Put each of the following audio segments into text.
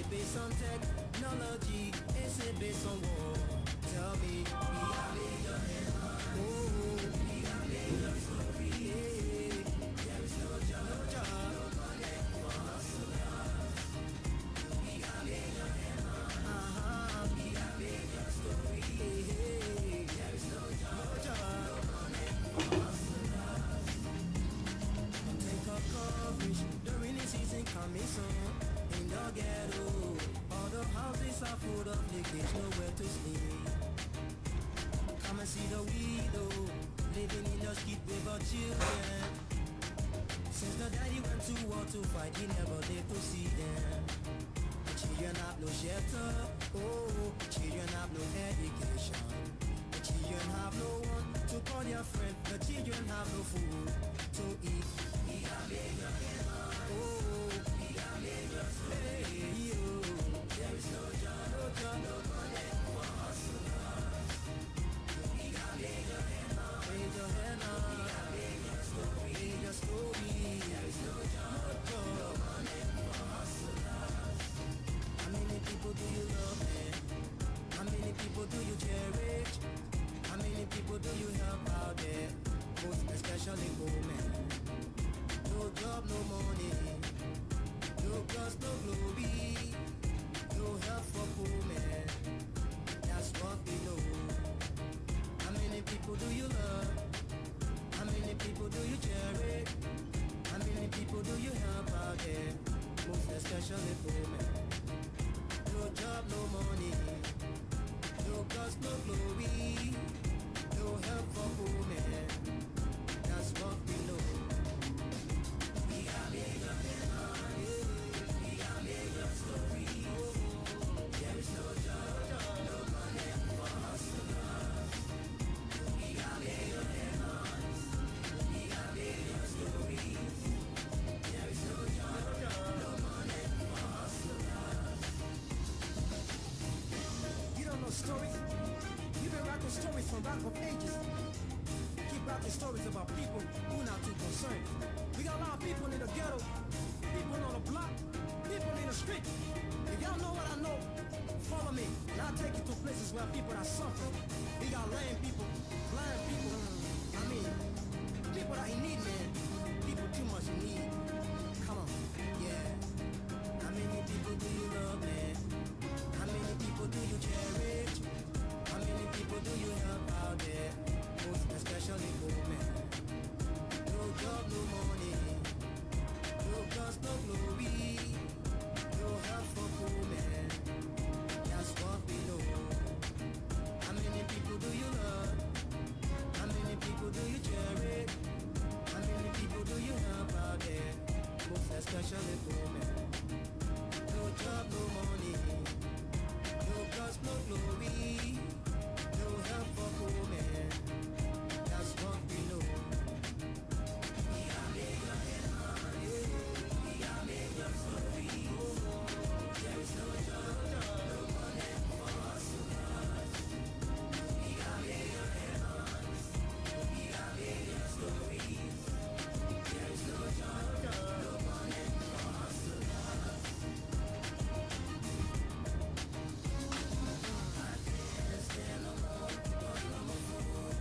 it based on technology? Is it based on war? Tell me. We are major headlines. Oh, we are major story. There is no job, no money for hustlers. We are major headlines. We are major story. There is no job, no money for hustlers. Take a coverage. The rainy season coming soon. In the ghetto, all the houses are full of leakage, nowhere to sleep. Come and see the widow living in the street with her children. Since the daddy went to war to fight, he never lived to see them. The children have no shelter, oh, the children have no education. The children have no one to call their friend. The children have no food to eat. We are bigger than oh, we are bigger. Hey, yo, there is no job, no money for hustlers. We are bigger than major henna. We are bigger story, major story. There is no job, no money for hustlers. How many people do you love, man? How many people do you cherish? How many people do you help out there? Most especially women. No job, no money. No cause, no glory. No help for poor men. That's what we know. How many people do you love? How many people do you cherish? How many people do you help out there? Most especially poor men. No job, no money. No cause, no glory. No help for poor men. That's what we know. We are bigger than money. We are bigger story. There is no job, no money for hustlers. We are bigger than money. We are bigger stories. There is no job, no money for hustlers. You don't know stories? You've been writing stories from back of ages. Keep writing stories about people who not too concerned. We got a lot of people in the ghetto, people on the block, people in the street. If y'all know what I know, follow me, and I'll take you to places where people are suffering. We got lame people, blind people, I mean, people that in need, man. People too much in need. Come on, yeah. How many people do you love, man? How many people do you cherish? How many people do you help out there? Most especially women. No job, no money. No cause, no glory. No help for poor men. That's what we know. How many people do you love? How many people do you cherish? How many people do you help out there? Most especially poor men. No job, no money. No cause, no glory. No help for poor men. That's what we know. We are bigger than money. We are bigger story. There is no job, no money for hustlers. We are bigger than money. We are bigger stories. There is no job, no money for hustlers. I can't stand no more, cause no more food.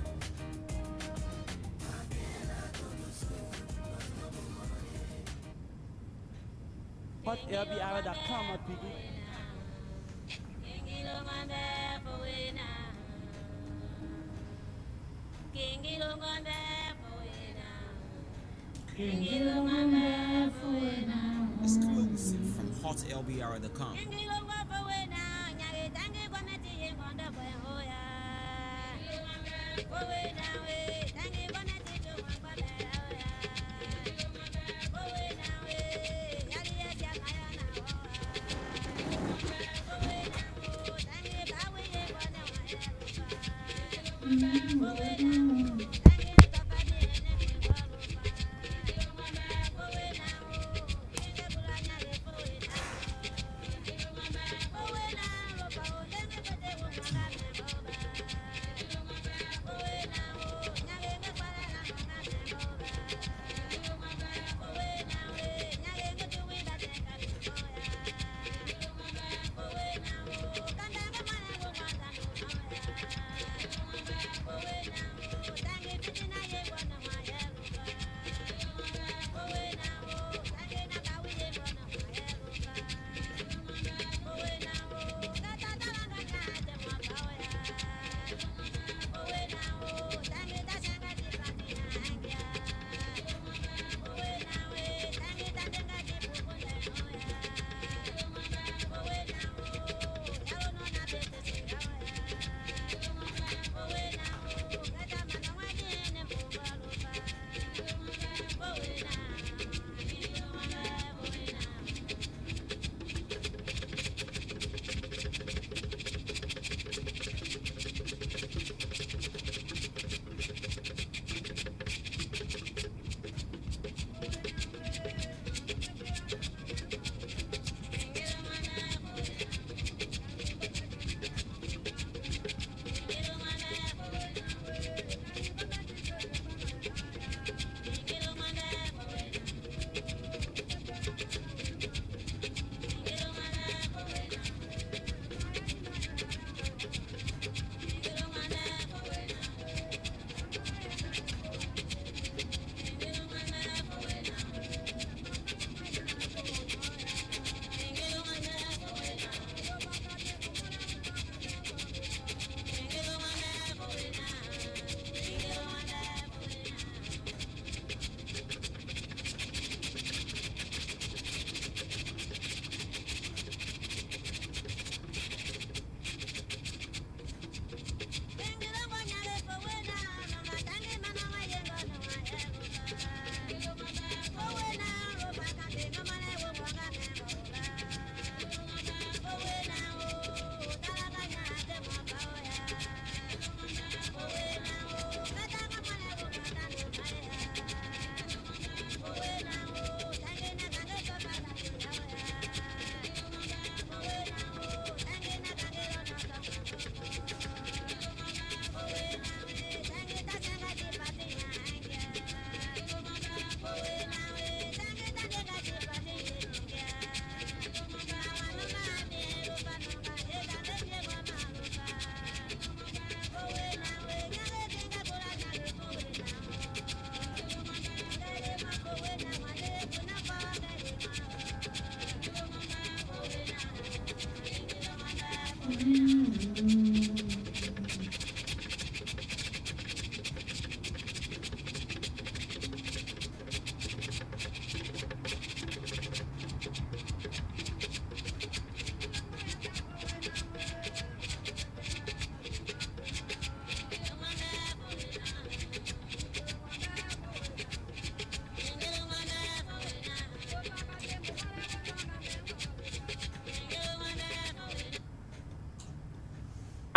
I cannot go to school, cause no more money. But LBR.com, my people. Exclusive from hotlbr.com.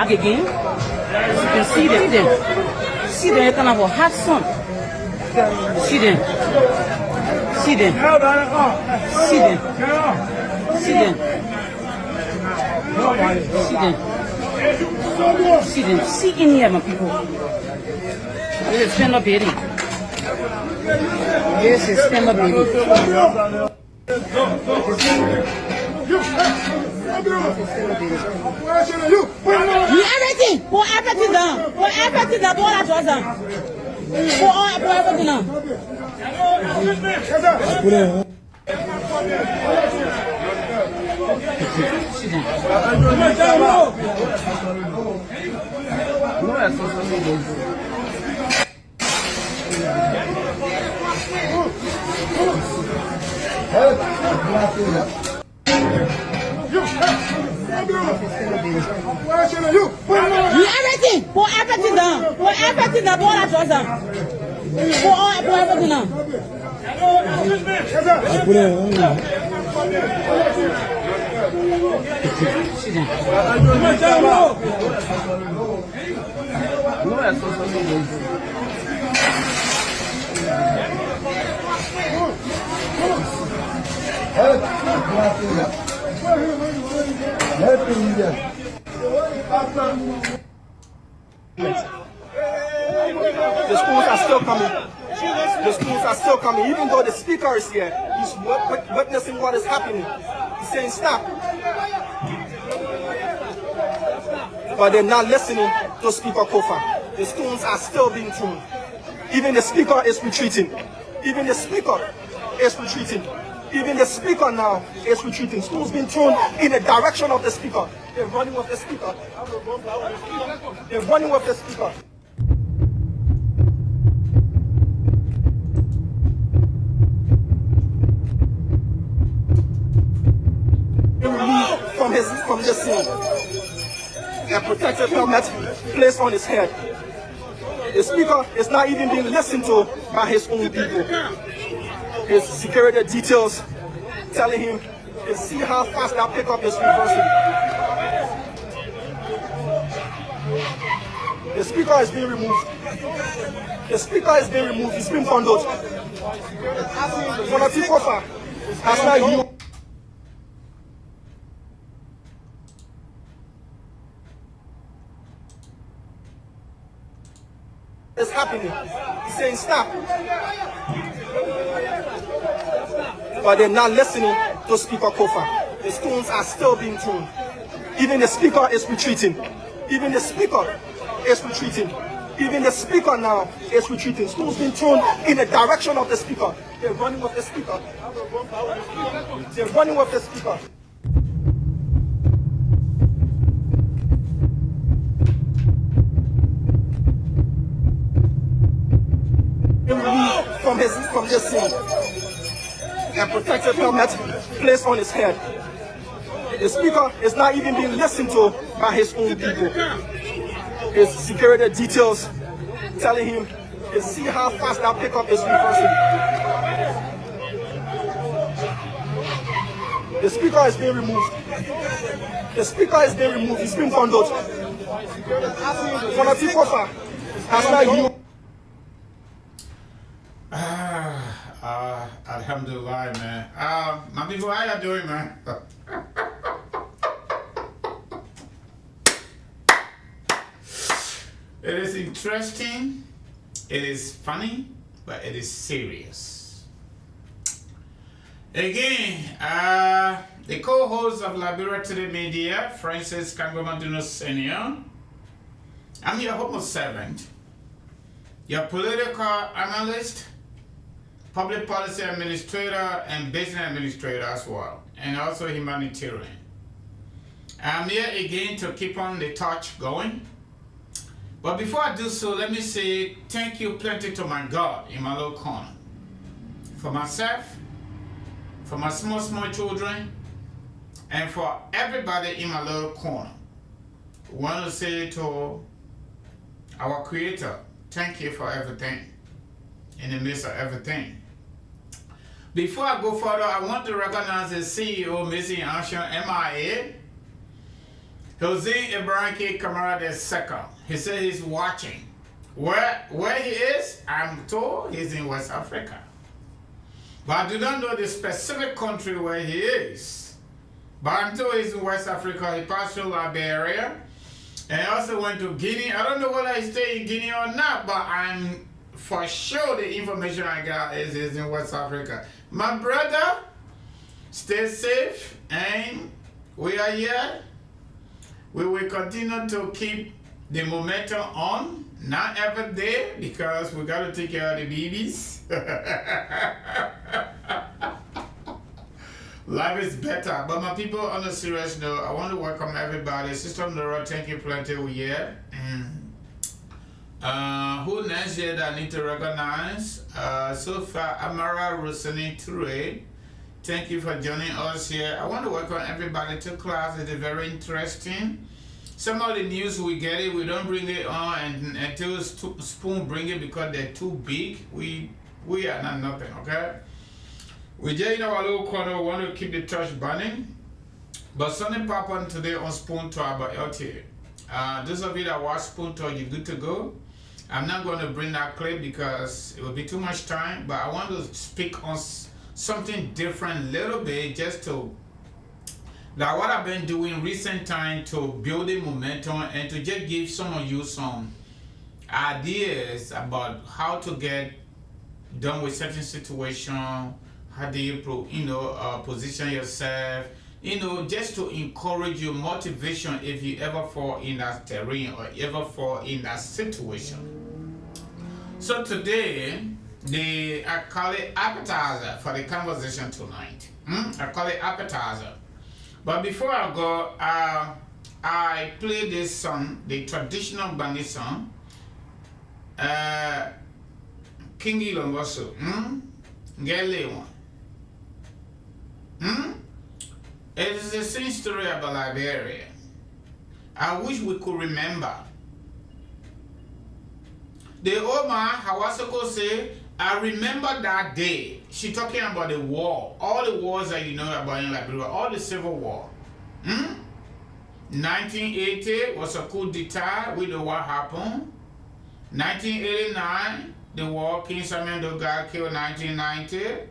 Again, as you can see them. See them, you can have a half son. See them. See them. See them. See them. See them. See them. See in here, my people. This is stand up baby. This is stand up baby. Everything, put everything down. Put everything down. Put all that down. Put everything down. Everything, put everything down. Put everything down. Put all that down. Put everything down. The schools are still coming. The schools are still coming. Even though the speaker is here, he's witnessing what is happening. He's saying stop. But they're not listening to Speaker Kofa. The stones are still being thrown. Even the speaker is retreating. Even the speaker is retreating. Even the speaker now is retreating. Stones being thrown in the direction of the speaker. They're running with the speaker. They're running with the speaker. Removed from the scene. A protective helmet placed on his head. The speaker is not even being listened to by his own people. His security details telling him, you see how fast that pickup is reversing. The speaker is being removed. The speaker is being removed. He's been bundled. Jonathan Kofa has not you. It's happening. He's saying stop. But they're not listening to Speaker Kofa. The stones are still being thrown. Even the speaker is retreating. Even the speaker is retreating. Even the speaker now is retreating. Stones being thrown in the direction of the speaker. They're running with the speaker. They're running with the speaker. Removed from the scene. A protective helmet placed on his head. The speaker is not even being listened to by his own people. His security details telling him, you see how fast that pickup is reversing. The speaker is being removed. The speaker is being removed. He's been bundled. Jonathan Kofa has not you. Alhamdulillah, man. My people, how you doing, man? It is interesting, it is funny, but it is serious. Again, the co-host of Liberia Today Media, Francis Kangomaduno Senior. I'm your humble servant, your political analyst, public policy administrator, and business administrator as well, and also humanitarian. I'm here again to keep on the torch going. But before I do so, let me say thank you plenty to my God in my little corner. For myself, for my small children, and for everybody in my little corner. I want to say to our Creator, thank you for everything, in the midst of everything. Before I go further, I want to recognize the CEO, Missy Action MIA, Jose Ibrahim Kamara II. He said he's watching. Where he is, I'm told he's in West Africa. But I do not know the specific country where he is. But I'm told he's in West Africa. He passed through Liberia. And he also went to Guinea. I don't know whether he stayed in Guinea or not, but I'm for sure the information I got is he's in West Africa. My brother, stay safe, and we are here. We will continue to keep the momentum on, not every day, because we got to take care of the babies. Life is better. But my people, on a serious note, I want to welcome everybody. Sister Nora, thank you plenty. We're here. Who next year that I need to recognize? So far, Amara Rosani Toure. Thank you for joining us here. I want to welcome everybody to class. It is very interesting. Some of the news we get it, we don't bring it on until Spoon bring it because they're too big. We are not nothing, okay? We just in our little corner, we want to keep the torch burning. But something popped on today on Spoon Talk about LTA. Those of you that watch Spoon Talk, you're good to go. I'm not going to bring that clip because it will be too much time, but I want to speak on something different a little bit, just to that what I've been doing recent time to build a momentum and to just give some of you some ideas about how to get done with certain situation. How do you position yourself, just to encourage you, motivation if you ever fall in that terrain or ever fall in that situation. So today, I call it appetizer for the conversation tonight. I call it appetizer. But before I go, I play this song, the traditional Bani song, King Ilongoso, Ngele one. It is the same story about Liberia. I wish we could remember. The old man, Hawasako say, I remember that day. She talking about the war, all the wars that you know about in Liberia, all the civil war. 1980 was a coup d'etat, we know what happened. 1989, the war, King Samuel got killed 1990.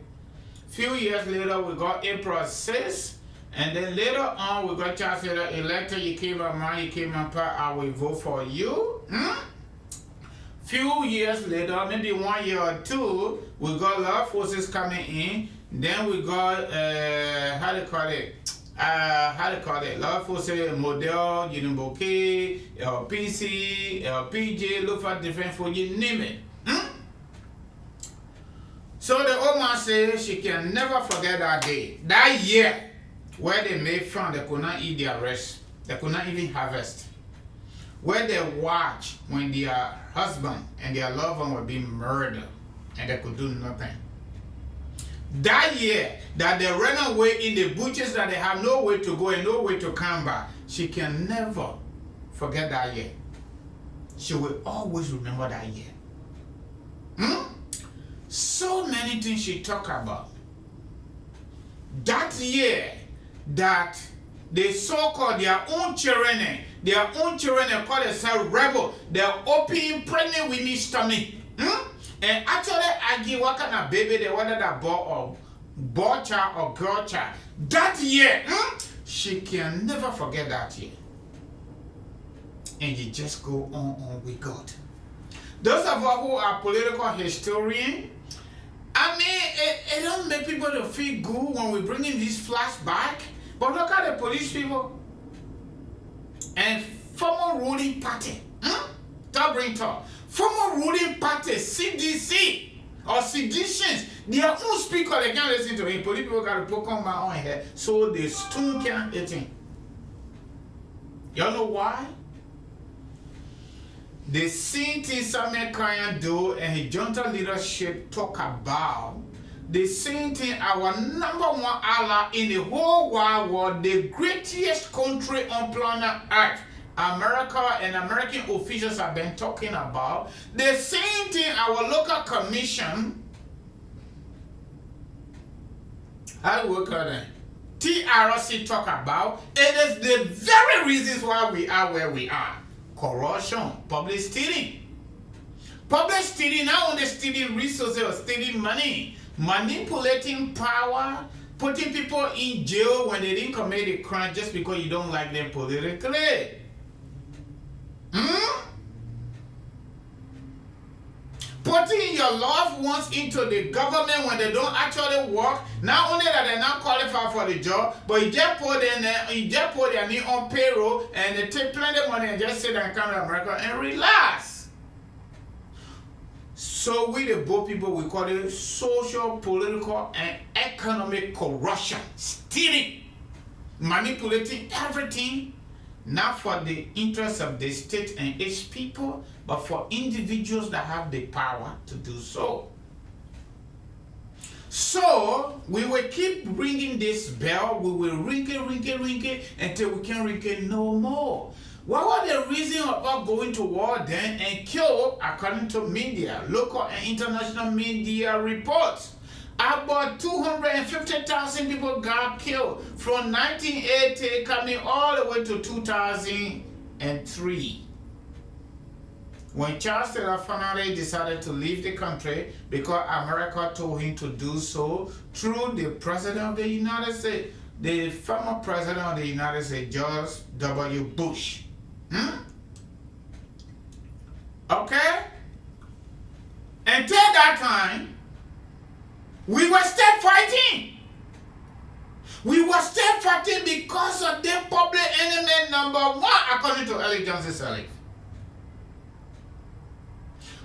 Few years later, we got April 6th. And then later on, we got Chancellor elected. You came on mine, you came on part, I will vote for you. Few years later, maybe 1 year or two, we got law forces coming in. Then we got, how do you call it? Law forces, Model, Unimboke, LPC, LPJ, look for different for you, name it. So the old man says she can never forget that day, that year. Where they made fun, they could not eat their rest. They could not even harvest. Where they watch when their husband and their loved one were being murdered and they could do nothing. That year that they ran away in the bushes that they have no way to go and no way to come back, she can never forget that year. She will always remember that year. So many things she talk about. That year that they so-called their own children call themselves rebel. They're open pregnant women's stomach. And actually argue what kind of baby they wanted, that boy child or girl child. That year, she can never forget that year. And you just go on with God. Those of us who are political historians, I mean, it don't make people to feel good when we bring in this flashback. But look at the police people and former ruling party. Former ruling party, CDC or seditions. Their own speaker, they can't listen to him. Police people got to poke on my own head so the stone can't eat him. Y'all know why? The same thing Samuel Kanye do and his junta leadership talk about, the same thing our number one ally in the whole wide world, the greatest country on planet Earth, America and American officials have been talking about, the same thing our local commission, how do we call it? TRC talk about. It is the very reasons why we are where we are. Corruption, public stealing. Public stealing, not only stealing resources or stealing money, manipulating power, putting people in jail when they didn't commit a crime just because you don't like them politically. Putting your loved ones into the government when they don't actually work, not only that they're not qualified for the job, but you just put their name on payroll and they take plenty of money and just sit and come to America and relax. So we the both people, we call it social, political, and economic corruption, stealing, manipulating everything, not for the interests of the state and its people, but for individuals that have the power to do so. So we will keep ringing this bell. We will ring it until we can't ring it no more. What was the reason about going to war then and kill, according to media, local and international media reports? About 250,000 people got killed from 1980 coming all the way to 2003. When Charles Taylor finally decided to leave the country because America told him to do so through the President of the United States, the former President of the United States, George W. Bush. Okay? Until that time, we were still fighting. We were still fighting because of the public enemy number one, according to Ellie Johnson Sirleaf.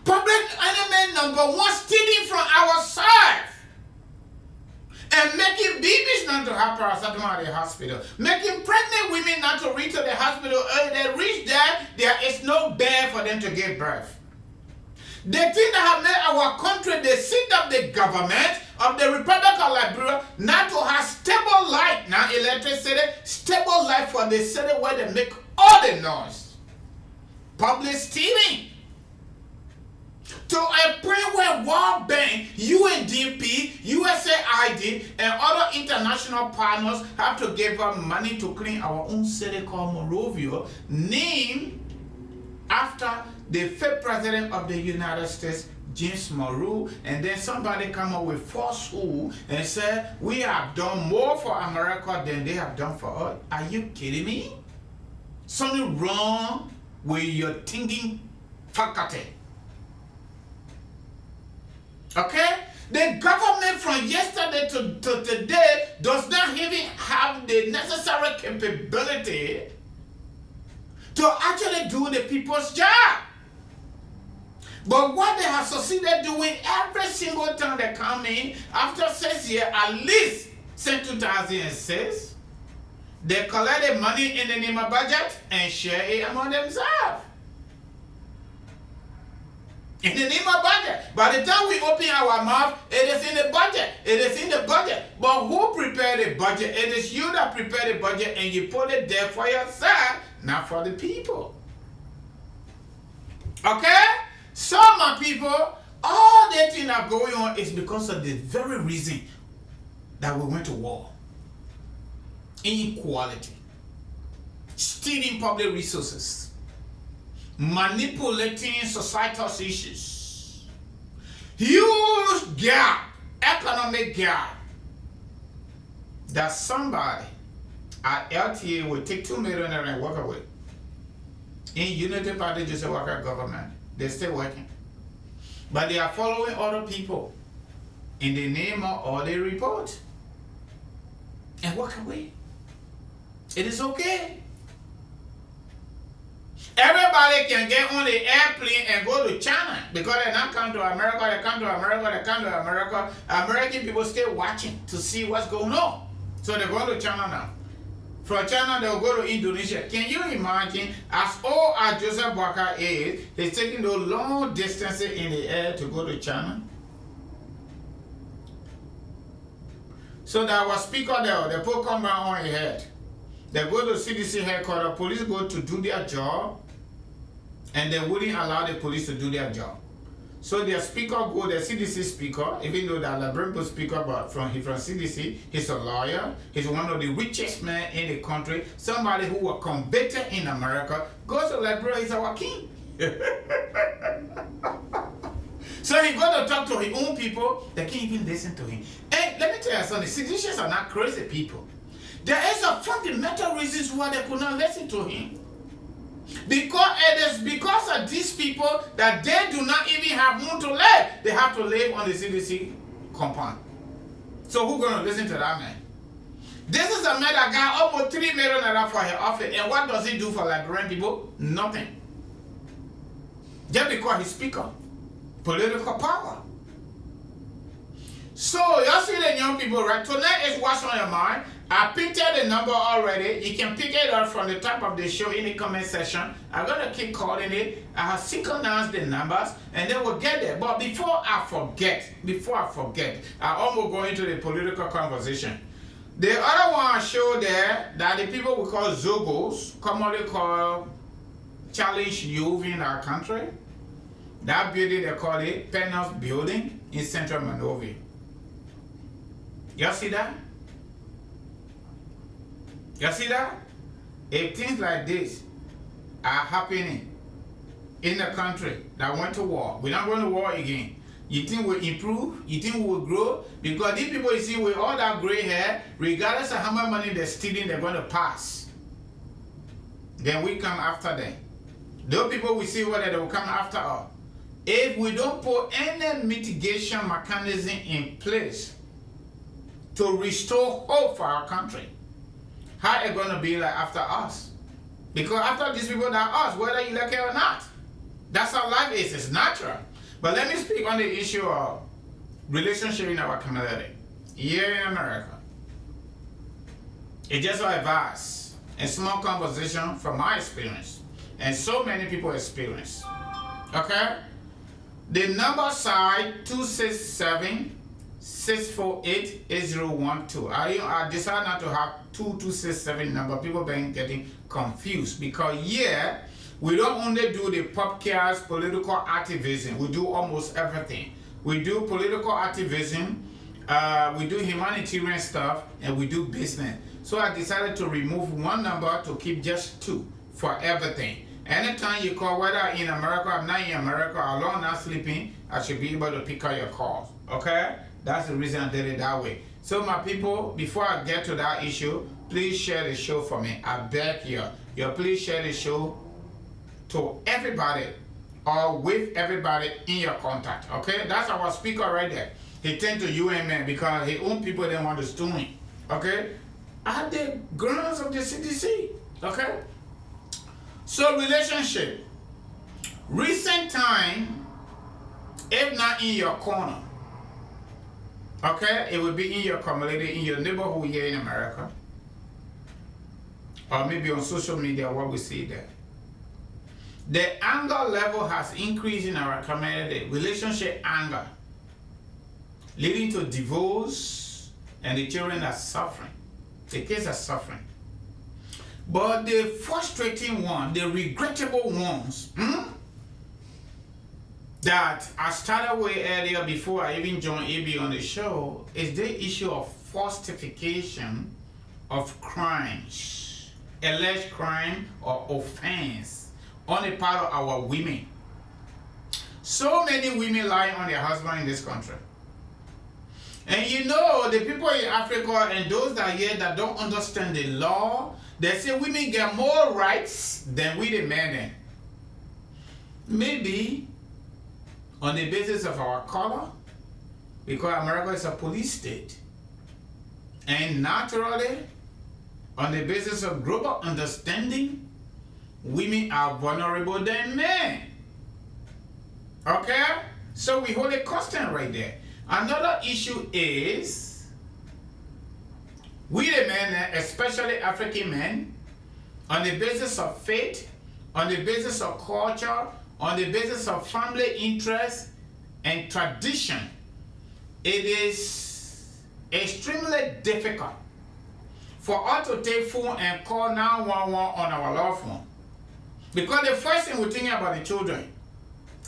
Public enemy number one, stealing from our side and making babies not to have paracetamol at the hospital, making pregnant women not to reach to the hospital. They reach there, there is no bed for them to give birth. The thing that have made our country, they set up the government of the Republic of Liberia not to have stable light, not electricity, stable light for the city where they make all the noise. Public stealing. To a point where World Bank, UNDP, USAID, and other international partners have to give us money to clean our own city called Monrovia, named after the fifth president of the United States, James Monroe. And then somebody come up with falsehood and said, we have done more for America than they have done for us. Are you kidding me? Something wrong with your thinking faculty. Okay? The government from yesterday to today does not even have the necessary capability to actually do the people's job. But what they have succeeded doing every single time they come in, after 6 years, at least since 2006, they collect the money in the name of budget and share it among themselves. In the name of budget. By the time we open our mouth, it is in the budget. It is in the budget. But who prepared the budget? It is you that prepared the budget and you put it there for yourself, not for the people. Okay? So my people, all that thing that going on is because of the very reason that we went to war. Inequality. Stealing public resources. Manipulating societal issues. Huge gap, economic gap, that somebody at LTA will take $2 million and walk away. In Unity Party, just a worker government, they're still working. But they are following other people in the name of all they report and walk away. It is okay. Everybody can get on the airplane and go to China because they not come to America, they come to America, they come to America. American people still watching to see what's going on. So they're going to China now. From China, they'll go to Indonesia. Can you imagine, as old as Joseph Boakai is, he's taking those long distances in the air to go to China? So that our speaker there, they put camera on his head. They go to CDC headquarters, police go to do their job, and they wouldn't allow the police to do their job. So their speaker go, the CDC speaker, even though the Liberia speaker, but from CDC, he's a lawyer, he's one of the richest men in the country, somebody who was convicted in America, goes to Liberia, he's our king. So he got to talk to his own people, they can't even listen to him. And let me tell you something, citizens are not crazy people. There is a fundamental reasons why they could not listen to him. Because it is because of these people that they do not even have room to live. They have to live on the CDC compound. So who's going to listen to that man? This is a man that got almost $3 million for his office. And what does he do for Liberian people? Nothing. Just because he's speaker. Political power. So y'all see the young people, right? Tonight is what's on your mind. I picked out the number already. You can pick it up from the top of the show in the comment section. I'm going to keep calling it. I have synchronized the numbers and then we'll get there. But before I forget, I almost go into the political conversation. The other one I showed there that the people we call Zogos, commonly called challenge youth in our country. That building they call it Penance Building in Central Monrovia. Y'all see that? You see that? If things like this are happening in a country that went to war, we're not going to war again. You think we'll improve? You think we will grow? Because these people you see with all that gray hair, regardless of how much money they're stealing, they're going to pass. Then we come after them. Those people we see whether they will come after us. If we don't put any mitigation mechanism in place to restore hope for our country, how it going to be like after us? Because after these people that are us, whether you like it or not. That's how life is. It's natural. But let me speak on the issue of relationship in our community. Here in America, it's just a vast and small conversation from my experience. And so many people experience. Okay? The number side 267-648-8012. I decided not to have 2267 number. People been getting confused because we don't only do the podcast political activism. We do almost everything. We do political activism, we do humanitarian stuff, and we do business. So I decided to remove one number to keep just two for everything. Anytime you call, whether in America, I'm not in America, alone, not sleeping, I should be able to pick up your calls. Okay? That's the reason I did it that way. So my people, before I get to that issue, please share the show for me. I beg you. Please share the show to everybody or with everybody in your contact. Okay? That's our speaker right there. He turned to UN man because his own people didn't want to stone him. Okay? At the grounds of the CDC. Okay? So relationship. Recent time, if not in your corner, okay, it will be in your community, in your neighborhood here in America, or maybe on social media, what we see there. The anger level has increased in our community, relationship anger, leading to divorce, and the children are suffering. The kids are suffering. But the frustrating one, the regrettable ones, that I started with earlier before I even joined AB on the show, is the issue of falsification of crimes, alleged crime or offense on the part of our women. So many women lie on their husband in this country. And you know, the people in Africa and those that are here that don't understand the law, they say women get more rights than we the men. Maybe on the basis of our color, because America is a police state. And naturally, on the basis of global understanding, women are vulnerable than men. Okay? So we hold a constant right there. Another issue is We the men, especially African men, on the basis of faith, on the basis of culture, on the basis of family interest and tradition, it is extremely difficult for us to take phone and call 911 on our loved one. Because the first thing we think about the children,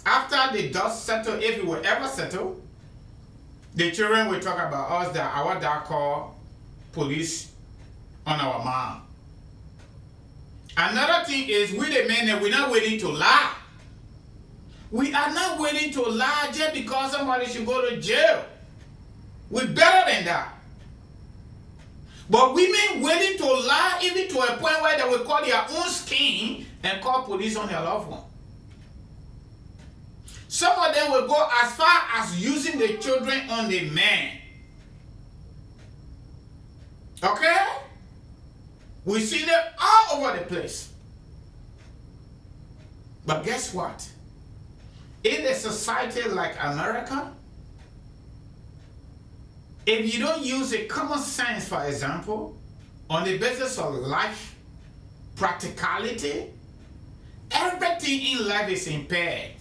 after the dust settle, if it will ever settle, the children will talk about us that our dad called police on our mom. Another thing is, we the men, we're not willing to lie. We are not willing to lie just because somebody should go to jail. We're better than that. But women willing to lie even to a point where they will call their own skin and call police on their loved one. Some of them will go as far as using the children on the man. Okay? We see them all over the place. But guess what? In a society like America, if you don't use a common sense, for example, on the basis of life, practicality, everything in life is impaired.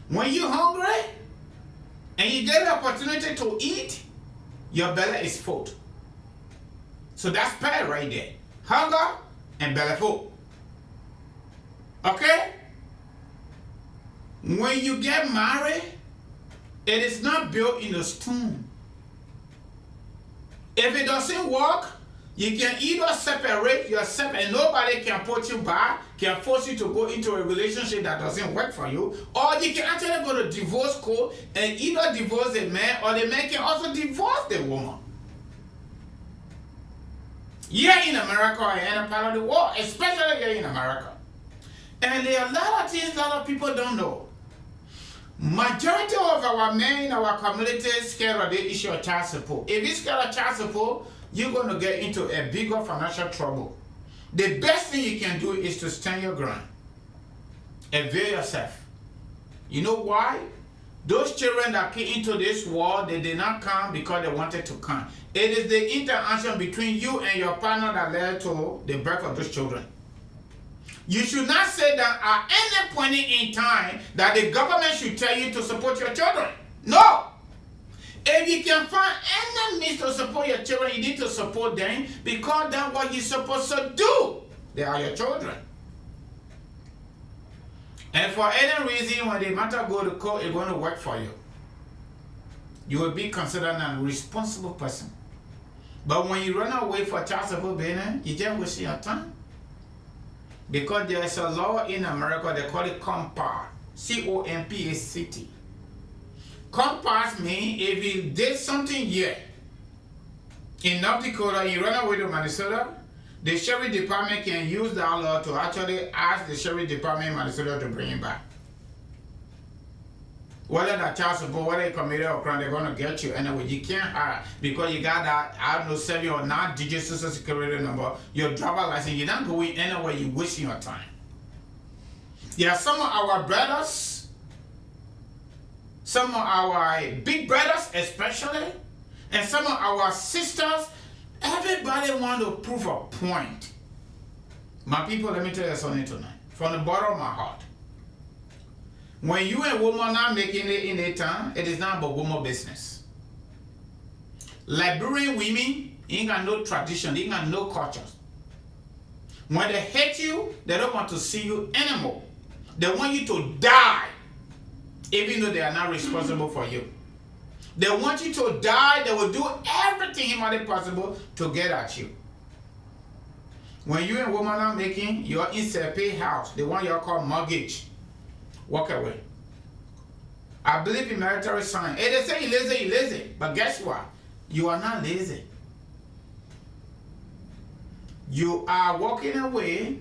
When you're hungry and you get the opportunity to eat, your belly is full. So that's pair right there. Hunger and belly full. Okay? When you get married, it is not built in a stone. If it doesn't work, you can either separate yourself and nobody can put you back, can force you to go into a relationship that doesn't work for you, or you can actually go to divorce court and either divorce the man or the man can also divorce the woman. Here in America or any part of the world, especially here in America. And there are a lot of things a lot of people don't know. Majority of our men in our communities scared of the issue of child support. If you're scared of child support, you're going to get into a bigger financial trouble. The best thing you can do is to stand your ground. Avail yourself. You know why? Those children that came into this world, they did not come because they wanted to come. It is the interaction between you and your partner that led to the birth of those children. You should not say that at any point in time that the government should tell you to support your children. No. If you can find any means to support your children, you need to support them because that's what you're supposed to do. They are your children. And for any reason, when the matter go to court, it's going to work for you. You will be considered a responsible person. But when you run away for child support payment, you just waste your time. Because there is a law in America, they call it compact. C-O-M-P-A-C-T. Compact means if you did something here in North Dakota, you run away to Minnesota, the sheriff department can use that law to actually ask the sheriff department in Minnesota to bring him back. Whether that child support, whether you committed a crime, they're going to get you anyway. You can't hire because you got that, I don't know, 7 or 9 digit social security number, your driver license. You're not going anywhere, you're wasting your time. There are some of our brothers, some of our big brothers especially, and some of our sisters, everybody want to prove a point. My people, let me tell you something tonight. From the bottom of my heart. When you and woman not making it in a town, it is not about woman business. Liberian women ain't got no tradition, they ain't got no cultures. When they hate you, they don't want to see you anymore. They want you to die, even though they are not responsible for you. They want you to die, they will do everything humanly possible to get at you. When you and woman are making your inside pay house, the one you call mortgage, walk away. I believe in military science. Hey, they say you're lazy, you're lazy. But guess what? You are not lazy. You are walking away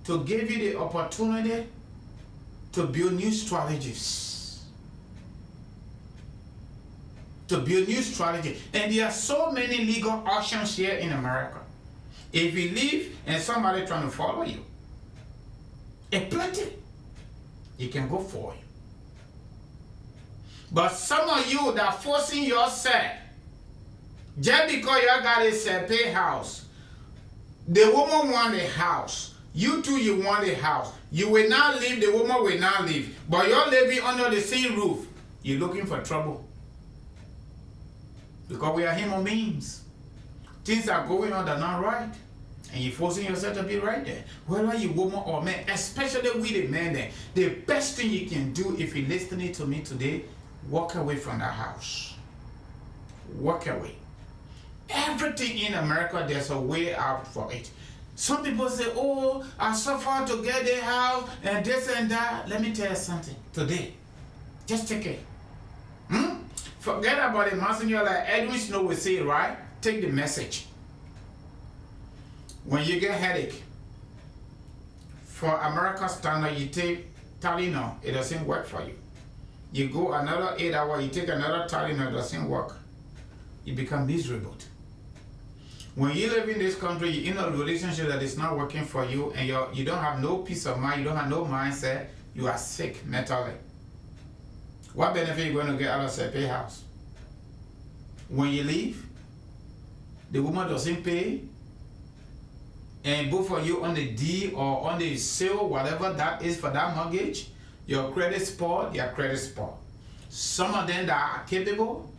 to give you the opportunity to build new strategies. To build new strategies. And there are so many legal options here in America. If you leave and somebody trying to follow you, it's plenty. You can go for it. But some of you that are forcing yourself Just because you got a separate house, the woman want a house. You too, you want a house. You will not leave, the woman will not leave. But you're living under the same roof. You're looking for trouble. Because we are human beings. Things are going on that are not right. And you're forcing yourself to be right there. Whether you woman or man, especially with the man there, the best thing you can do if you're listening to me today, walk away from that house. Walk away. Everything in America, there's a way out for it. Some people say, oh, I suffered to get a house and this and that. Let me tell you something today. Just take it. Forget about the messenger like Edwin Snow will say, right? Take the message. When you get headache, for American standard, you take Tylenol, it doesn't work for you. You go another 8 hours, you take another Tylenol, it doesn't work. You become miserable. When you live in this country, you're in a relationship that is not working for you, and you don't have no peace of mind, you don't have no mindset, you are sick mentally. What benefit are you going to get out of a separate house? When you leave, the woman doesn't pay, and both of you on the deed or on the sale, whatever that is for that mortgage, your credit spoiled, your credit spoiled. Some of them that are capable,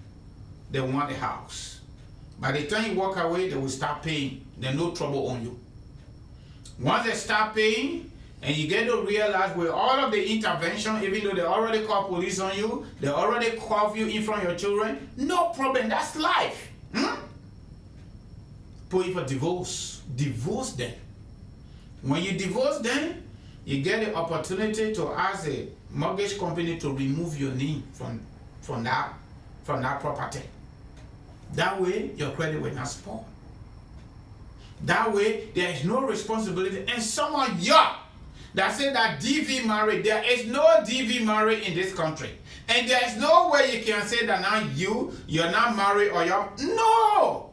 they want the house. By the time you walk away, they will start paying. There's no trouble on you. Once they start paying, and you get to realize with all of the intervention, even though they already call police on you, they already cough you in front of your children, no problem, that's life. Put it for divorce. Divorce them. When you divorce them, you get the opportunity to ask the mortgage company to remove your name from that property. That way, your credit will not spoil. That way, there is no responsibility. And someone that said that DV married, there is no DV married in this country. And there is no way you can say that now you're not married or you're... No!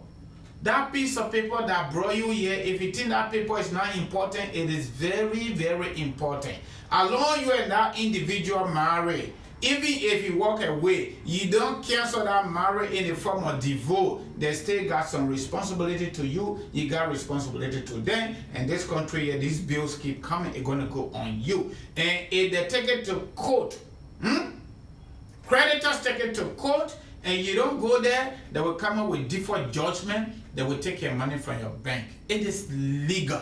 That piece of paper that brought you here, if you think that paper is not important, it is very, very important. Along you and that individual married, even if you walk away, you don't cancel that marriage in the form of divorce. They still got some responsibility to you. You got responsibility to them. And this country, these bills keep coming. It's going to go on you. And if they take it to court, creditors take it to court, and you don't go there, they will come up with default judgment. They will take your money from your bank. It is legal.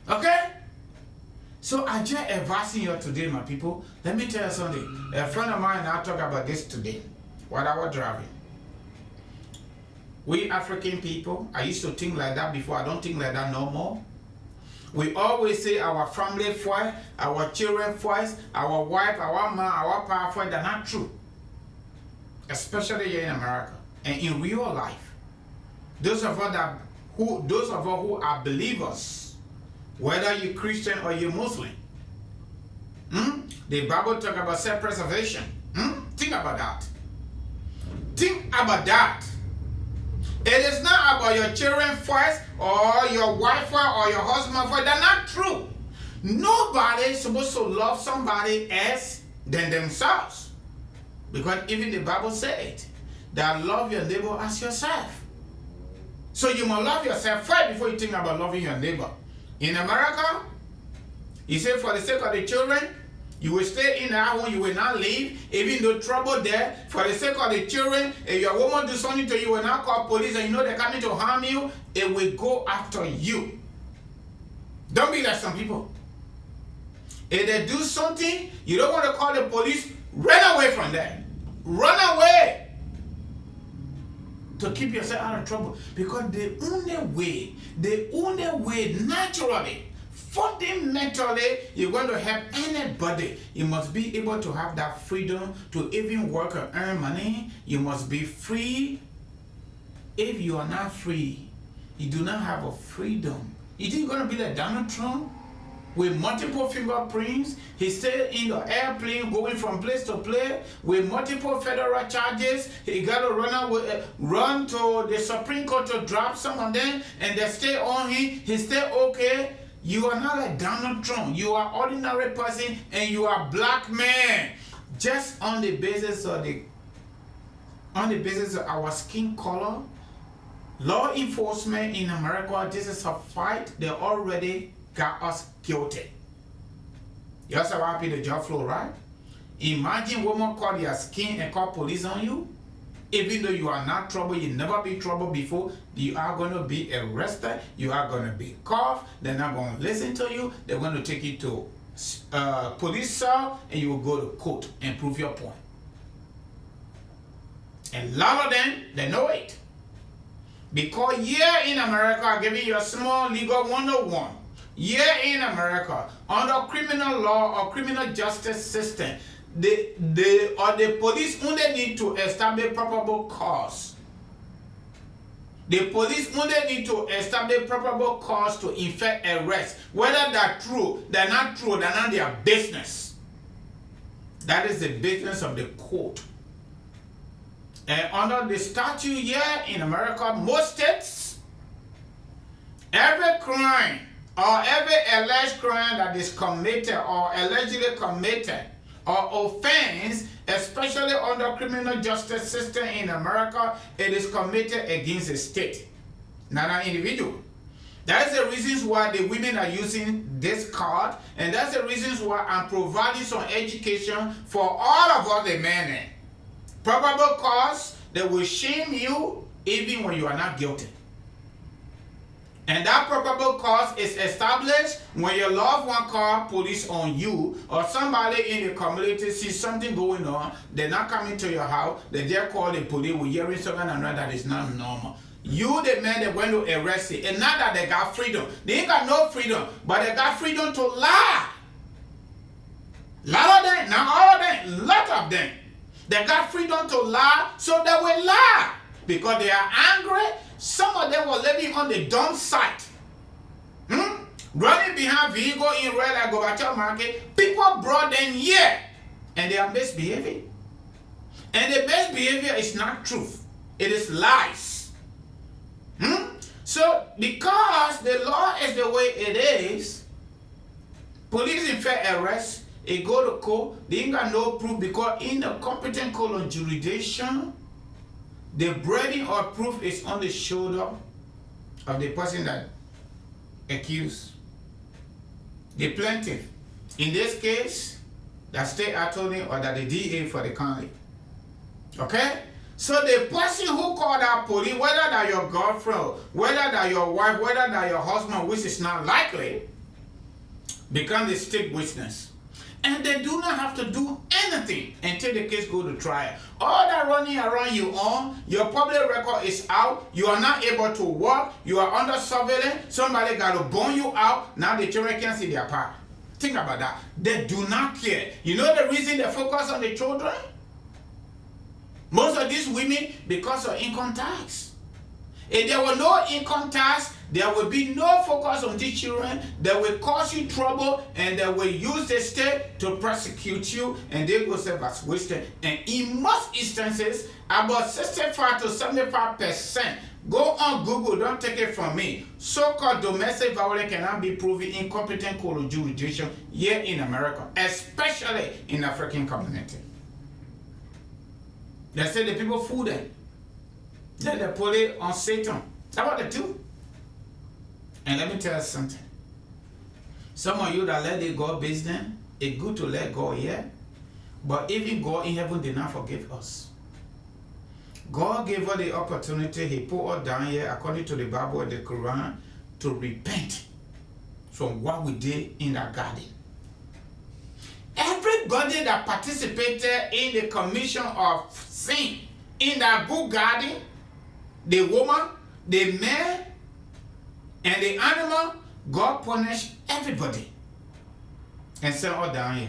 Okay? So I just advising you today, my people. Let me tell you something. A friend of mine and I talked about this today while I was driving. We African people, I used to think like that before. I don't think like that no more. We always say our family first, our children first, our wife, our man, our power first. They're not true. Especially here in America and in real life. Those of us who are believers, whether you're Christian or you're Muslim, the Bible talks about self-preservation. Think about that. Think about that. It is not about your children first or your wife first or your husband first. They're not true. Nobody is supposed to love somebody else than themselves. Because even the Bible said that love your neighbor as yourself. So you must love yourself first before you think about loving your neighbor. In America, he said for the sake of the children, you will stay in that home, you will not leave, even though trouble there. For the sake of the children, if your woman do something to you, you will not call police and you know they're coming to harm you, it will go after you. Don't be like some people. If they do something, you don't want to call the police, run away from them. Run away. To keep yourself out of trouble. Because the only way naturally, fundamentally, you're going to help anybody, you must be able to have that freedom to even work or earn money. You must be free. If you are not free, you do not have a freedom. You think you're going to be like Donald Trump? With multiple fingerprints, he stayed in the airplane going from place to place with multiple federal charges. He got to run to the Supreme Court to drop some of them, and they stay on him. He stay okay. You are not like Donald Trump. You are ordinary person, and you are black man. Just on the basis of our skin color, Law enforcement in America, this is a fight. They already got us guilty. You also happy the job flow, right? Imagine women call their skin and call police on you. Even though you are not trouble, you never been trouble before, you are going to be arrested, you are going to be cuffed, they're not going to listen to you, they're going to take you to police cell, and you will go to court and prove your point. And a lot of them, they know it. Because here in America, I'll give you a small legal 101. Here in America, under criminal law or criminal justice system, the police only need to establish probable cause. The police only need to establish probable cause to effect arrest. Whether they're true, they're not true, they're not their business. That is the business of the court. And under the statute here in America, most states, every crime or every alleged crime that is committed or allegedly committed or offense, especially under criminal justice system in America, it is committed against a state, not an individual. That's the reasons why the women are using this card, and that's the reasons why I'm providing some education for all of us, the men. Probable cause, they will shame you even when you are not guilty. And that probable cause is established when your loved one call police on you, or somebody in the community sees something going on, they're not coming to your house, they just call the police, we're hearing something and that is not normal. You, the man, they're going to arrest you. And not that they got freedom. They ain't got no freedom, but they got freedom to lie. Lot of them, not all of them, lot of them. They got freedom to lie, so they will lie. Because they are angry. Some of them were living on the dump site. Running behind vehicle in red like Gorbachev market. People brought them here. And they are misbehaving. And the misbehavior is not truth. It is lies. So, because the law is the way it is, police in fair arrest, it go to court, they ain't got no proof, because in the competent court of jurisdiction, the burden of proof is on the shoulder of the person that accused. The plaintiff. In this case, the state attorney or the DA for the county. Okay? So the person who called out police, whether that your girlfriend, whether that your wife, whether that your husband, which is not likely, become the state witness. And they do not have to do anything until the case go to trial. All that running around you on, your public record is out, you are not able to work, you are under surveillance, somebody got to burn you out, now the children can't see their power. Think about that. They do not care. You know the reason they focus on the children? Most of these women, because of income tax. If there were no income tax, there will be no focus on these children. They will cause you trouble, and they will use the state to prosecute you, and they will serve as wasted. And in most instances, about 65 to 75%, go on Google, don't take it from me, so-called domestic violence cannot be proven in competent court of jurisdiction here in America, especially in African community. They say the people fool them. Then they put it on Satan. That's what they do. And let me tell you something. Some of you that let it go business, it's good to let go here. But even God in heaven did not forgive us. God gave us the opportunity. He put us down here, according to the Bible and the Quran, to repent from what we did in that garden. Everybody that participated in the commission of sin in that good garden, the woman, the man, and the animal, God punished everybody and sent us down here.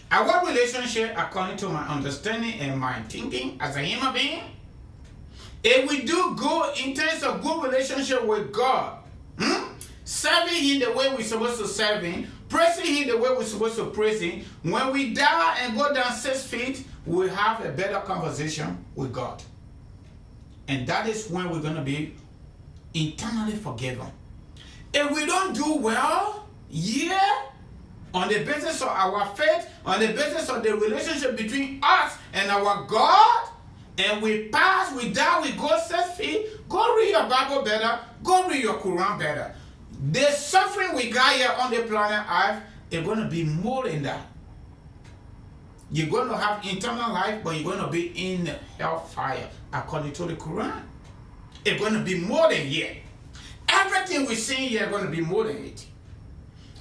Our relationship, according to my understanding and my thinking as a human being, if we do good in terms of good relationship with God, serving Him the way we're supposed to serve Him, praising Him the way we're supposed to praise Him, when we die and go down 6 feet, we'll have a better conversation with God. And that is when we're going to be eternally forgiven. If we don't do well, on the basis of our faith, on the basis of the relationship between us and our God, and we pass, we die, we go 6 feet, Go read your Bible better. Go read your Quran better. The suffering we got here on the planet Earth is going to be more than that. You're going to have eternal life, but you're going to be in hellfire, according to the Quran. It's going to be more than here. Everything we see here is going to be more than it.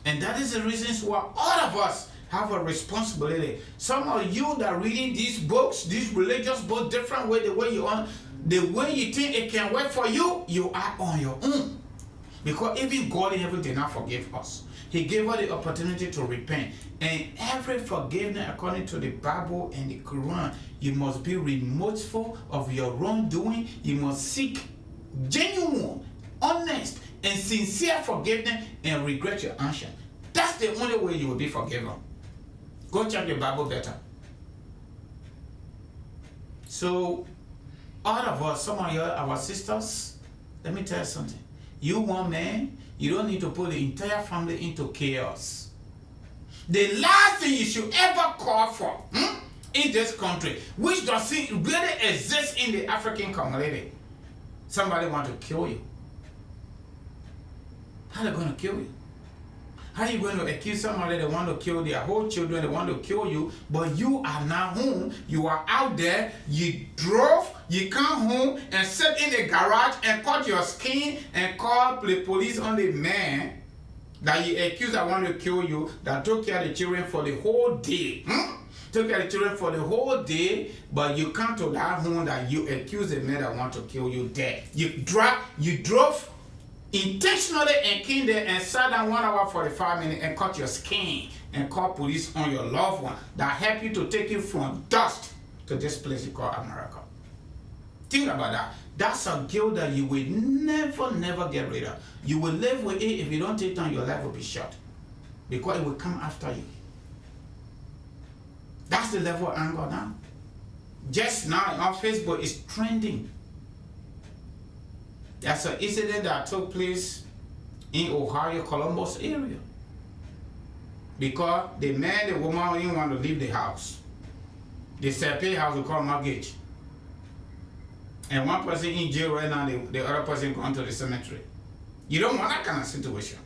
And that is the reason why all of us have a responsibility. Some of you that are reading these books, these religious books, different way, the way you think it can work for you, you are on your own. Because even God in heaven did not forgive us. He gave us the opportunity to repent. And every forgiveness, according to the Bible and the Quran, you must be remorseful of your wrongdoing. You must seek genuine, honest, and sincere forgiveness and regret your action. That's the only way you will be forgiven. Go check the Bible better. So, all of us, some of you, our sisters, let me tell you something. You one man, you don't need to put the entire family into chaos. The last thing you should ever call for in this country, which doesn't really exist in the African community, somebody want to kill you. How are they going to kill you? How are you going to accuse somebody that want to kill their whole children, they want to kill you, but you are not home, you are out there, you drove, you come home and sit in the garage and cut your skin and call the police on the man that you accuse that want to kill you, that took care of the children for the whole day. Took care of the children for the whole day, but you come to that home that you accuse the man that want to kill you dead. You drove intentionally and came there and sat down 1 hour 45 minutes and cut your skin and call police on your loved one that helped you to take you from dust to this place you call America. Think about that. That's a guilt that you will never get rid of. You will live with it. If you don't take time, your life will be short because it will come after you. That's the level of anger now. Just now on Facebook, it's trending. That's an incident that took place in Ohio, Columbus area. Because the man, the woman didn't want to leave the house. They said pay house, we call mortgage. And one person in jail right now, the other person going to the cemetery. You don't want that kind of situation.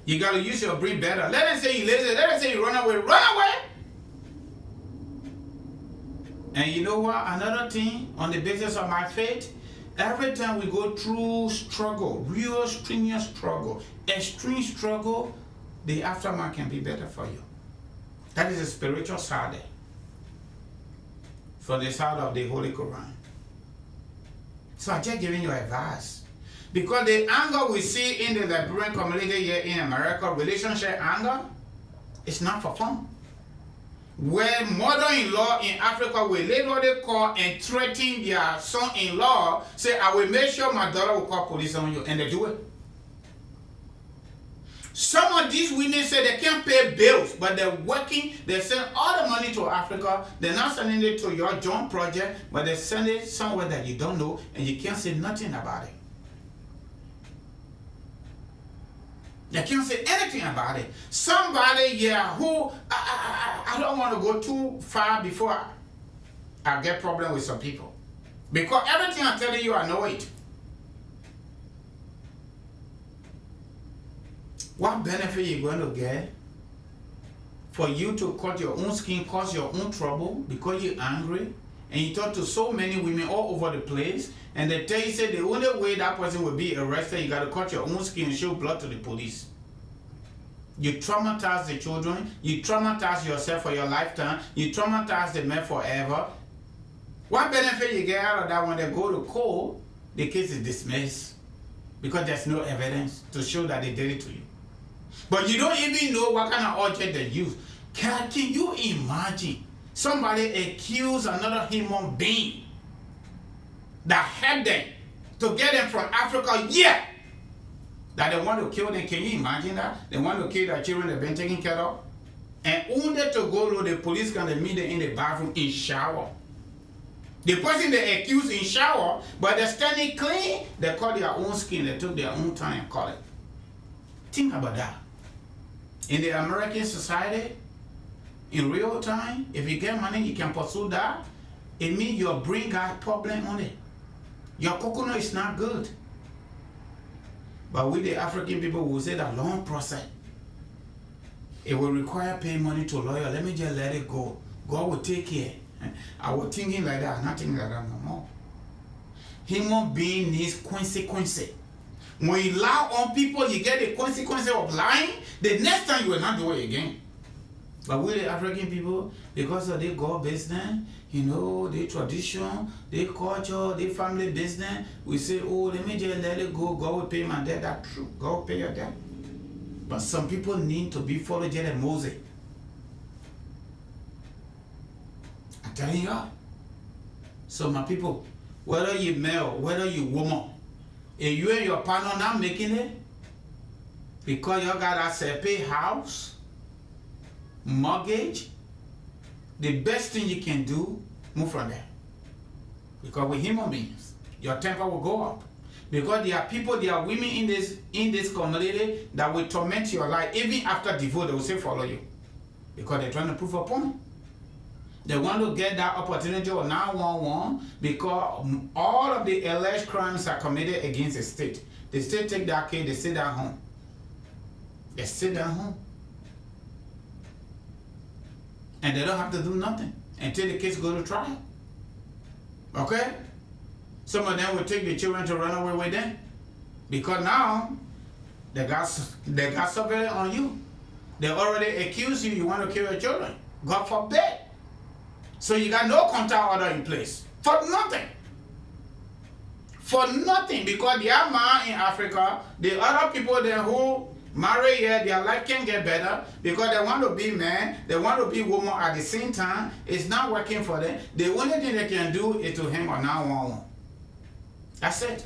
You got to use your brain better. Let them say you lazy, let them say you run away, run away! And you know what? Another thing, on the basis of my faith, every time we go through struggle, real strenuous struggle, extreme struggle, the aftermath can be better for you. That is the spiritual side from the side of the Holy Quran. So I'm just giving you advice. Because the anger we see in the Liberian community here in America, relationship anger, it's not for fun. Where mother-in-law in Africa will literally call and threaten their son-in-law, say, I will make sure my daughter will call police on you, and they do it. Some of these women say they can't pay bills, but they're working, they send all the money to Africa, they're not sending it to your joint project, but they send it somewhere that you don't know, and you can't say nothing about it. They can't say anything about it. Somebody here who, I don't want to go too far before I get problem with some people. Because everything I'm telling you, I know it. What benefit you going to get for you to cut your own skin, cause your own trouble because you're angry? And you talk to so many women all over the place, and they tell you, say, the only way that person will be arrested, you got to cut your own skin and show blood to the police. You traumatize the children, you traumatize yourself for your lifetime, you traumatize the men forever. What benefit you get out of that? When they go to court, the case is dismissed because there's no evidence to show that they did it to you. But you don't even know what kind of object they use. Can you imagine somebody accuse another human being that helped them to get them from Africa? Yeah, that they want to kill them. Can you imagine that? They want to kill their children they've been taken care of. And only to go to the police can meet them in the bathroom in shower. The person they accuse in shower, but they're standing clean, they cut their own skin, they took their own time and cut it. Think about that. In the American society, in real time, if you get money, you can pursue that. It means your brain got problem on it. Your coconut is not good. But we the African people will say that long process. It will require paying money to a lawyer. Let me just let it go. God will take care. I was thinking like that, not thinking like that no more. Human being needs consequences. When you lie on people, you get the consequences of lying. The next time you will not do it again. But we the African people, because of their God business, you know, their tradition, their culture, their family business, we say, oh, let me just let it go. God will pay my debt. That's true. God will pay your debt. But some people need to be followed just like Moses. I'm telling you. So my people, whether you male, whether you woman, if you and your partner not making it, because you got a separate house, mortgage, the best thing you can do, move from there. Because with human beings, your temper will go up. Because there are people, there are women in this community that will torment your life. Even after divorce, they will say follow you. Because they're trying to prove a point. They want to get that opportunity of 911 because all of the alleged crimes are committed against the state. The state take that case, they sit down home. They sit down home. And they don't have to do nothing until the case go to trial. Okay? Some of them will take the children to run away with them. Because now, they got surveillance on you. They already accuse you, you want to kill your children. God forbid. So you got no contact order in place. For nothing. For nothing. Because the other man in Africa, the other people there who marry here, their life can get better because they want to be man, they want to be woman at the same time. It's not working for them. The only thing they can do is to hang on 911. That's it.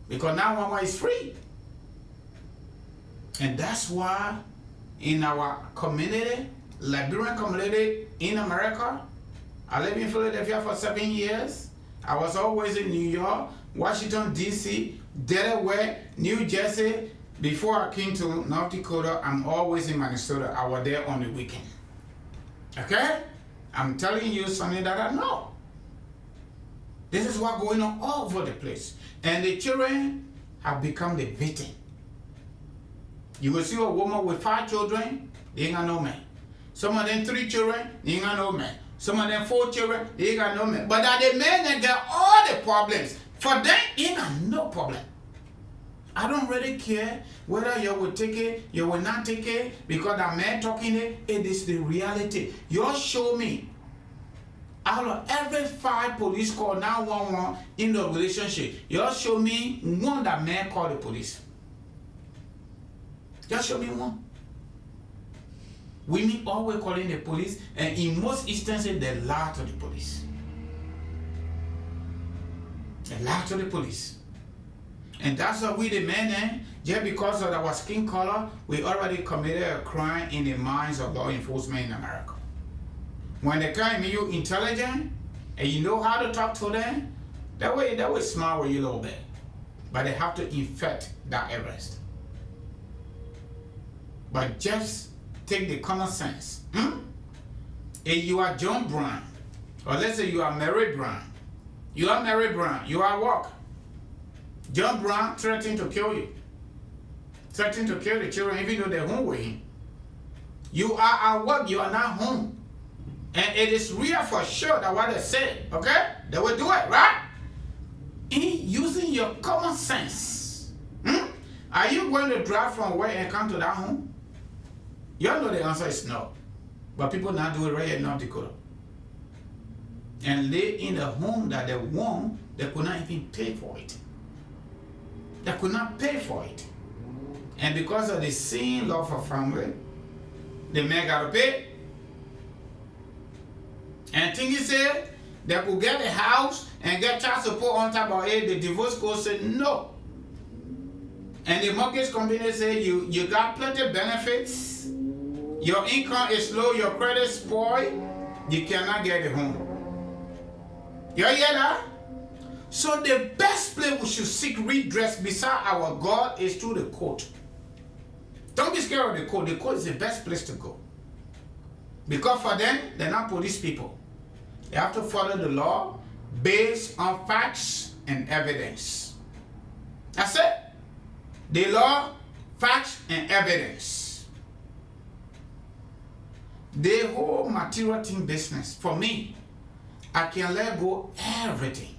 Because 911 is free. And that's why in our community, Liberian community in America, I lived in Philadelphia for 7 years. I was always in New York, Washington, D.C., Delaware, New Jersey. Before I came to North Dakota, I'm always in Minnesota. I was there on the weekend. Okay? I'm telling you something that I know. This is what's going on all over the place. And the children have become the victim. You will see a woman with 5 children, they ain't got no man. Some of them 3 children, they ain't got no man. Some of them 4 children, they ain't got no man. But that the men that get all the problems. For them, ain't got no problem. I don't really care whether you will take it, you will not take it, because that man talking it is the reality. You show me, out of every 5 police call 911 in the relationship, you show me one that man call the police. Just show me one. Women always calling the police, and in most instances, they lie to the police. They lie to the police. And that's why we the men, just because of our skin color, we already committed a crime in the minds of law enforcement in America. When they come you intelligent, and you know how to talk to them, that way smart with you a little bit. But they have to infect that arrest. But just take the common sense. If you are John Brown, or let's say you are Mary Brown, you are at work. John Brown threatened to kill you. Threatened to kill the children even though they're home with him. You are at work, you are not home. And it is real for sure that what they said, okay? They will do it, right? In using your common sense. Are you going to drive from work and come to that home? You all know the answer is no. But people now do it right here in North Dakota. And live in a home that they want, they could not even pay for it. They could not pay for it. And because of the same love for family, the man got to pay. And thing is said, they could get a house and get child support on top of it. The divorce court said no. And the mortgage company said you got plenty of benefits. Your income is low, your credit spoiled, you cannot get a home. You hear that? So the best place we should seek redress beside our God is through the court. Don't be scared of the court. The court is the best place to go. Because for them, they're not police people. They have to follow the law based on facts and evidence. That's it. The law, facts, and evidence. The whole material thing business, for me, I can let go everything.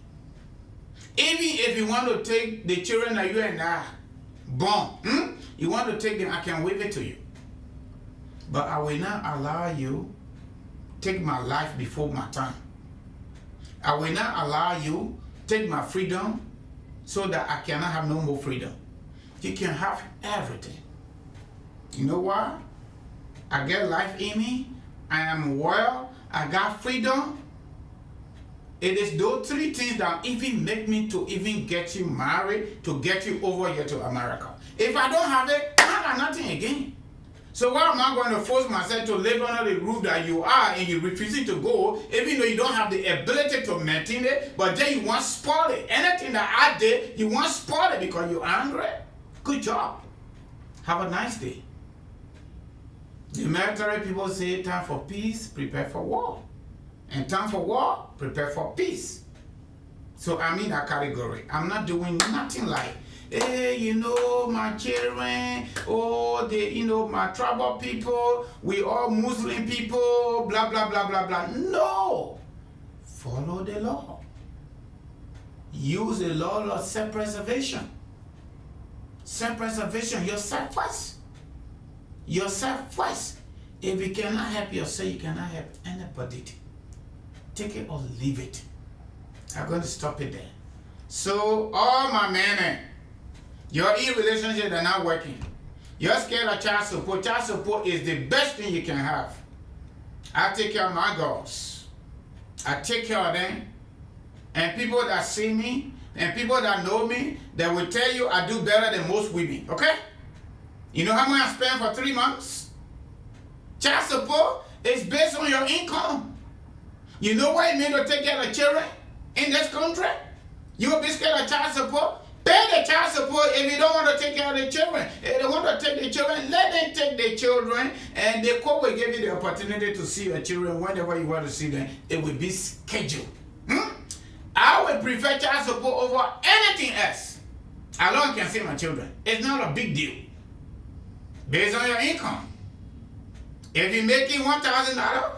Even if you want to take the children that you and I born, you want to take them, I can wave it to you. But I will not allow you take my life before my time. I will not allow you take my freedom so that I cannot have no more freedom. You can have everything. You know why? I get life in me. I am well. I got freedom. It is those three things that even make me to even get you married, to get you over here to America. If I don't have it, I got nothing again. So why am I going to force myself to live under the roof that you are and you're refusing to go, even though you don't have the ability to maintain it, but then you want to spoil it. Anything that I did, you want to spoil it because you're angry? Good job. Have a nice day. The military people say time for peace, prepare for war. And time for war, prepare for peace. So I'm in that category. I'm not doing nothing like, hey, you know, my children, oh, my tribal people, we all Muslim people, blah, blah, blah, blah, blah. No. Follow the law. Use the law of self-preservation. Self-preservation, yourself first. Yourself first. If you cannot help yourself, you cannot help anybody. Take it or leave it. I'm going to stop it there. So, all my men, your relationships are not working. You're scared of child support. Child support is the best thing you can have. I take care of my girls. I take care of them. And people that see me, and people that know me, they will tell you I do better than most women. Okay? You know how much I spend for 3 months? Child support is based on your income. You know what it means to take care of children in this country? You will be scared of child support? Pay the child support if you don't want to take care of the children. If they want to take the children, let them take the children, and the court will give you the opportunity to see your children whenever you want to see them. It will be scheduled. I would prefer child support over anything else. As long as I can see my children. It's not a big deal. Based on your income. If you're making $1,000,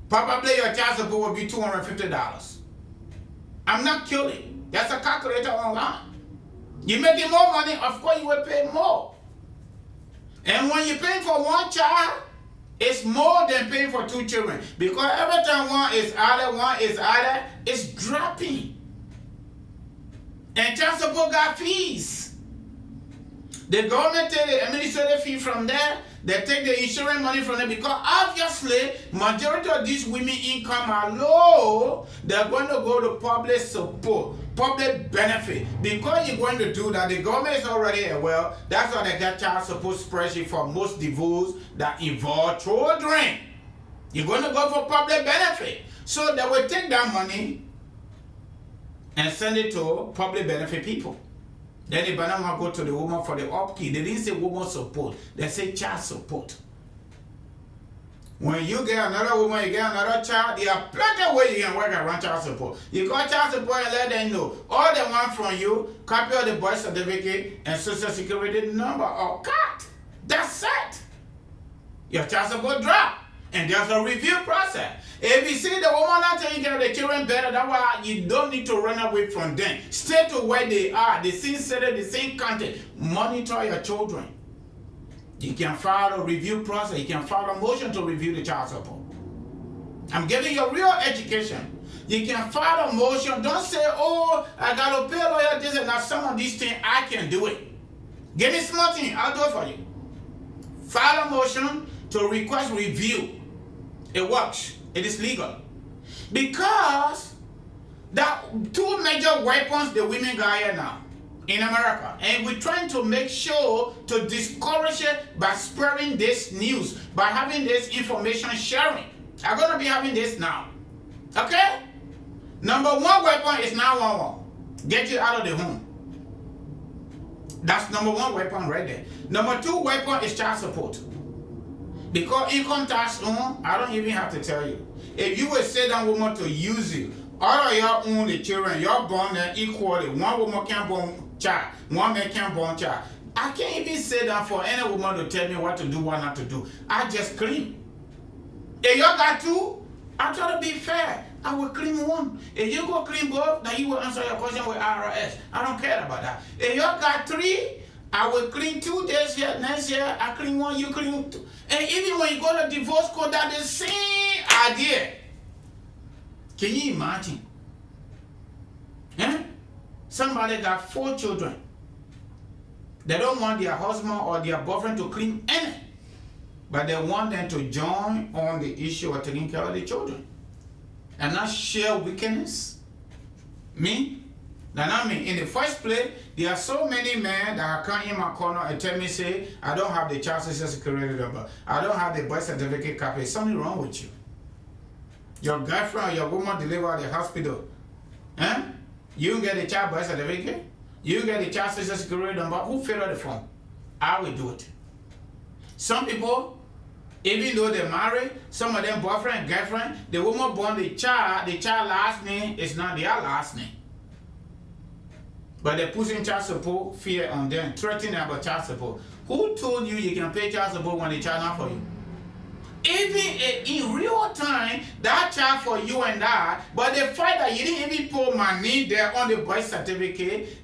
probably your child support will be $250. I'm not killing. That's a calculator online. You're making more money, of course you will pay more. And when you're paying for one child, it's more than paying for 2 children. Because every time one is added, it's dropping. And child support got fees. The government take the administrative fee from there. They take the insurance money from them because obviously majority of these women income are low. They're going to go to public support, public benefit. Because you're going to do that, the government is already aware. That's why they get child support spreadsheet for most divorce that involve children. You're going to go for public benefit. So they will take that money and send it to public benefit people. Then the banana go to the woman for the upkeep. They didn't say woman support. They say child support. When you get another woman, you get another child, there are plenty of ways you can work around child support. You call child support and let them know. All they want from you, copy of the birth certificate and social security number or card. That's it. Your child support drop. And there's a review process. If you see the woman not taking care of the children better, that's why you don't need to run away from them. Stay to where they are, the same city, the same country. Monitor your children. You can file a review process. You can file a motion to review the child support. I'm giving you real education. You can file a motion. Don't say, oh, I got to pay a lawyer this and that. Some of these things, I can do it. Give me something, I'll do it for you. File a motion to request review. It works. It is legal. Because that 2 major weapons the women got here now in America. And we're trying to make sure to discourage it by spreading this news, by having this information sharing. I'm going to be having this now. Okay? Number 1 weapon is 911. Get you out of the home. That's number 1 weapon right there. Number 2 weapon is child support. Because income tax, I don't even have to tell you. If you will say that woman to use you, All of y'all own the children. Y'all born them equally. One woman can't born child. One man can't born child. I can't even say that for any woman to tell me what to do, what not to do. I just clean. If y'all got two, I try to be fair. I will clean one. If you go clean both, then you will answer your question with IRS. I don't care about that. If y'all got three, I will clean 2 this year, next year, I clean one, you clean two. And even when you go to divorce court, that's the same idea. Can you imagine? Somebody got 4 children. They don't want their husband or their boyfriend to clean any, but they want them to join on the issue of taking care of the children and not share wickedness. Me? Now, I mean, in the first place, there are so many men that come in my corner and tell me, say, I don't have the child social security number. I don't have the birth certificate copy. Something wrong with you. Your girlfriend or your woman delivered at the hospital. You don't get the child birth certificate? You don't get the child social security number? Who filled out the form? I will do it. Some people, even though they're married, some of them boyfriend, girlfriend, the woman born the child last name is not their last name. But they're pushing child support fear on them, threatening about child support. Who told you you can pay child support when the child not for you? Even in real time, that child for you and I, but the fact that you didn't even put money there on the birth certificate,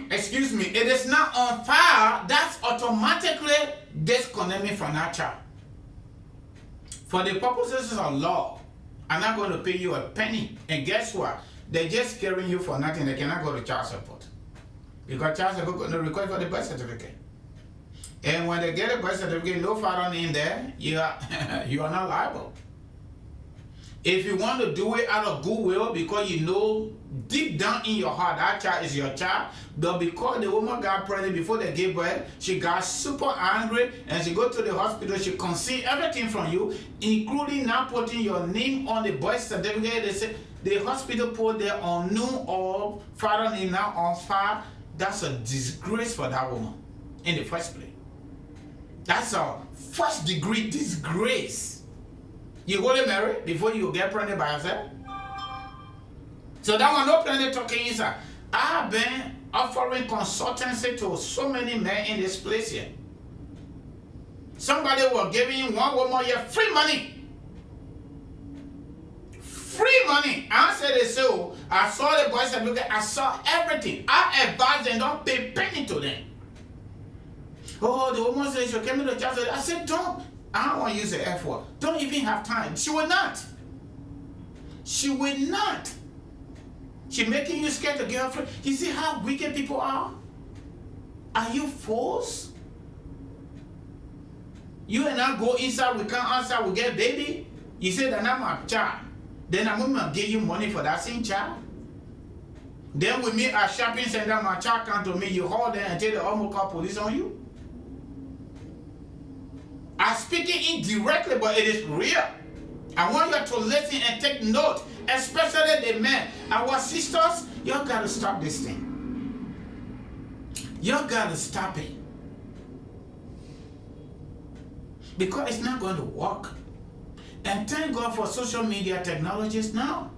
excuse me, it is not on file, that's automatically disconnecting me from that child. For the purposes of law, I'm not going to pay you a penny. And guess what? They're just scaring you for nothing. They cannot go to child support. Because child support is going to request for the birth certificate. And when they get a birth certificate, no father in there, you are not liable. If you want to do it out of goodwill because you know deep down in your heart that child is your child, but because the woman got pregnant before they gave birth, she got super angry and she go to the hospital, she concealed everything from you, including now putting your name on the birth certificate. They say the hospital put their unknown or father name now on file. That's a disgrace for that woman in the first place. That's a first degree disgrace. You go to marry before you get pregnant by yourself. So that one no planet talking inside. I have been offering consultancy to so many men in this place here. Somebody was giving one woman here free money. Free money. I said they so. I saw the boys and look at, I saw everything. I advised them don't pay penny to them. Oh, the woman said she came to the church. I said, don't. I don't want to use the F word. Don't even have time. She will not. She will not. She making you scared to get her free. You see how wicked people are? Are you fools? You and I go inside, we can't answer, we get baby. You say that I'm a child. Then I'm going to give you money for that same child. Then we meet at shopping center, my child come to me, you hold them and tell the almost call police on you. I'm speaking indirectly, but it is real. I want you to listen and take note, especially the men. Our sisters, y'all got to stop this thing. Y'all got to stop it. Because it's not going to work. And thank God for social media technologies now.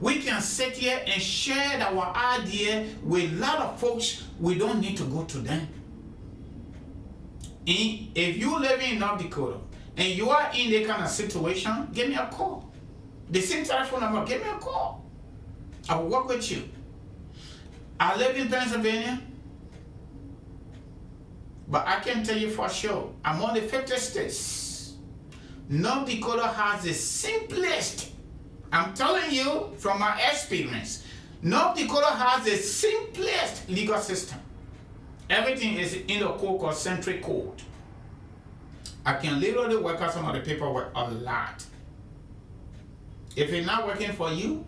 We can sit here and share our idea with a lot of folks. We don't need to go to them. If you live in North Dakota and you are in that kind of situation, give me a call. The same telephone number, give me a call. I will work with you. I live in Pennsylvania, but I can tell you for sure, among the 50 states, North Dakota has the simplest, I'm telling you from my experience, North Dakota has the simplest legal system. Everything is in the code called centric code. I can literally work out some of the paperwork a lot. If it's not working for you,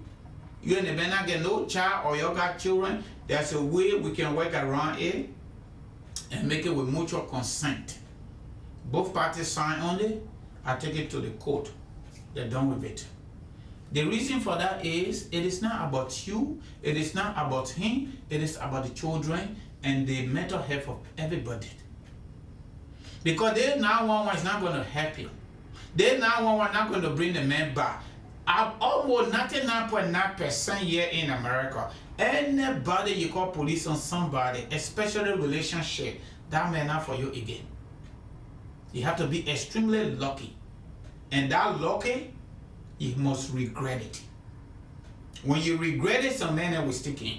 you and the man not get no child or you got children, there's a way we can work around it and make it with mutual consent. Both parties sign on it, I take it to the court. They're done with it. The reason for that is it is not about you, it is not about him, it is about the children and the mental health of everybody. Because they 911 is not going to help you. They 911 not going to bring the man back. almost 99.9% here in America, anybody you call police on somebody, especially relationship, that may not for you again. You have to be extremely lucky. And that lucky, you must regret it. When you regret it, some men will stick in.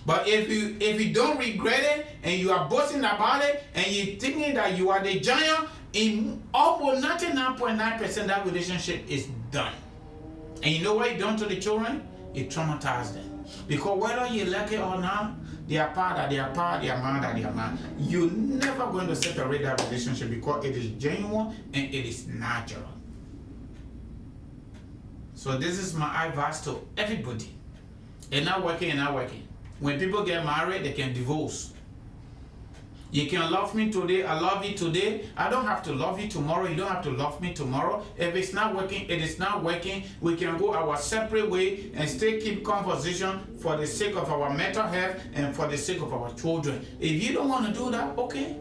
But if you don't regret it and you are boasting about it and you're thinking that you are the giant, in almost 99.9% that relationship is done. And you know what you done to the children? You traumatize them. Because whether you like it or not, they are part, they are man. You're never going to separate that relationship because it is genuine and it is natural. So this is my advice to everybody. It's not working. When people get married, they can divorce. You can love me today, I love you today. I don't have to love you tomorrow. You don't have to love me tomorrow. If it's not working, it is not working. We can go our separate way and still keep conversation for the sake of our mental health and for the sake of our children. If you don't want to do that, okay,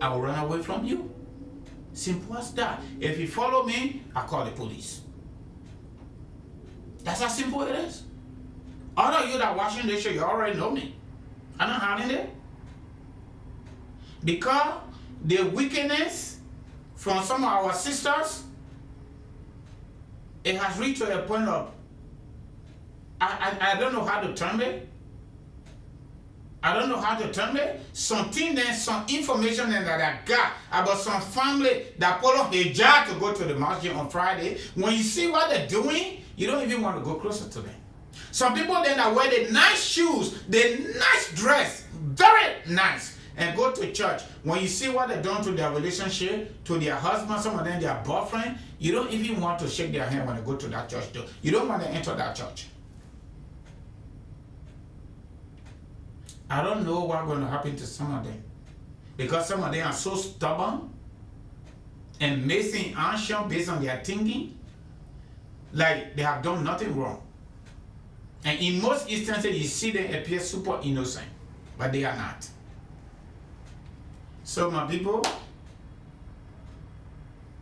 I will run away from you. Simple as that. If you follow me, I call the police. That's how simple it is. All of you that are watching this show, you already know me. I'm not hiding it. Because the wickedness from some of our sisters, it has reached to a point of, I don't know how to term it. Something then, some information that I got about some family that pull up a job to go to the masjid on Friday. When you see what they're doing, you don't even want to go closer to them. Some people then that wear the nice shoes, the nice dress, very nice, and go to church. When you see what they're doing to their relationship, to their husband, some of them their boyfriend, you don't even want to shake their hand when they go to that church door. You don't want to enter that church. I don't know what's going to happen to some of them. Because some of them are so stubborn and missing action based on their thinking, like they have done nothing wrong. And in most instances, you see them appear super innocent, but they are not. So my people,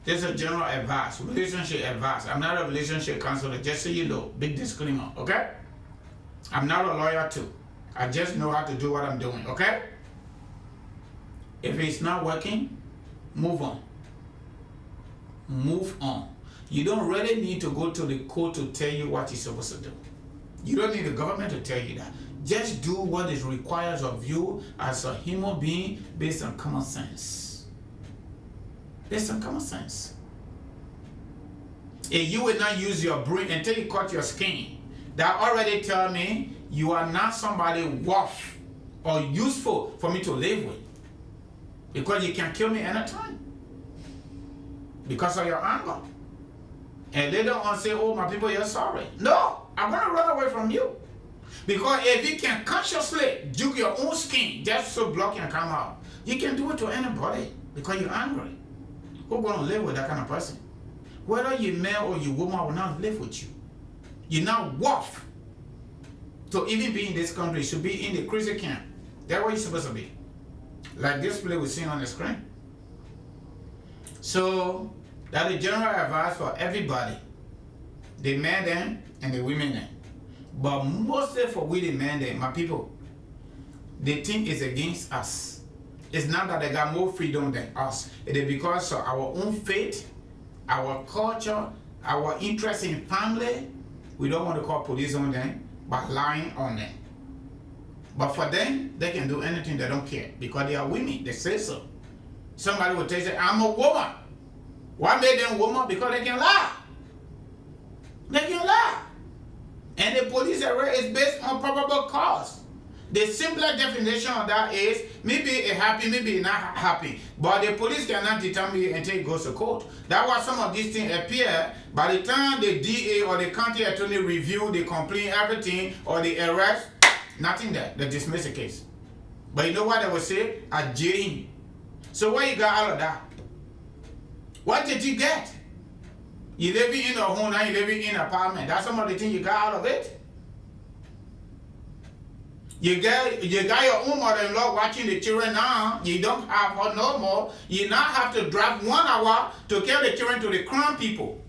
this is a general advice, relationship advice. I'm not a relationship counselor, just so you know, big disclaimer, okay? I'm not a lawyer too. I just know how to do what I'm doing, okay? If it's not working, move on. Move on. You don't really need to go to the court to tell you what you're supposed to do. You don't need the government to tell you that. Just do what is required of you as a human being based on common sense. Based on common sense. If you will not use your brain until you cut your skin, that already tell me you are not somebody worth or useful for me to live with. Because you can kill me anytime. Because of your anger. And later on say, oh, my people, you're sorry. No, I'm going to run away from you. Because if you can consciously juke your own skin just so blood can come out, you can do it to anybody because you're angry. Who's going to live with that kind of person? Whether you're male or you're woman, will not live with you. You're not worth to even be in this country. You should be in the crazy camp. That's where you're supposed to be. Like this play we see on the screen. So, that's the general advice for everybody. The men then and the women then. But mostly for we the men then, my people, they think it's against us. It's not that they got more freedom than us. It is because of our own faith, our culture, our interest in family. We don't want to call police on them, but lying on them. But for them, they can do anything, they don't care. Because they are women, they say so. Somebody will tell you, I'm a woman. What made them woman? Because they can lie. They can lie. And the police arrest is based on probable cause. The simpler definition of that is maybe it happy, maybe not happy. But the police cannot determine it until it goes to court. That's why some of these things appear. By the time the DA or the county attorney review the complaint, everything, or the arrest, nothing there. They dismiss the case. But you know what they will say? A jail. So what you got out of that? What did you get? You living in a home, now you living in an apartment. That's some of the things you got out of it. You got your own mother-in-law watching the children now. You don't have her no more. You now have to drive 1 hour to carry the children to the crown people.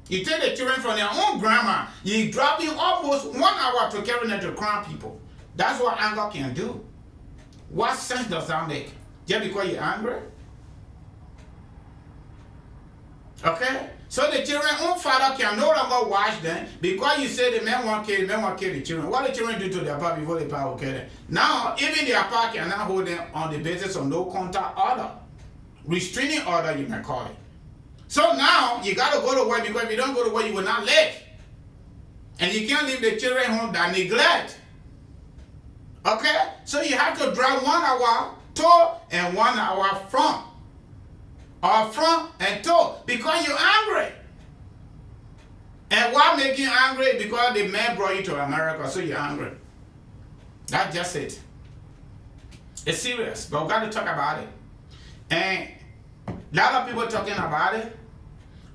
You take the children from their own grandma, you driving almost 1 hour to carry them to crown people. That's what anger can do. What sense does that make? Just because you're angry? Okay? So the children's own father can no longer watch them because you say the men won't kill the children. What the children do to their papa before the papa will kill them? Now, even their papa cannot hold them on the basis of no contact order. Restraining order, you may call it. So now, you got to go to work because if you don't go to work, you will not live. And you can't leave the children home that neglect. Okay? So you have to drive 1 hour to and 1 hour from. Or from and to. Because you're angry. And what makes you angry? Because the man brought you to America, so you're angry. That's just it. It's serious, but we got to talk about it. And a lot of people talking about it.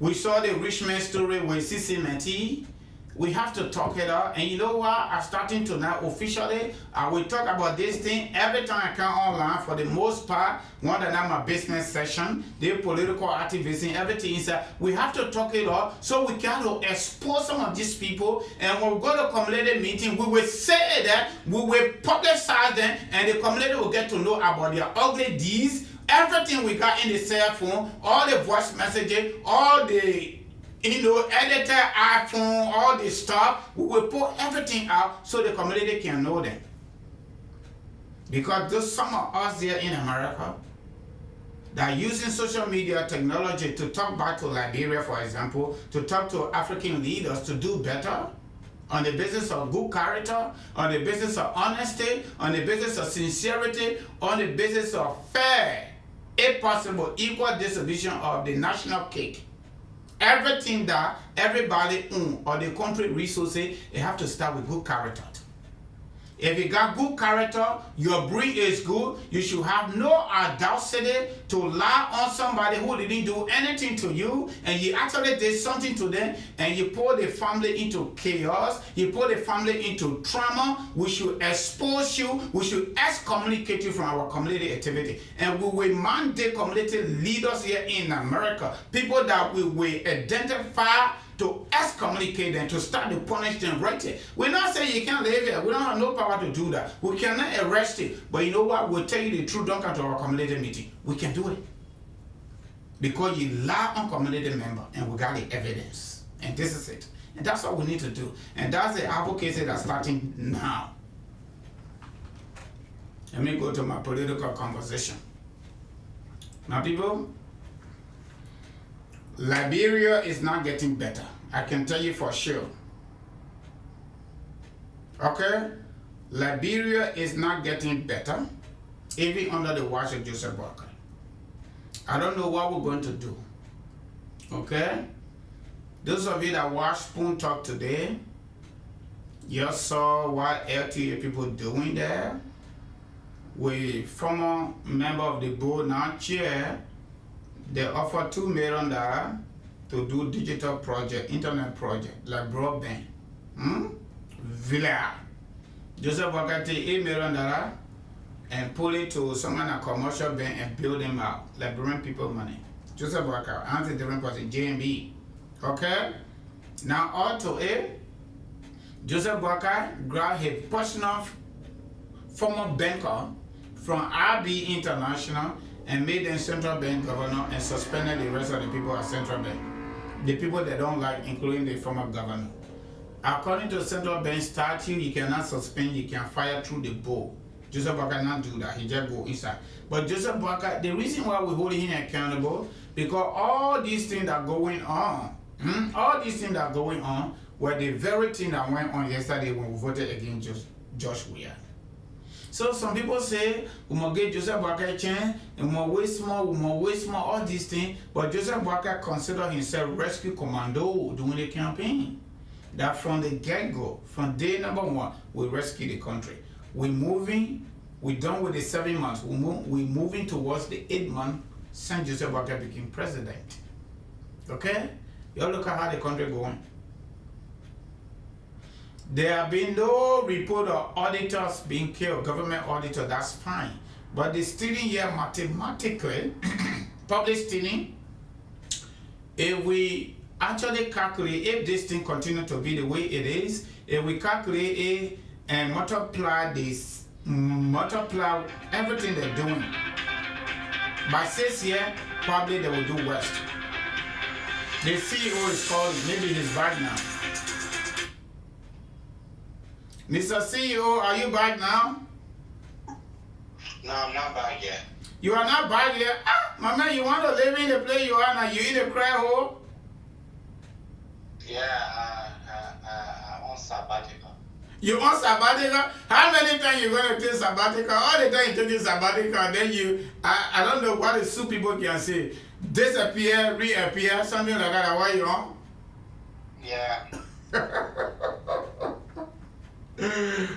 We saw the rich man story with Sissy Menti. We have to talk it out. And you know what? I'm starting to now officially, I will talk about this thing every time I come online. For the most part, one that I'm a business session, the political activism, everything is that we have to talk it out so we can expose some of these people. And when we go to community meeting, we will say that, we will publicize them, and the community will get to know about their ugly deeds. Everything we got in the cell phone, all the voice messages, all the editor iPhone, all this stuff, we will put everything out so the community can know them. Because there's some of us here in America that are using social media technology to talk back to Liberia, for example, to talk to African leaders to do better on the basis of good character, on the basis of honesty, on the basis of sincerity, on the basis of fair, if possible, equal distribution of the national cake. Everything that everybody owns or the country resources, they have to start with good character. If you got good character, your breed is good, you should have no audacity to lie on somebody who didn't do anything to you, and you actually did something to them, and you put the family into chaos, you put the family into trauma. We should expose you, we should excommunicate you from our community activity. And we will mandate community leaders here in America, people that we will identify to excommunicate them, to start to punish them right here. We're not saying you can't live here. We don't have no power to do that. We cannot arrest you. But you know what? We'll tell you the truth. Don't come to our community meeting. We can do it. Because you lie on community member and we got the evidence. And this is it. And that's what we need to do. And that's the advocacy that's starting now. Let me go to my political conversation. Now people, Liberia is not getting better. I can tell you for sure. Okay? Liberia is not getting better, even under the watch of Joseph Boakai. I don't know what we're going to do. Okay? Those of you that watched Spoon Talk today, you saw what LTA people doing there with former member of the board, now chair. They offer $2 million to do digital project, internet project, like broadband. Villa. Joseph Boakai take $8 million and pull it to someone a commercial bank and build them out, like bring people money. Joseph Boakai, answer different person, JMB. Okay? Now, all to it, Joseph Boakai grabbed his personal former banker from RB International and made them central bank governor and suspended the rest of the people at central bank. The people they don't like, including the former governor. According to the central bank statute, you cannot suspend, you can fire through the board. Joseph Boakai not do that, he just go inside. But Joseph Boakai, the reason why we're holding him accountable, because all these things that are going on, were the very thing that went on yesterday when we voted against Josh Weah. So some people say, we must get Joseph Boakai chance, and we must waste more, all these things. But Joseph Boakai considered himself rescue commando during the campaign. That from the get-go, from day number one, we rescue the country. We're done with the 7 months. We're moving towards the 8 month since Joseph Boakai became president. Okay? Y'all look at how the country going. There have been no report of auditors being killed, government auditor, that's fine. But the stealing here mathematically, public stealing, if we actually calculate if this thing continue to be the way it is, if we calculate it and multiply this, multiply everything they're doing, by 6 years, probably they will do worse. The CEO is calling, maybe he's back now. Mr. CEO, are you back now? No, I'm not back yet. You are not back yet? Ah, my man, you want to live in the place you are now? You in the cry hole? Yeah, I'm on sabbatical. You on sabbatical? How many times you going to take sabbatical? All the time you take sabbatical, then you, I don't know what the two people can say. Disappear, reappear, something like that. Why you on? Yeah.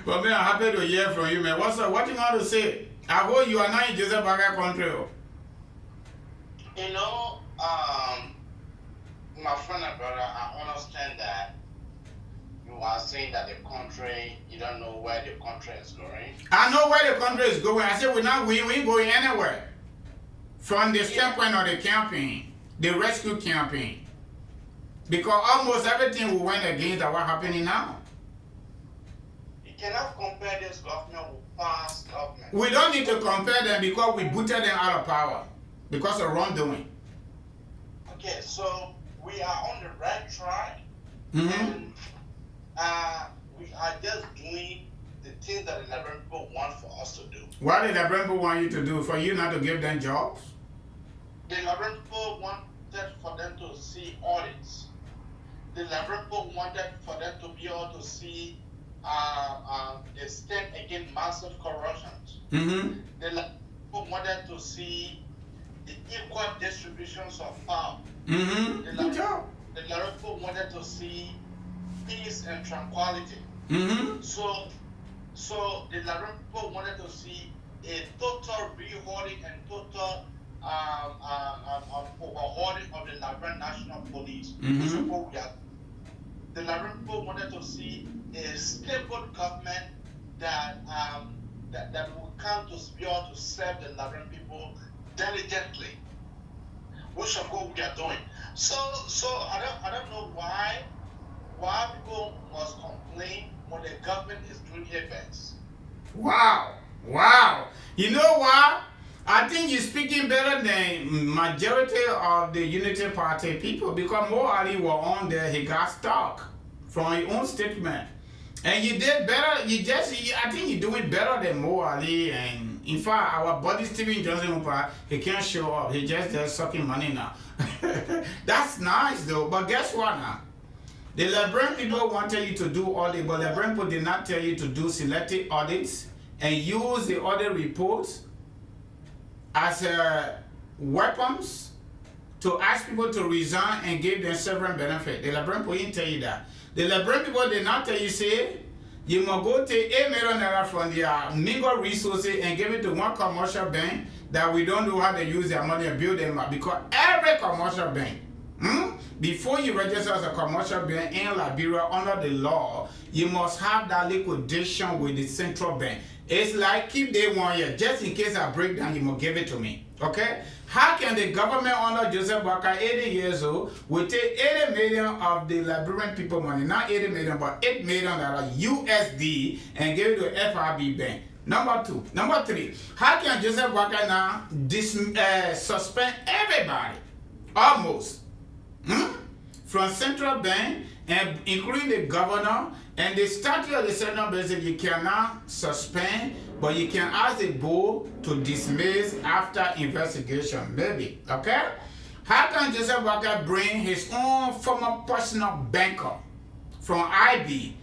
But man, I'm happy to hear from you, man. What's up? What you want to say? I hope you are not in Joseph Baga country. You know, my friend and brother, I understand that you are saying that the country, you don't know where the country is going. I know where the country is going. I said we ain't going anywhere. From the standpoint of the campaign, the rescue campaign. Because almost everything we went against are what happening now. You cannot compare this government with past government. We don't need to compare them because we booted them out of power. Because of wrongdoing. Okay, so we are on the right track. Mm-hmm. And we are just doing the things that the Liberian people want for us to do. What did the Liberian people want you to do? For you not to give them jobs? The Liberian people wanted for them to see audits. The Liberian people wanted for them to be able to see the stand against massive corruption. Mm-hmm. The Liberian people wanted to see the equal distributions of power. Mm-hmm. The Good job. Liberian people wanted to see peace and tranquility. Mm-hmm. So the Liberian people wanted to see a total rehauling and total overhauling of the Liberian National Police. Mm-hmm. The Liberian people wanted to see a stable government that will come to be able to serve the Liberian people diligently, which is what we are doing. So I don't know why people must complain when the government is doing their best. Wow. You know what? I think you're speaking better than majority of the Unity Party people because Mo Ali were on there, he got stuck from your own statement. And you did better, I think you're doing better than Mo Ali. And in fact, our buddy Stephen Johnson, he can't show up. He just there sucking money now. That's nice though, but guess what now? The Liberian people wanted you to do audit, but Liberian people did not tell you to do selective audits and use the audit reports as weapons to ask people to resign and give them several benefits. The Liberian people didn't tell you that. The Liberian people did not tell you, say, you must go take $8 million from their meager resources and give it to one commercial bank that we don't know how to use their money and build them up. Because every commercial bank, before you register as a commercial bank in Liberia under the law, you must have that liquidation with the central bank. It's like keep day 1 year, just in case I break down, you must give it to me. Okay? How can the government under Joseph Boakai, 80 years old, will take 80 million of the Liberian people money, not 80 million, but $8 million USD and give it to FRB bank? Number 2. Number 3, how can Joseph Boakai now suspend everybody, almost, from central bank, and including the governor, and the statute of the central bank says you cannot suspend, but you can ask the board to dismiss after investigation, maybe, okay? How can Joseph Boakai bring his own former personal banker from IB?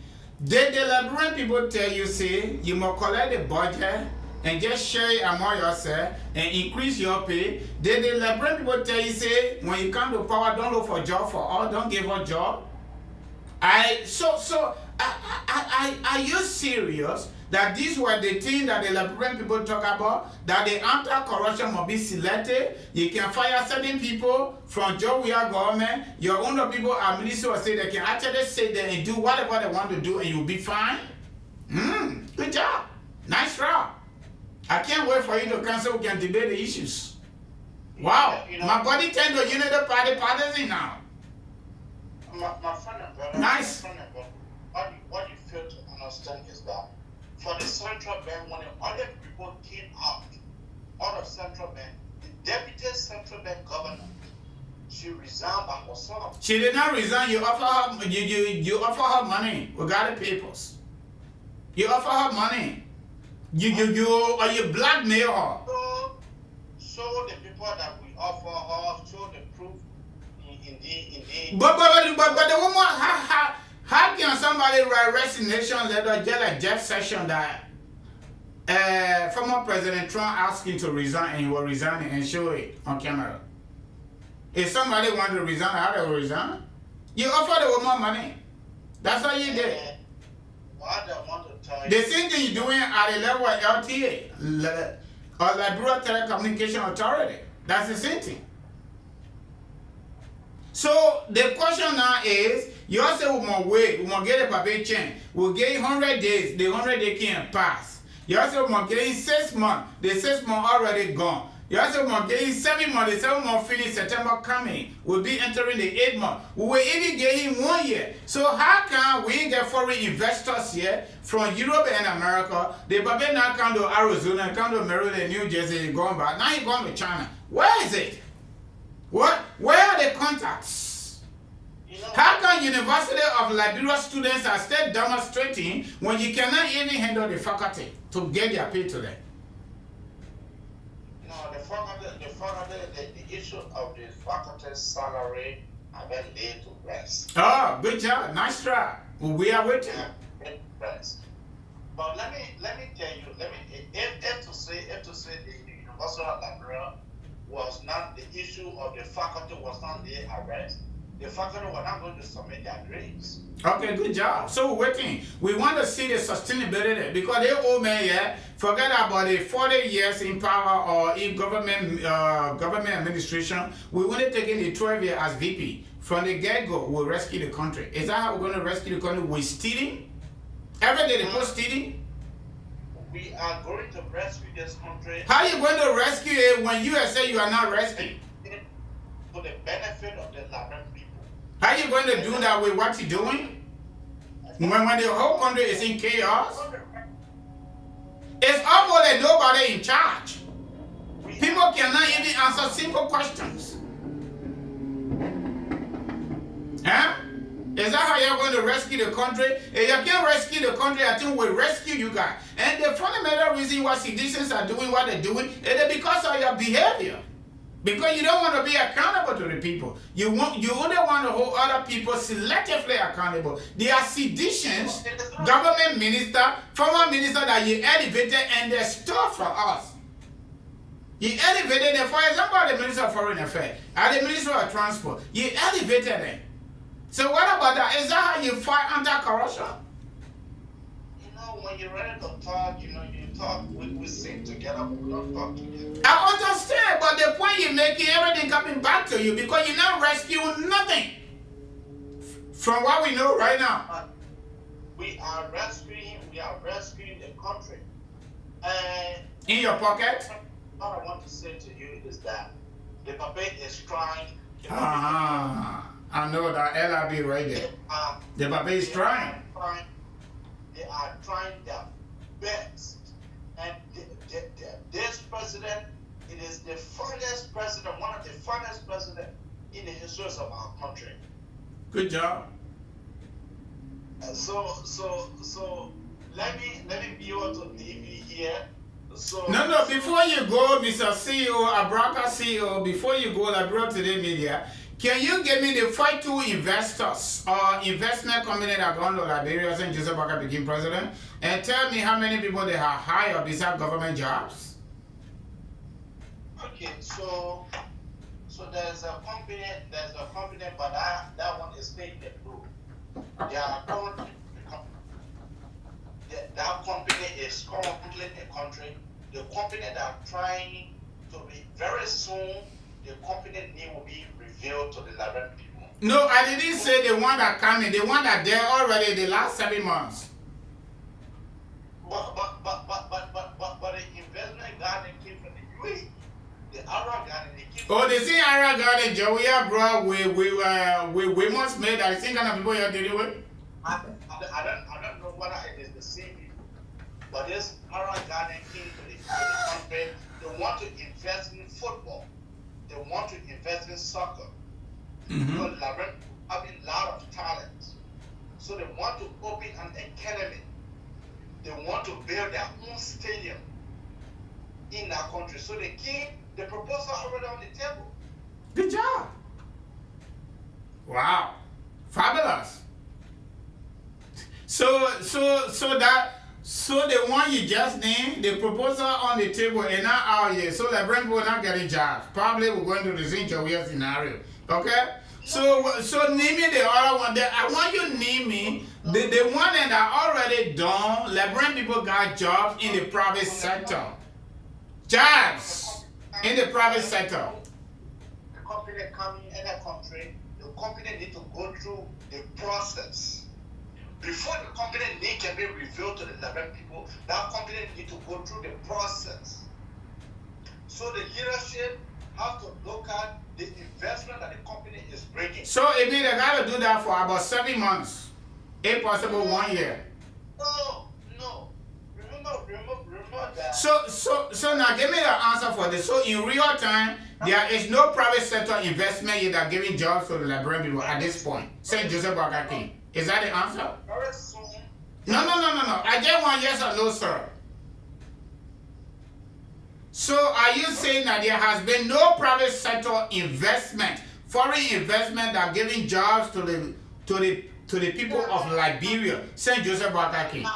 Did the Liberian people tell you, say, you must collect the budget and just share it among yourself and increase your pay? Did the Liberian people tell you, say, when you come to power, don't look for a job for all, don't give a job? Are you serious that these were the things that the Liberian people talk about? That the anti-corruption must be selected? You can fire certain people from job we are government. Your own people are minister or say they can actually sit there and do whatever they want to do and you'll be fine? Good job. Nice job. I can't wait for you to come so we can debate the issues. Wow. My body turned to Unity Party partisan now. My friend and brother, Nice. my friend and brother, what you fail to understand is that for the central bank, when the other people came out of central bank, the deputy central bank governor, she resigned by herself. She did not resign. You offer her, you offer her money. We got the papers. You offer her money. You blackmail her. Show the people that we offer her, show the proof. Indeed. But the woman, how can somebody write resignation letter just like Jeff Sessions that former President Trump asked him to resign and he will resign and show it on camera? If somebody want to resign, how they will resign? You offer the woman money. That's what you did. What I want to tell you. The same thing you're doing at the level of LTA, or Liberia Telecommunication Authority. That's the same thing. So the question now is, you also will wait, we will get a paper change. We'll get 100 days, the 100 days can't pass. You also will get 6 months, the 6 months already gone. You also will get 7 months, the 7 months finish, September coming. We'll be entering the 8 months. We will even get him 1 year. So how can we get foreign investors here from Europe and America? They probably now come to Arizona, come to Maryland, New Jersey, going back. Now he's going to China. Where is it? What? Where are the contacts? How can University of Liberia students are still demonstrating when you cannot even handle the faculty to get their pay to them? No, the issue of the faculty's salary have been laid to rest. Oh, good job. Nice try. We are waiting. Rest. But let me tell you, if to say the University of Liberia was not the issue of the faculty was not the arrest, the faculty were not going to submit their grades. Okay, good job. So we're waiting. We want to see the sustainability because they old man here forget about the 40 years in power or in government administration. We want to take in the 12 years as VP. From the get-go, we'll rescue the country. Is that how we're going to rescue the country? With stealing? Every day they put stealing? We are going to rescue this country. How are you going to rescue it when you say you are not rescuing? For the benefit of the Liberian people. How are you going to do that with what you're doing? When the whole country is in chaos? It's almost like nobody in charge. People cannot even answer simple questions. Huh? Is that how you're going to rescue the country? If you can't rescue the country, I think we'll rescue you guys. And the fundamental reason why citizens are doing what they're doing is because of your behavior. Because you don't want to be accountable to the people. You only want to hold other people selectively accountable. They are seditious, government minister, former minister that you elevated and they stole from us. You elevated them, for example, the Minister of Foreign Affairs, and the Minister of Transport. You elevated them. So what about that? Is that how you fight anti-corruption? When you're ready to talk, you talk, we sing together, we don't talk together. I understand, but the point you're making, everything coming back to you because you're not rescuing nothing from what we know right now. We are rescuing the country. In your pocket? What I want to say to you is that the Pape is trying. I know that LRB right there. The Pape is trying. They are trying their best. And this president, it is the finest president, one of the finest presidents in the history of our country. Good job. So let me be able to leave you here. No, before you go, Mr. CEO, Abraka CEO, before you go, Liberia Today Media, can you give me the 42 investors or investment company that are going to Liberia since Joseph Boakai became president and tell me how many people they have hired besides government jobs? Okay, so there's a company, but that one is taking the blue. That company is currently in the country. The company that are trying to be very soon, the company name will be revealed to the Liberian people. No, I didn't say the one that coming, the one that there already the last 7 months. But the investment guy that came from the UAE, the Arab guy that came Oh, the same area garden, Joey, bro. We must make that. The same kind of people you're dealing with. I don't know whether it is the same people, but this Arab garden came to the country. They want to invest in football. They want to invest in soccer. Because Liberia have a lot of talent. So they want to open an academy. They want to build their own stadium in that country. So they keep the proposal already on the table. Good job. Wow. Fabulous. So the one you just named, the proposal on the table and not out here. So the brand will not getting jobs. Probably we're going to the same scenario. Okay? So name me the other one. I want you to name me the one that are already done. Liberian people got jobs in the private sector. Jobs in the private sector. The company coming in a country, the company need to go through the process. Before the company name can be revealed to the Liberian people, that company need to go through the process. So the leadership have to look at the investment that the company is bringing. So it means they got to do that for about 7 months, if possible 1 year. No. Remember that. So now give me the answer for this. So in real time, there is no private sector investment yet that giving jobs to the Liberian people at this point. St. Joseph Burger King. Is that the answer? Very soon. No. I just want yes or no, sir. So are you saying that there has been no private sector investment, foreign investment that giving jobs to the people of Liberia, St. Joseph Burger King?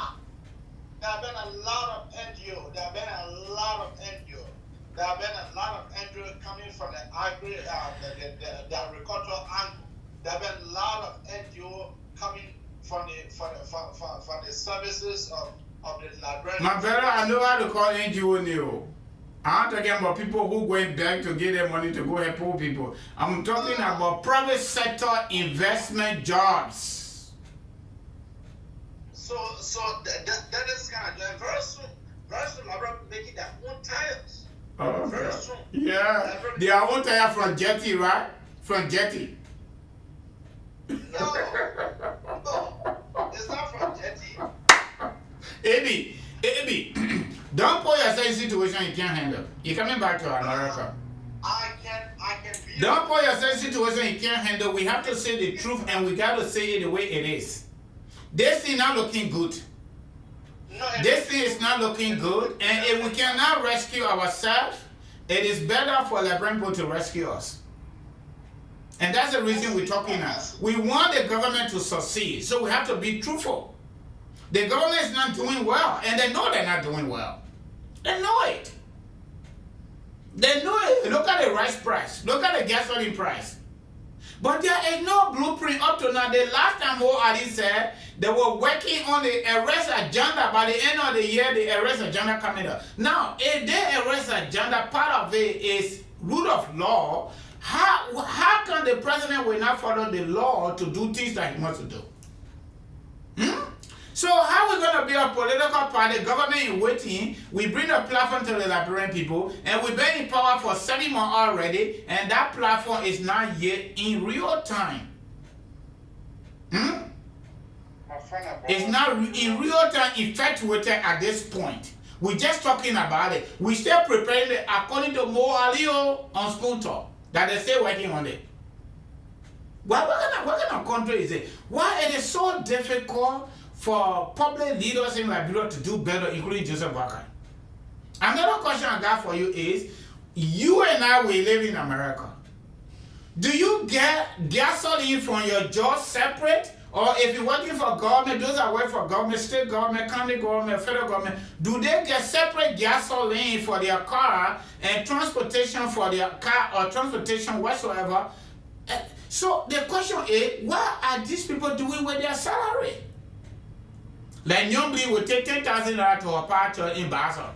There have been a lot of NGO. There have been a lot of NGO coming from the the agricultural angle. There have been a lot of NGO coming from the services of the Liberian. My brother, I know how to call NGO new. I'm talking about people who going back to get their money to go help poor people. I'm talking about private sector investment jobs. So that is kind of very soon Liberia making their own tires. Oh, very soon. Yeah, their own tire from Jetty, right? From Jetty. No, it's not from Jetty. Abi, don't put yourself in a situation you can't handle. You're coming back to America. I can be. Don't put yourself in a situation you can't handle. We have to say the truth and we got to say it the way it is. This thing not looking good. No, this thing is not looking good, and if we cannot rescue ourselves, it is better for Liberian people to rescue us. And that's the reason we're talking now. We want the government to succeed, so we have to be truthful. The government is not doing well, and they know they're not doing well. They know it. They know it. Look at the rice price. Look at the gasoline price. But there is no blueprint up to now. The last time Ali said they were working on the arrest agenda. By the end of the year, the arrest agenda coming up. Now, if the arrest agenda, part of it is rule of law, how can the president will not follow the law to do things that he wants to do? So how we going to be a political party, government in waiting, we bring a platform to the Liberian people, and we've been in power for 7 months already, and that platform is not yet in real time. It's not in real time infatuated at this point. We're just talking about it. We're still preparing it according to Mo Alio on Spoon Talk, that they're still working on it. Well, what kind of country is it? Why it is so difficult for public leaders in Liberia to do better, including Joseph Barker? Another question I got for you is, you and I, we live in America. Do you get gasoline from your job separate? Or if you're working for government, those that work for government, state government, county government, federal government, do they get separate gasoline for their car and transportation for their car or transportation whatsoever? So the question is, what are these people doing with their salary? Like Nyongli will take $10,000 to a party in Basel.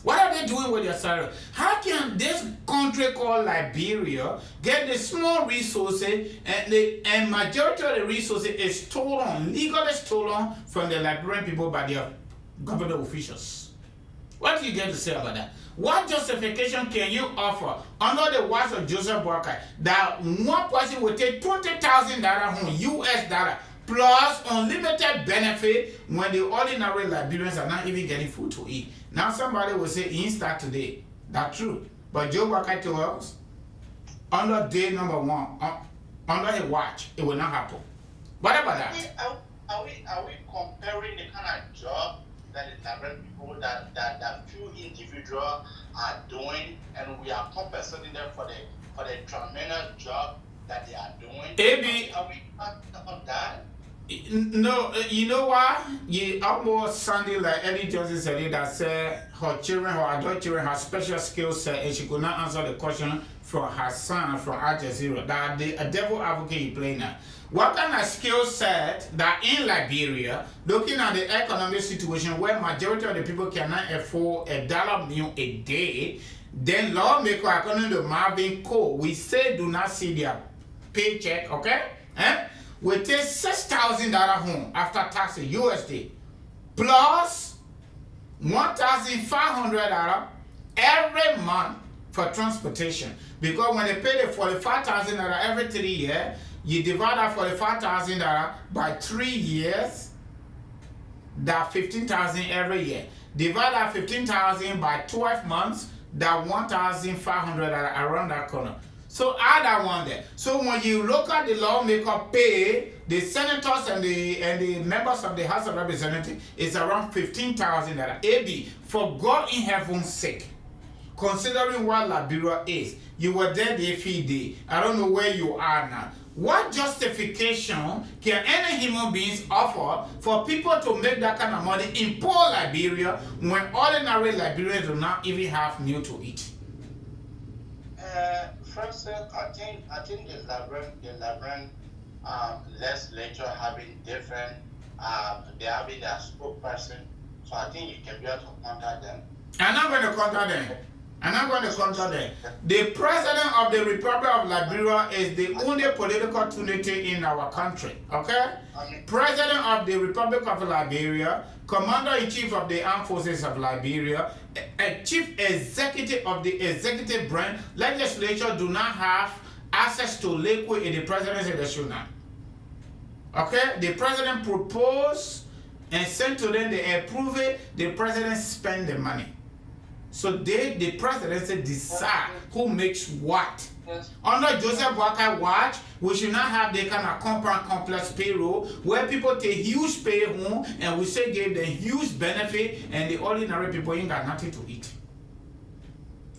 What are they doing with their salary? How can this country called Liberia get the small resources and majority of the resources is stolen, legally stolen from the Liberian people by their government officials? What do you get to say about that? What justification can you offer under the words of Joseph Boakai that one person will take $20,000 home, US dollar, plus unlimited benefit when the ordinary Liberians are not even getting food to eat? Now somebody will say, he start today. That's true. But Joe Boakai told us, under day number 1, under his watch, it will not happen. What about that? Are we comparing the kind of job that the Liberian people that few individuals are doing, and we are compensating them for the tremendous job that they are doing? AB, are we on that? No, you know why? You almost sounded like Eddie Johnson said it, that said her children, her adult children have special skill set and she could not answer the question from her son from Al Jazeera. That a devil advocate you play now. What kind of skill set that in Liberia, looking at the economic situation where majority of the people cannot afford $1 meal a day, then lawmaker according to Marvin Cole, we say do not see their paycheck, okay? We take $6,000 home after taxes USD plus $1,500 every month for transportation. Because when they pay the $45,000 every 3 years, you divide that $45,000 by 3 years, that $15,000 every year. Divide that $15,000 by 12 months, that $1,500 around that corner. So add that one there. So when you look at the lawmaker pay, the senators and the members of the House of Representatives, it's around $15,000. AB, for God in heaven's sake, considering what Liberia is, you were there the day. I don't know where you are now. What justification can any human beings offer for people to make that kind of money in poor Liberia when ordinary Liberians do not even have meal to eat? First, I think the Liberian legislature having different, they having their spokesperson. So I think you can be able to contact them. I'm not going to contact them. The president of the Republic of Liberia is the only political entity in our country. Okay? President of the Republic of Liberia, Commander-in-Chief of the Armed Forces of Liberia, a chief executive of the executive branch, legislature do not have access to liquid in the presidency election. Okay? The president proposed and sent to them, they approve it, the president spend the money. So the presidency decide who makes what. Yes. Under Joseph Boakai watch, we should not have the kind of compound complex payroll where people take huge pay home and we say give them huge benefit and the ordinary people ain't got nothing to eat.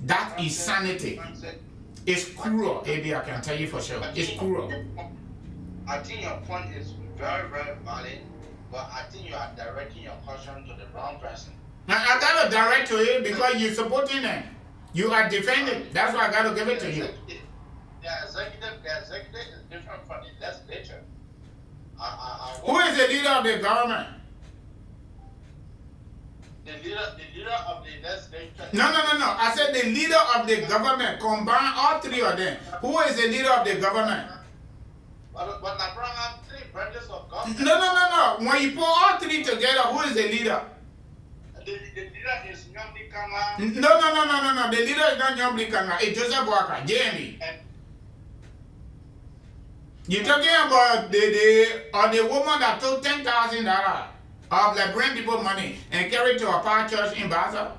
That is sanity. It's cruel, AB, I can tell you for sure. It's cruel. I think your point is very, very valid, but I think you are directing your question to the wrong person. I gotta direct to you because you're supporting them. You are defending. That's why I gotta give it to you. The executive is different from the legislature. Who is the leader of the government? The leader of the legislature. No. I said the leader of the government. Combine all three of them. Who is the leader of the government? But Liberia have 3 branches of government. No. When you put all three together, who is the leader? The leader is Nyomdi Kama. No. The leader is not Nyomdi Kanga. It's Joseph Boakai, JME. You're talking about the woman that took $10,000 of Liberian people money and carried to a power church in Baza?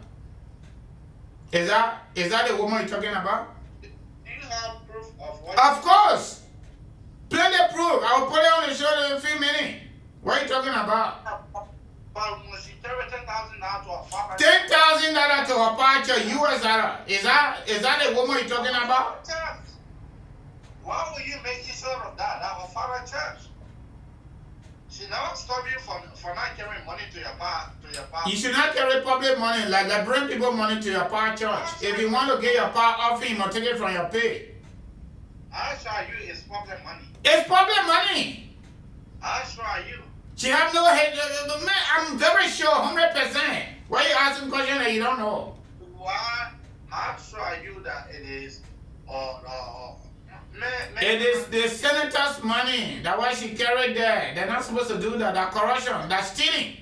Is that the woman you're talking about? Do you have proof of what? Of course. Plenty of proof. I will put it on the show in a few minutes. What are you talking about? But when she carried $10,000 to a father. $10,000 to a power church, US dollar. Is that the woman you're talking about? Why would you make issue of that? That was father church. She never stopped you for not carrying money to your power. You should not carry public money like Liberian people money to your power church. If you want to get your power offering, you must take it from your pay. I assure you it's public money. It's public money. I assure you. She have no head. Man, I'm very sure, 100%. Why are you asking questions that you don't know? Why? I assure you that it is. It is the senator's money. That's why she carried there. They're not supposed to do that. That corruption. That's stealing.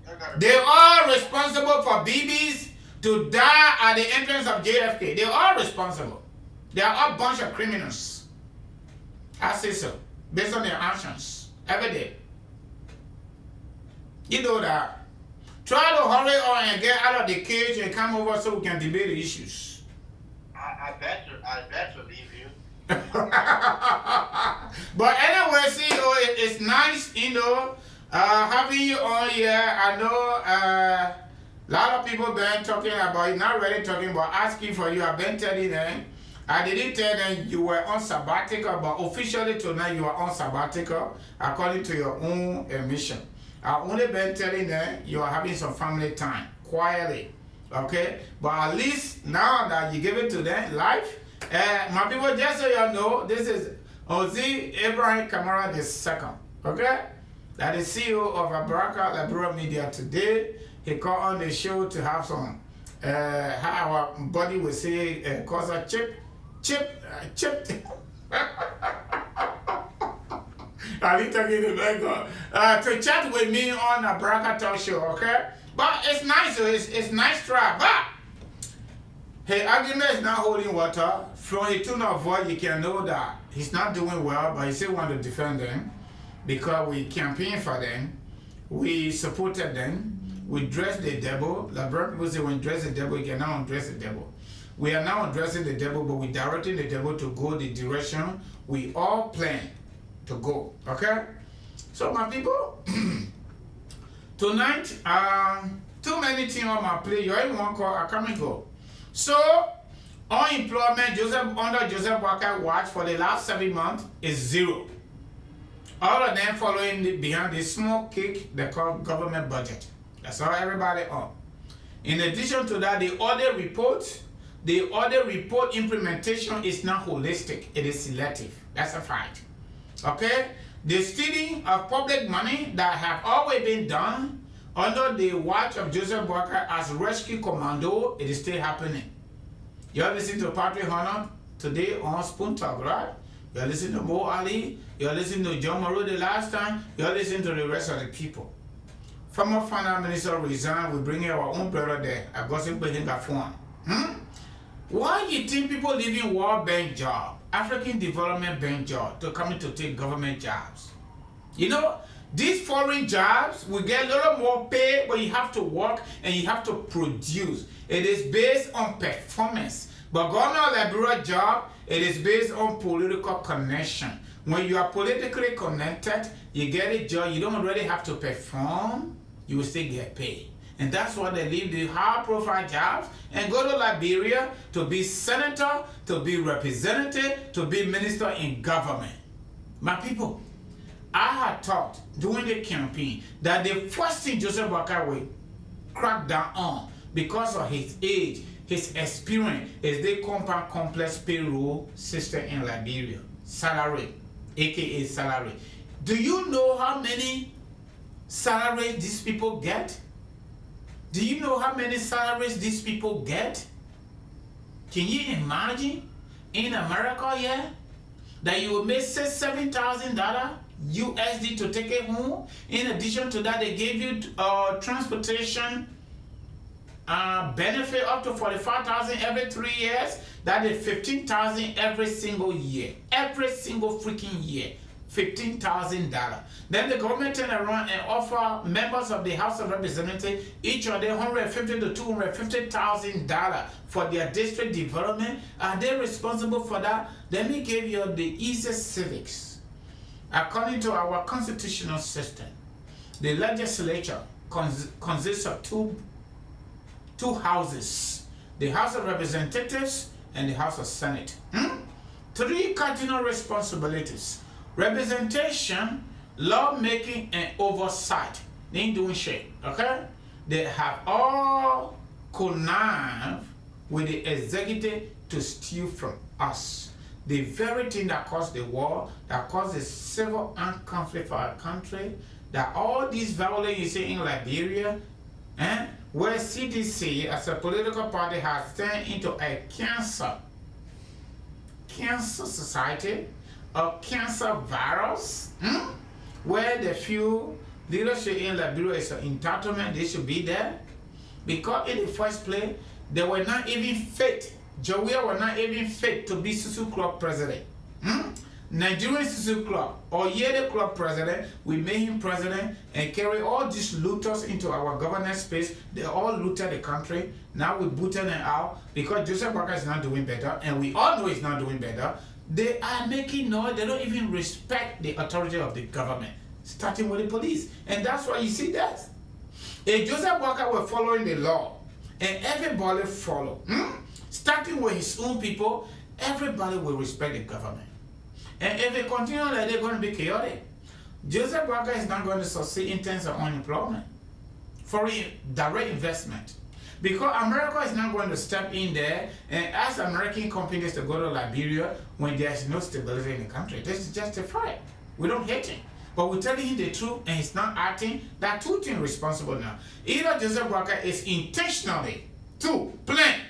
Okay, They are responsible for BBs to die at the entrance of JFK. They are responsible. They are a bunch of criminals. I say so, based on their actions every day. You know that. Try to hurry on and get out of the cage and come over so we can debate the issues. I bet to leave you. But anyway, CEO, it's nice, having you on here. I know a lot of people been talking about it, not really talking about asking for you. I've been telling them. I didn't tell them you were on sabbatical, but officially tonight you are on sabbatical according to your own admission. I've only been telling them you are having some family time, quietly, okay? But at least now that you give it to them live, my people, just so you know, this is Ozzy Abraham Kamara II, okay? That is CEO of Abaraka Liberia Media today. He called on the show to have some, how our body will say, cause a chip. I need to get it to chat with me on a Baraka Talk Show, okay? But it's nice, it's nice try. But his argument is not holding water. From his tone of voice, you can know that he's not doing well, but he still want to defend them because we campaigned for them, we supported them, we dressed the devil. Like people say, when you dress the devil, you cannot undress the devil. We are now addressing the devil, but we're directing the devil to go the direction we all plan to go. Okay? So my people, tonight, too many things on my plate. You ain't one call, I come and go. So, unemployment under Joseph Walker watch for the last 7 months is 0. All of them following behind this small cake they call government budget. That's all everybody on. In addition to that, the audit report implementation is not holistic, it is selective. That's a fact. Okay? The stealing of public money that have always been done under the watch of Joseph Walker as rescue commando, it is still happening. You're listening to Patrick Hunter today on Spoon Talk, right? You're listening to Mo Ali, you're listening to John Moreau the last time, you're listening to the rest of the people. Former finance minister resigned, we bring in our own brother there. I got him putting that phone. Why you think people leaving World Bank job, African Development Bank job, to come in to take government jobs? You know, these foreign jobs will get a little more pay, but you have to work and you have to produce. It is based on performance. But government Liberia job, it is based on political connection. When you are politically connected, you get a job, you don't really have to perform, you will still get paid. And that's why they leave the high-profile jobs and go to Liberia to be senator, to be representative, to be minister in government. My people, I had thought during the campaign that the first thing Joseph Walker will crack down on, because of his age, his experience, is the compound complex payroll system in Liberia. Salary, aka salary. Do you know how many salaries these people get? Do you know how many salaries these people get? Can you imagine in America, yeah, that you will make $7,000 USD to take it home? In addition to that, they gave you transportation benefit up to $45,000 every 3 years. That is $15,000 every single year. Every single freaking year. $15,000. Then the government turn around and offer members of the House of Representatives each of them $150,000 to $250,000 for their district development. Are they responsible for that? Let me give you the easiest civics. According to our constitutional system, the legislature consists of two houses: the House of Representatives and the House of Senate. 3 cardinal responsibilities: representation, lawmaking, and oversight. They ain't doing shit, okay? They have all connived with the executive to steal from us. The very thing that caused the war, that caused the civil armed conflict for our country, that all these violence you see in Liberia, where CDC as a political party has turned into a cancer society, a cancer virus, where they feel Leadership in Liberia is an entitlement. They should be there. Because in the first place, they were not even fit. Jawia were not even fit to be Susu Club president. Nigerian Susu Club or Yede Club president, we made him president and carry all these looters into our governance space. They all looted the country. Now we booted them out because Joseph Walker is not doing better, and we all know he's not doing better. They are making noise. They don't even respect the authority of the government, starting with the police. And that's why you see that. If Joseph Walker were following the law and everybody follow, starting with his own people, everybody will respect the government. And if they continue like they're going to be chaotic, Joseph Walker is not going to succeed in terms of unemployment, foreign direct investment. Because America is not going to step in there and ask American companies to go to Liberia when there's no stability in the country. This is justified. We don't hate him. But we're telling him the truth and he's not acting. There are two things responsible now. Either Joseph Walker is intentionally to plan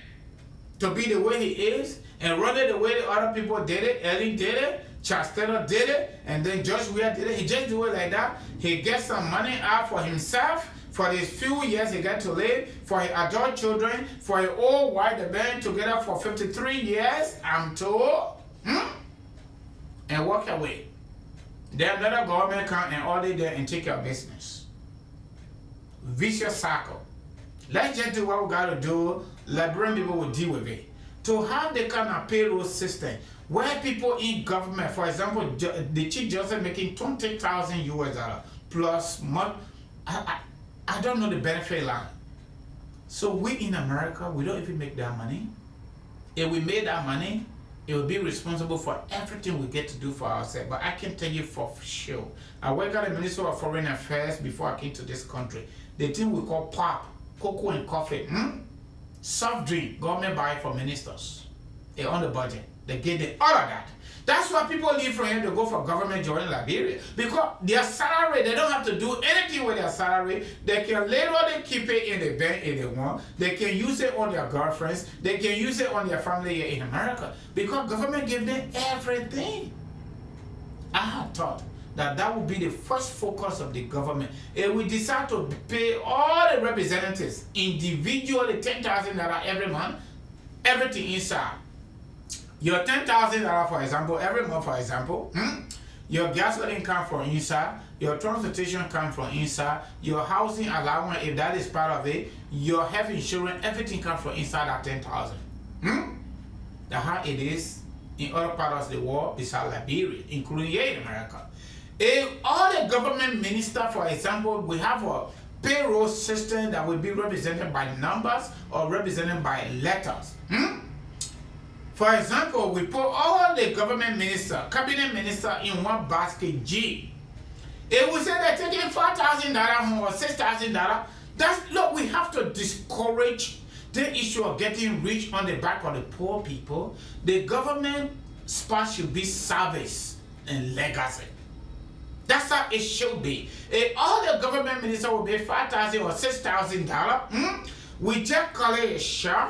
to be the way he is and run it the way the other people did it. Ellen did it. Charles Taylor did it. And then George Weah did it. He just do it like that. He gets some money out for himself. For these few years he got to live, for his adult children, for his old wife, the band together for 53 years, I'm told, and walk away. Then another government come and all they there and take your business. Vicious circle. Let's just do what we got to do. Liberian people will deal with it. To have the kind of payroll system where people in government, for example, the Chief Justice making $20,000 US plus month. I don't know the benefit line. So we in America, we don't even make that money. If we made that money, it will be responsible for everything we get to do for ourselves. But I can tell you for sure, I worked at the Ministry of Foreign Affairs before I came to this country. The thing we call pop, cocoa and coffee, soft drink, government buy for ministers. They're on the budget. They get all of that. That's why people leave from here to go for government job in Liberia. Because their salary, they don't have to do anything with their salary. They can literally keep it in the bank if they want. They can use it on their girlfriends. They can use it on their family here in America. Because government gives them everything. I had thought that that would be the first focus of the government. If we decide to pay all the representatives individually $10,000 every month, everything inside. Your $10,000, for example, every month, for example, your gasoline comes from inside, your transportation comes from inside, your housing allowance, if that is part of it, your health insurance, everything comes from inside that $10,000. That's how it is in other parts of the world besides Liberia, including here in America. If all the government ministers, for example, we have a payroll system that will be represented by numbers or represented by letters. For example, we put all the government minister, cabinet minister in one basket G. If we say they're taking $5,000 home or $6,000, look, we have to discourage the issue of getting rich on the back of the poor people. The government spot should be service and legacy. That's how it should be. If all the government ministers will be $5,000 or $6,000, we just call it a share.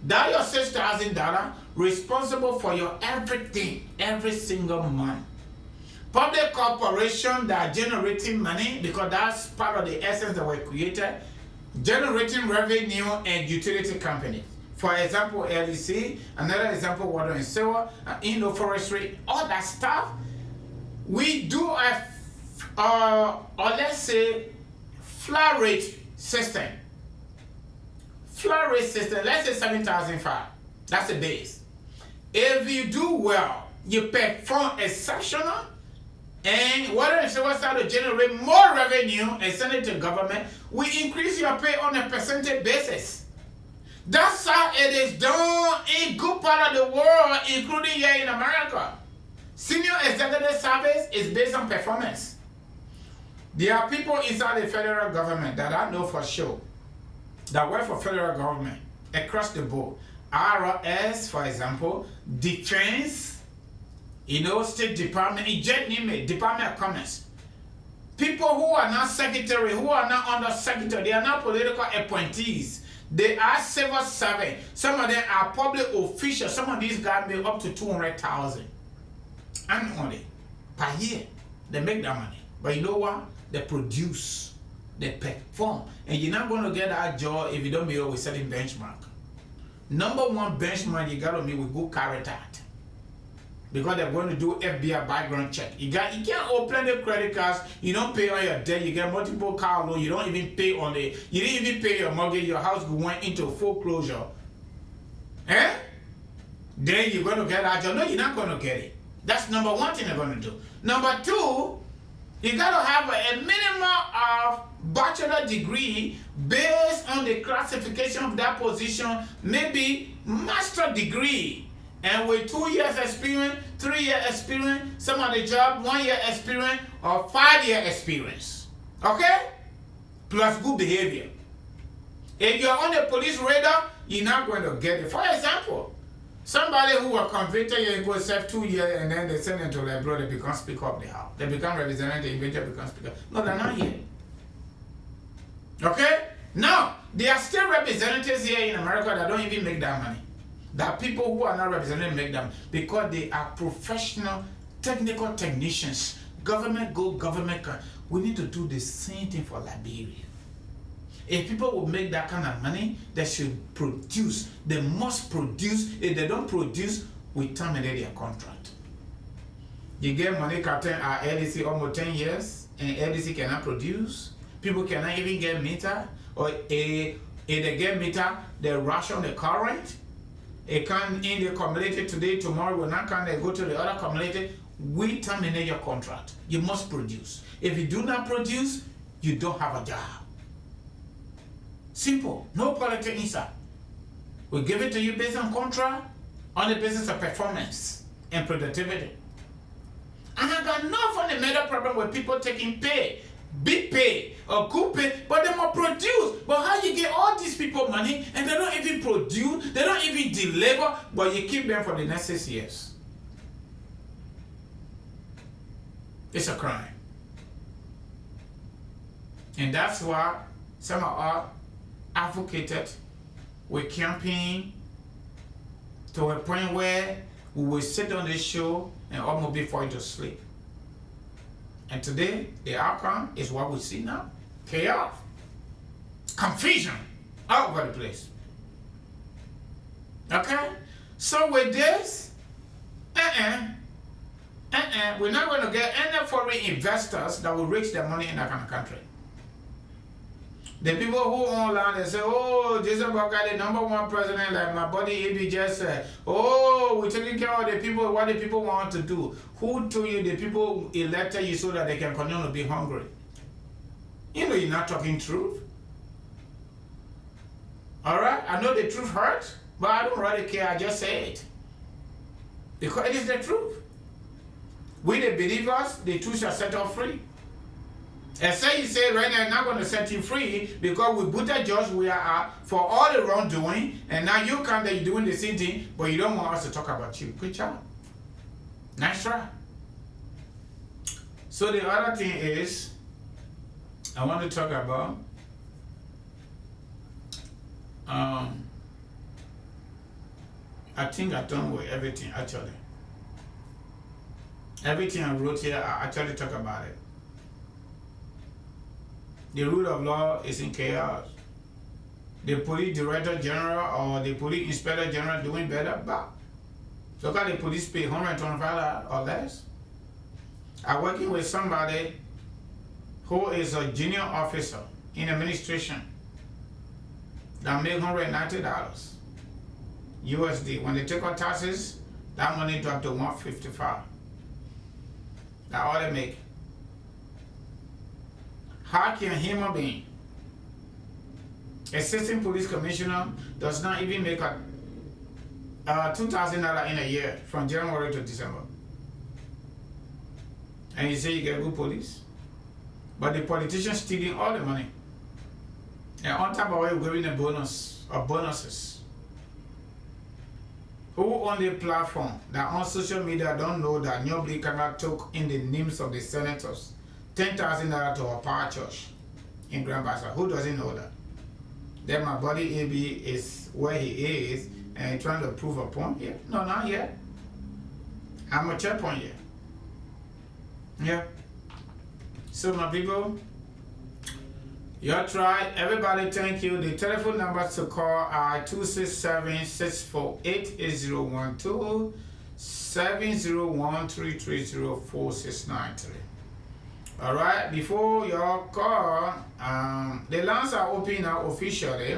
That your $6,000 responsible for your everything every single month. Public corporation that are generating money, because that's part of the essence that were created, generating revenue, and utility companies. For example, LEC, another example, water and sewer, forestry, all that stuff. We do a, or let's say, flat rate system. Flat rate system, let's say 7,500. That's the base. If you do well, you perform exceptional, and water and sewer start to generate more revenue and send it to government, we increase your pay on a percentage basis. That's how it is done in good part of the world, including here in America. Senior executive service is based on performance. There are people inside the federal government that I know for sure that work for federal government across the board. IRS, for example, defense, State Department, Department of Commerce. People who are not secretary, who are not under secretary, they are not political appointees. They are civil servants. Some of them are public officials. Some of these guys make up to $200,000 annually per year. They make that money. But you know what? they produce, they perform. And you're not going to get that job if you don't meet up with certain benchmark. Number one benchmark you got to meet with good character. Because they're going to do FBI background check. You can't open the credit cards, you don't pay on your debt, you get multiple car loans, you don't even pay on you didn't even pay your mortgage, your house went into foreclosure. Then you're going to get that job. No, you're not going to get it. That's number one thing they're going to do. Number two, you got to have a minimum of bachelor degree based on the classification of that position, maybe master degree. And with 2 years experience, 3 year experience, some of the job, 1 year experience, or 5 year experience. Okay? Plus good behavior. If you're on the police radar, you're not going to get it. For example, somebody who was convicted, you go serve 2 years and then they send them to Liberia, they become Speaker of the House. They become representative, eventually become Speaker. No, they're not here. Okay? Now, there are still representatives here in America that don't even make that money. That people who are not represented make them because they are professional, technical technicians. Government go, government come. We need to do the same thing for Liberia. If people will make that kind of money, they should produce. They must produce. If they don't produce, we terminate their contract. You get money captain at LDC almost 10 years, and LDC cannot produce. People cannot even get meter, or if they get meter, they ration the current. It can in the community today, tomorrow will not come, they go to the other community. We terminate your contract. You must produce. If you do not produce, you don't have a job. Simple. No politics inside. We give it to you based on contract, on the basis of performance and productivity. And I got no fundamental problem with people taking pay, big pay, or good pay, but they must produce. But how you get all these people money and they don't even produce, they don't even deliver, but you keep them for the next 6 years? It's a crime. And that's why some of us advocated with campaign to a point where we will sit on this show and almost be falling to sleep. And today, the outcome is what we see now. Chaos. Confusion all over the place. Okay? So with this, we're not going to get any foreign investors that will risk their money in that kind of country. The people who own land, they say, oh, Jason Baka, the #1 president, like my buddy AB just said, oh, we're taking care of the people, what the people want to do. Who told you the people elected you so that they can continue to be hungry? You know you're not talking truth. All right? I know the truth hurts, but I don't really care. I just say it. Because it is the truth. We the believers, the truth shall set us free. And say you say right now, I'm not going to set you free because we put a judge we are for all the wrongdoing, and now you come that you're doing the same thing, but you don't want us to talk about you. Good job. Nice try. So the other thing is, I want to talk about I think I've done with everything actually. Everything I wrote here, I actually talk about it. The rule of law is in chaos. The police director general or the police inspector general doing better, but look at the police pay $125 or less. I'm working with somebody who is a junior officer in administration that make $190 USD. When they take out taxes, that money dropped to $155. That's all they make. How can a human being, assistant police commissioner, does not even make a $2,000 in a year from January to December? And you say you get good police? But the politicians stealing all the money. And on top of it, we're giving a bonus or bonuses. Who on the platform that on social media don't know that nobody cannot took in the names of the senators $10,000 to a power church in Grand Bassa? Who doesn't know that? Then my buddy AB is where he is and trying to prove a point here. No, not yet. I'm a checkpoint here. Yeah. So my people, your try. Everybody, thank you. The telephone numbers to call are 267-648-8012, 701-330-4693. All right. Before your call, the lines are open now officially.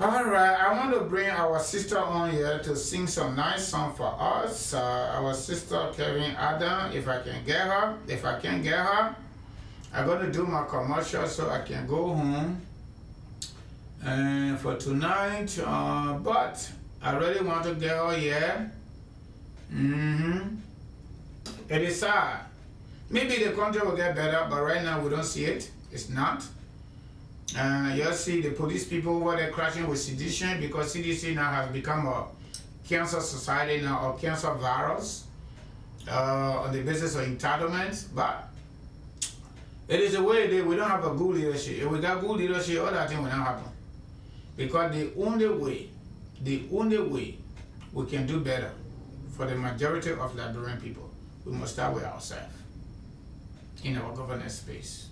All right. I want to bring our sister on here to sing some nice song for us. Our sister Kevin Adam. If I can get her. If I can't get her, I'm going to do my commercial so I can go home for tonight. But I really want to get her here. It is sad. Maybe the country will get better, but right now we don't see it. It's not. You see the police people over there crashing with sedition because CDC now has become a cancer society now, or cancer virus on the basis of entitlements. But it is the way that we don't have a good leadership. If we got good leadership, all that thing will not happen. Because the only way we can do better for the majority of Liberian people, we must start with ourselves in our governance space.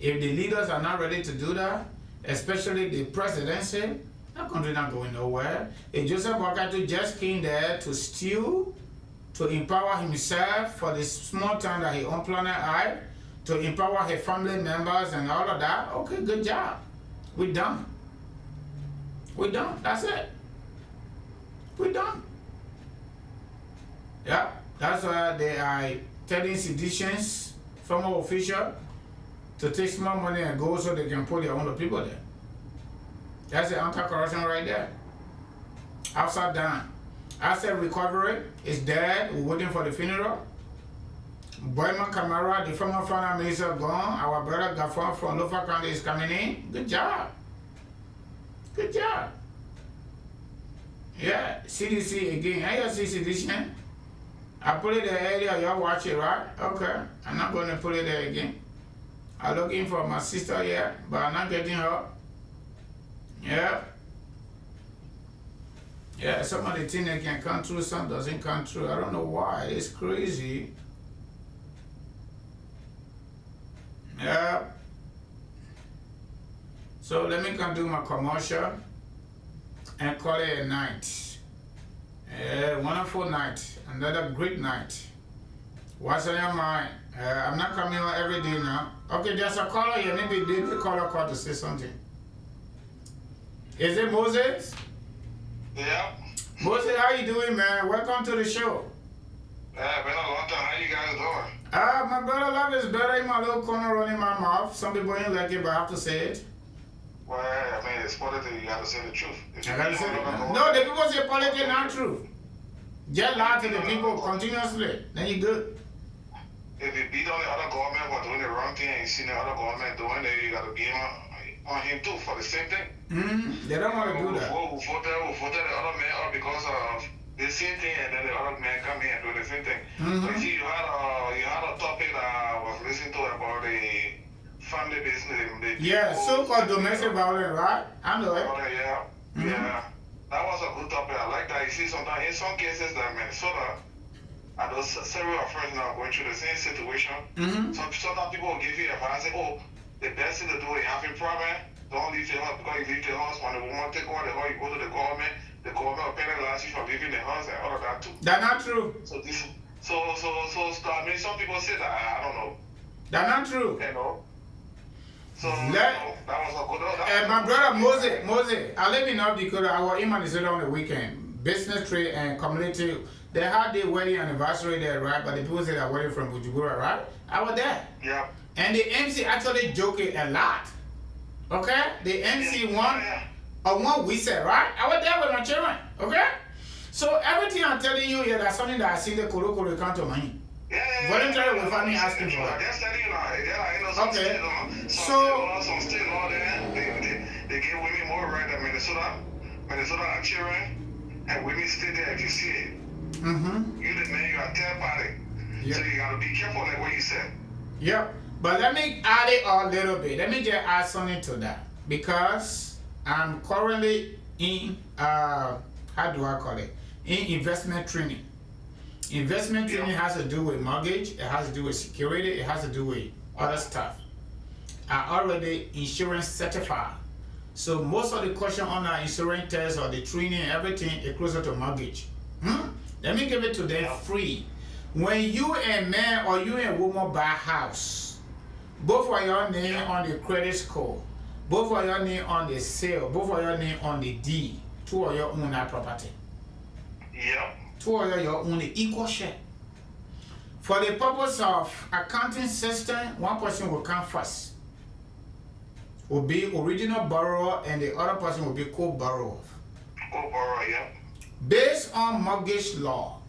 If the leaders are not ready to do that, especially the presidency, that country not going nowhere. If Joseph Boakai just came there to steal, to empower himself for the small time that he on planet Earth, to empower his family members and all of that, okay, good job. We're done. We're done. That's it. We're done. Yeah, that's why they are telling seditions, former official, to take small money and go so they can put their own people there. That's the anti-corruption right there. Upside down. Asset recovery is dead. We're waiting for the funeral. Boyman Kamara, the former finance minister, gone. Our brother Gafon from Lofa County is coming in. Good job. Good job. Yeah, CDC again. How you see CDC? I put it there earlier. Y'all watch it, right? Okay. I'm not going to put it there again. I'm looking for my sister here, but I'm not getting her. Yeah. Yeah, some of the things that can come through, some doesn't come through. I don't know why. It's crazy. Yeah. So let me come do my commercial and call it a night. Wonderful night. Another great night. What's on your mind? I'm not coming on every day now. Okay, there's a caller here. Maybe the caller called to say something. Is it Moses? Yeah. Moses, how you doing, man? Welcome to the show. Yeah, been a long time. How you guys doing? My brother love is better in my little corner running my mouth. Some people ain't like it, but I have to say it. Well, I mean, it's politics. You gotta say the truth. I gotta say it. No, the people say politics not true. Just lie to the people continuously. Then you good. If you beat on the other government for doing the wrong thing and you see the other government doing it, you gotta be on him too for the same thing. They don't want to do that. Who voted the other man up because of the same thing, and then the other man come here and do the same thing. But you see, you had a topic that I was listening to about the family business. Yeah, so-called domestic violence, right? I know it. Yeah, yeah. That was a good topic. I like that. You see, sometimes in some cases that Minnesota, and those several friends now going through the same situation. Sometimes people will give you advice, say, oh, the best thing to do is having problem. Don't leave the house, because you leave the house, when the woman take over the house, you go to the government will penalize you for leaving the house and all of that too. That's not true. So I mean, some people say that, I don't know. That's not true. You know? So, that was a good one. My brother Moses, I live in North Dakota. I was in Minnesota on the weekend. Business, trade, and community. They had their wedding anniversary there, right? But the people say they're wedding from Bujibura, right? I was there. Yeah. And the MC actually joked a lot. Okay? The MC won we said, right? I was there with my children. Okay? So everything I'm telling you here, that's something that I see the Kolo come to mind. Voluntarily without me asking for it. Okay. Some state law there, they give women more right than Minnesota are children, and women stay there if you see it. You the man, you are third party. Yep. So you gotta be careful like what you said. Yep. But let me add it a little bit. Let me just add something to that. Because I'm currently in, how do I call it? In investment training. Investment training has to do with mortgage, it has to do with security, it has to do with other stuff. Are already insurance certified. So most of the question on our insurance test or the training, everything is closer to mortgage. Let me give it to them free. When you a man or you a woman buy a house, both of your name on the credit score, both of your name on the sale, both of your name on the deed, two of your own that property. Yep. Two of your own the equal share. For the purpose of accounting system, one person will come first. Will be original borrower and the other person will be co-borrower. Co-borrower, yeah. Based on mortgage law,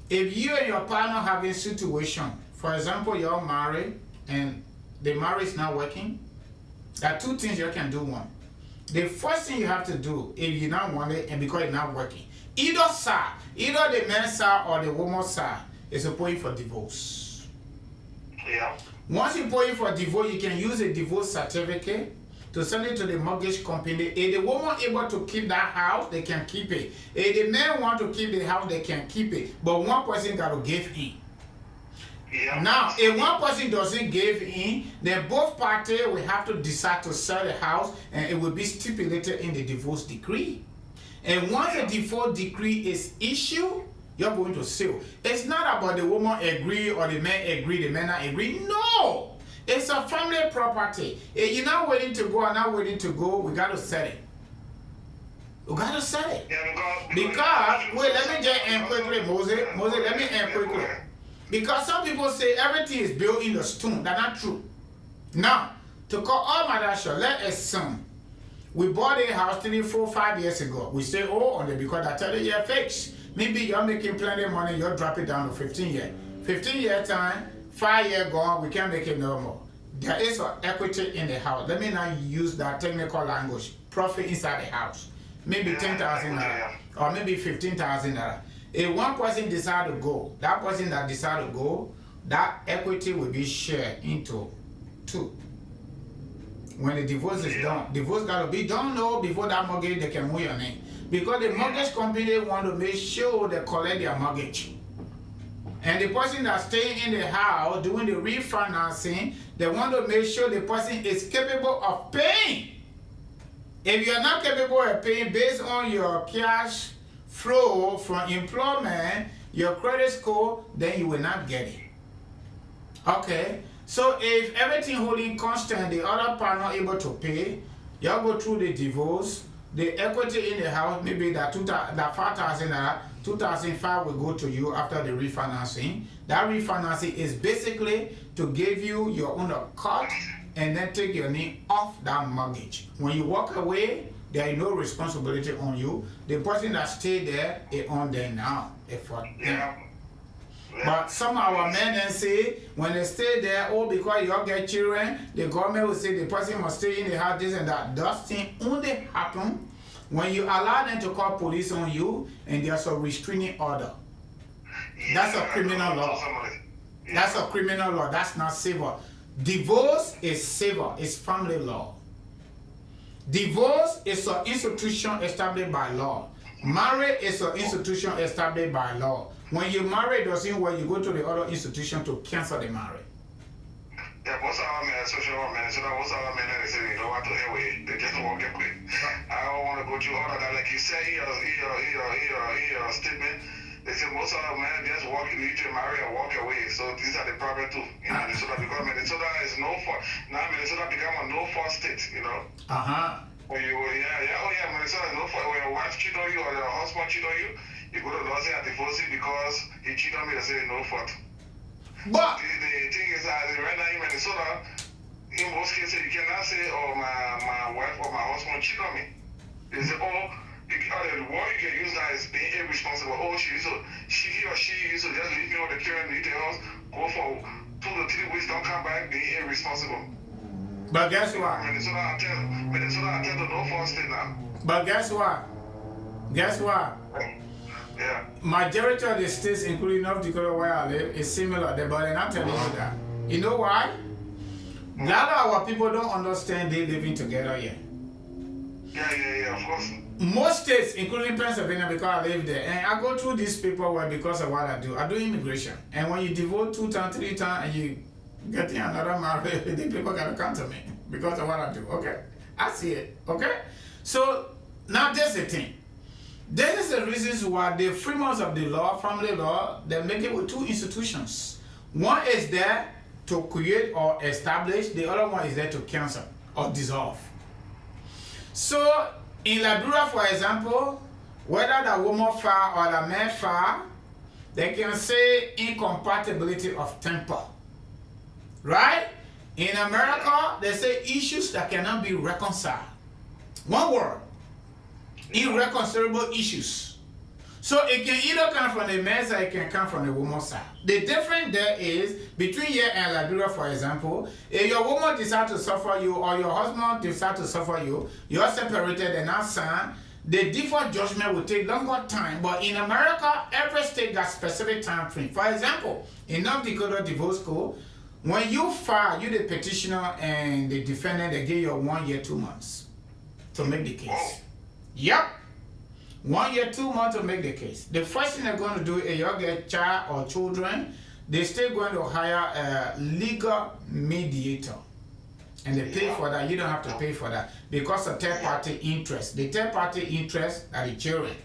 if you and your partner have a situation, for example, you're married and the marriage is not working, there are two things you can do. One, the first thing you have to do, if you not want it and because it's not working, either side, either the man's side or the woman's side is applying for divorce. Yeah. Once you put in for divorce, you can use a divorce certificate to send it to the mortgage company. If the woman able to keep that house, they can keep it. If the man want to keep the house, they can keep it. But one person got to give in. Yeah. Now, if one person doesn't give in, then both parties will have to decide to sell the house, and it will be stipulated in the divorce decree. And once the divorce decree is issued, you're going to sue. It's not about the woman agree or the man agree, the man not agree. No! It's a family property. If you're not willing to go or not willing to go, we got to sell it. We got to sell it. Yeah, Because, wait, let me just end quickly, Moses, let me end quickly. Because some people say everything is built in the stone. That's not true. Now, to call all matter short, let's assume we bought a house 3, 4, 5 years ago. We say, oh, on the because I tell you, you're fixed. Maybe you're making plenty of money, you'll drop it down to 15 years. 15 year time, 5 year gone, we can't make it no more. There is an equity in the house. Let me not use that technical language. Profit inside the house. Maybe 10,000 naira or maybe 15,000 naira. If one person decide to go, that person that decide to go, that equity will be shared into 2. When the divorce is done, divorce got to be done no before that mortgage they can move your name. Because the mortgage company want to make sure they collect their mortgage. And the person that's staying in the house doing the refinancing, they want to make sure the person is capable of paying. If you are not capable of paying based on your cash flow from employment, your credit score, then you will not get it. Okay? So if everything holding constant, the other partner able to pay, you go through the divorce, the equity in the house, maybe that 5,000 naira, 2,500 will go to you after the refinancing. That refinancing is basically to give you your own cut and then take your name off that mortgage. When you walk away, there is no responsibility on you. The person that stayed there is on there now. But some of our men then say, when they stay there, oh, because you all get children, the government will say the person must stay in the house, this and that. Those things only happen when you allow them to call police on you and there's a restraining order. That's a criminal law. That's a criminal law. That's not civil. Divorce is civil. It's family law. Divorce is an institution established by law. Marriage is an institution established by law. When you marry, it doesn't work, you go to the other institution to cancel the marriage. Yeah, most of our men, social men, so most of our men, they say they don't want to anyway. They just walk away. I don't want to go through all of that. Like you say, your statement, they say most of our men just walk, you need to marry and walk away. So these are the problem too. You know, Minnesota, because Minnesota is no fault. Now Minnesota become a no fault state, you know. When you, Minnesota is no fault. When your wife cheat on you or your husband cheat on you, you go to law say I divorce him because he cheated on me, they say no fault. But the thing is that right now in Minnesota, in most cases you cannot say, oh, my wife or my husband cheated on me. They say, oh, the word you can use that is being irresponsible. Oh, he or she used to just leave me on the children, leave the house, go for 2 to 3 weeks, don't come back, being irresponsible. But guess what? Minnesota attend to no fault state now. But guess what? Guess what? Yeah. Majority of the states, including North Dakota where I live, is similar, but they're not telling you that. You know why? A lot of our people don't understand they living together yet. Yeah, of course. most states, including Pennsylvania, because I live there, and I go through this paperwork because of what I do. I do immigration, and when you divorce 2 times, 3 times, and you get another marriage, the people gotta come to me because of what I do. Okay, I see it. Okay, so now there's the thing. This is the reasons why the framers of the law, family law, they make it with 2 institutions. One is there to create or establish. The other one is there to cancel or dissolve. So in Liberia, for example, whether the woman file or the man file, they can say incompatibility of temper. Right? In America, they say issues that cannot be reconciled. One word. Irreconcilable issues. So it can either come from the man's side, it can come from the woman's side. The difference there is between here and Liberia, for example, if your woman decides to suffer you or your husband decides to suffer you, you're separated and not signed, the default judgment will take longer time. But in America, every state got specific time frame. For example, in North Dakota Divorce Code, when you file, you the petitioner and the defendant, they give you 1 year, 2 months to make the case. Yep. 1 year, 2 months to make the case. The first thing they're going to do is you get child or children, they're still going to hire a legal mediator. And they pay for that. You don't have to pay for that because of third-party interest. The third-party interest are the children.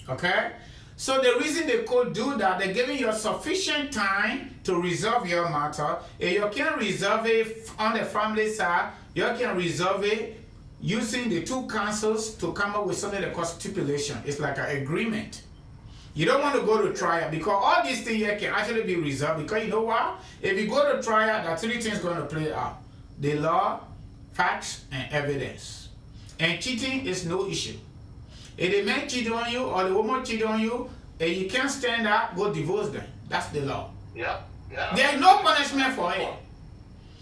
Okay? So the reason they could do that, they're giving you sufficient time to resolve your matter. If you can resolve it on the family side, you can resolve it using the 2 councils to come up with something they call stipulation. It's like an agreement. You don't want to go to trial because all these things here can actually be resolved because you know what? If you go to trial, there are 3 things going to play out. The law, facts, and evidence. And cheating is no issue. If the man cheat on you or the woman cheat on you, and you can't stand up, go divorce them. That's the law. Yeah. There's no punishment for it.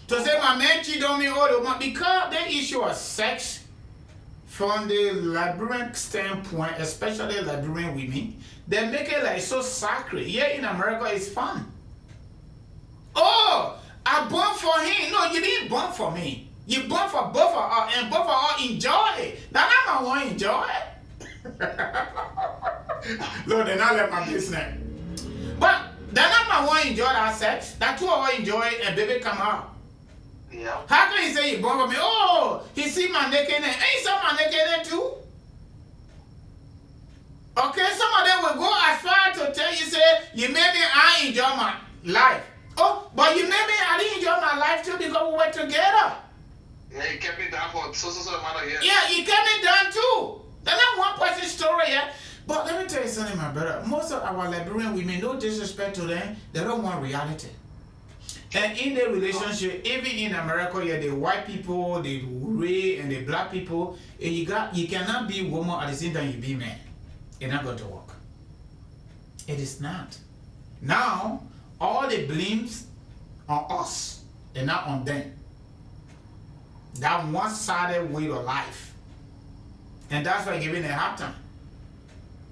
To say my man cheated on me or the woman, because the issue of sex from the Liberian standpoint, especially Liberian women, they make it like so sacred. Here in America, it's fun. Oh, I born for him. No, you didn't born for me. You born for both of us, and both of us enjoy it. That's not my one enjoy it. No, they're not let my business. But they're not my one enjoy that sex. That 2 of us enjoy it, and baby come out. Yeah. How can you say you born for me? Oh, he see my nakedness. And he saw my nakedness too. Okay, some of them will go as far to tell you, say, you made me, I enjoy my life. Oh, but you made me, I didn't enjoy my life too because we were together. Yeah, you kept me down for so amount of years. Yeah, you kept me down too. That's not one person's story, yeah. But let me tell you something, my brother. Most of our Liberian women, no disrespect to them, they don't want reality. And in the relationship, even in America, yeah, the white people, the red and the black people, and you cannot be woman at the same time you be man. It's not going to work. It is not. Now, all the blames on us and not on them. That one-sided way of life. And that's why giving a hard time.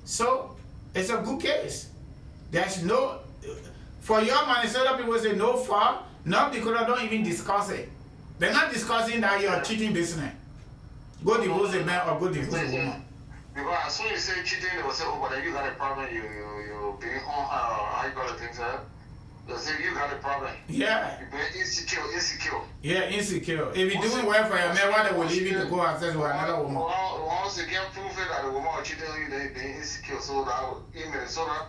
So, it's a good case. There's no... For your Minnesota people say no fault, not because they don't even discuss it. They're not discussing that you're cheating business. Go divorce a man or go divorce a woman. Because as soon as you say cheating, they will say, oh, but then you got a problem, you being on her, or how you got to things up. They'll say, you got a problem. Yeah. You're being insecure. Yeah, insecure. If you're doing well for your man, why they will leave you to go access with another woman? Once they can prove it that the woman is cheating on you, they're insecure. So that in Minnesota,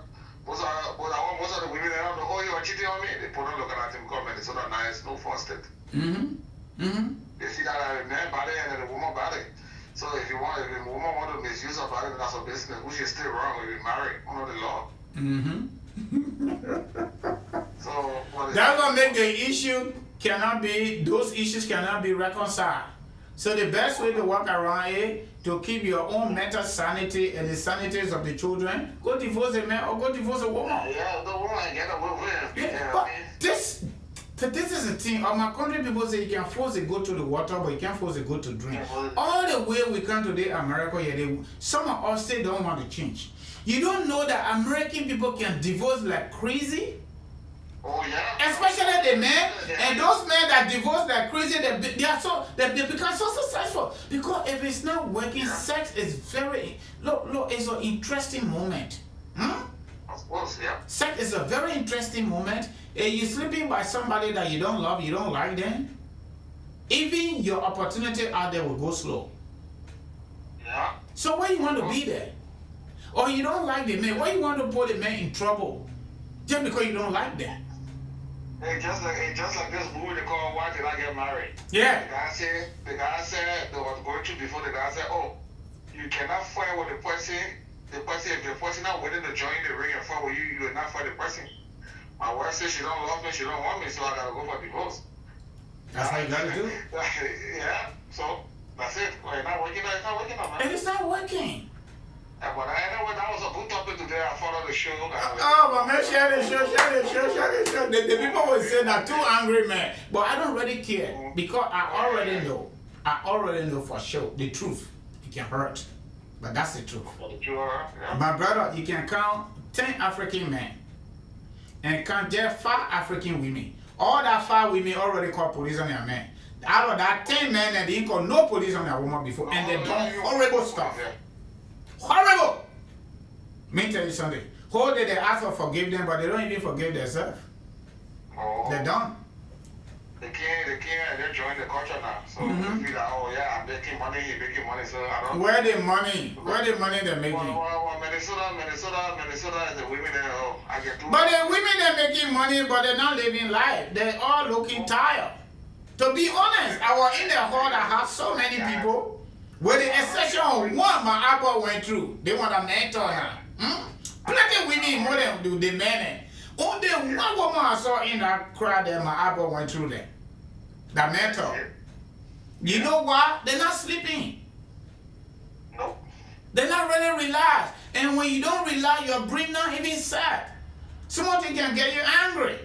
most of the women around, oh, you are cheating on me. They put on look at him, come Minnesota, now it's no fun state. They see that a man body and a woman body. So if a woman want to misuse her body, that's her business, which is still wrong when you marry under the law. So that's what make the issue those issues cannot be reconciled. So the best way to work around it, to keep your own mental sanity and the sanities of the children, go divorce a man or go divorce a woman. Yeah, the woman get away with it. Yeah, but this is the thing. My country people say you can force a goat to the water, but you can't force a goat to drink. All the way we come today, America, some of us still don't want to change. You don't know that American people can divorce like crazy? Oh, yeah. Especially the men, and those men that divorce like crazy, they become so successful. Because if it's not working, sex is very, look, it's an interesting moment. Of course, yeah. Sex is a very interesting moment. If you're sleeping by somebody that you don't love, you don't like them, even your opportunity out there will go slow. Yeah. So why you want to be there? Or you don't like the man, why you want to put the man in trouble? Just because you don't like them. It's just like this movie they call Why Did I Get Married? Yeah. The guy said they was going through before. The guy said, oh, you cannot fight with the person. If the person not willing to join the ring and fight with you, you will not fight the person. My wife says she don't love me, she don't want me, so I gotta go for divorce. That's how you gotta do it. Yeah. So that's it. Well, it's not working. It's not working, man. And it's not working. But anyway, that was a good topic today. I followed the show. Oh, but man, share the show. The people will say that two angry men. But I don't really care because I already know for sure the truth. It can hurt. But that's the truth. My brother, you can count 10 African men and count just 5 African women. All that 5 women already called police on their men. Out of that 10 men, they didn't call no police on their woman before. And they done horrible stuff. Horrible! Let me tell you something. Whole day they ask for forgiveness, but they don't even forgive themselves. They're done. They can't, they're joining the culture now. So they feel like, oh yeah, I'm making money, so I don't. Where the money they're making? Well, Minnesota is the women there, oh, I get too. But the women they're making money, but they're not living life. They're all looking tired. To be honest, I was in the hall that has so many people. With the exception of one my apple went through. They want a mentor now. Plenty women more than do the men. Only one woman I saw in that crowd that my apple went through there. That mentor. You know why? They're not sleeping. No. They're not really relaxed. And when you don't relax, your brain not even sad. Something can get you angry.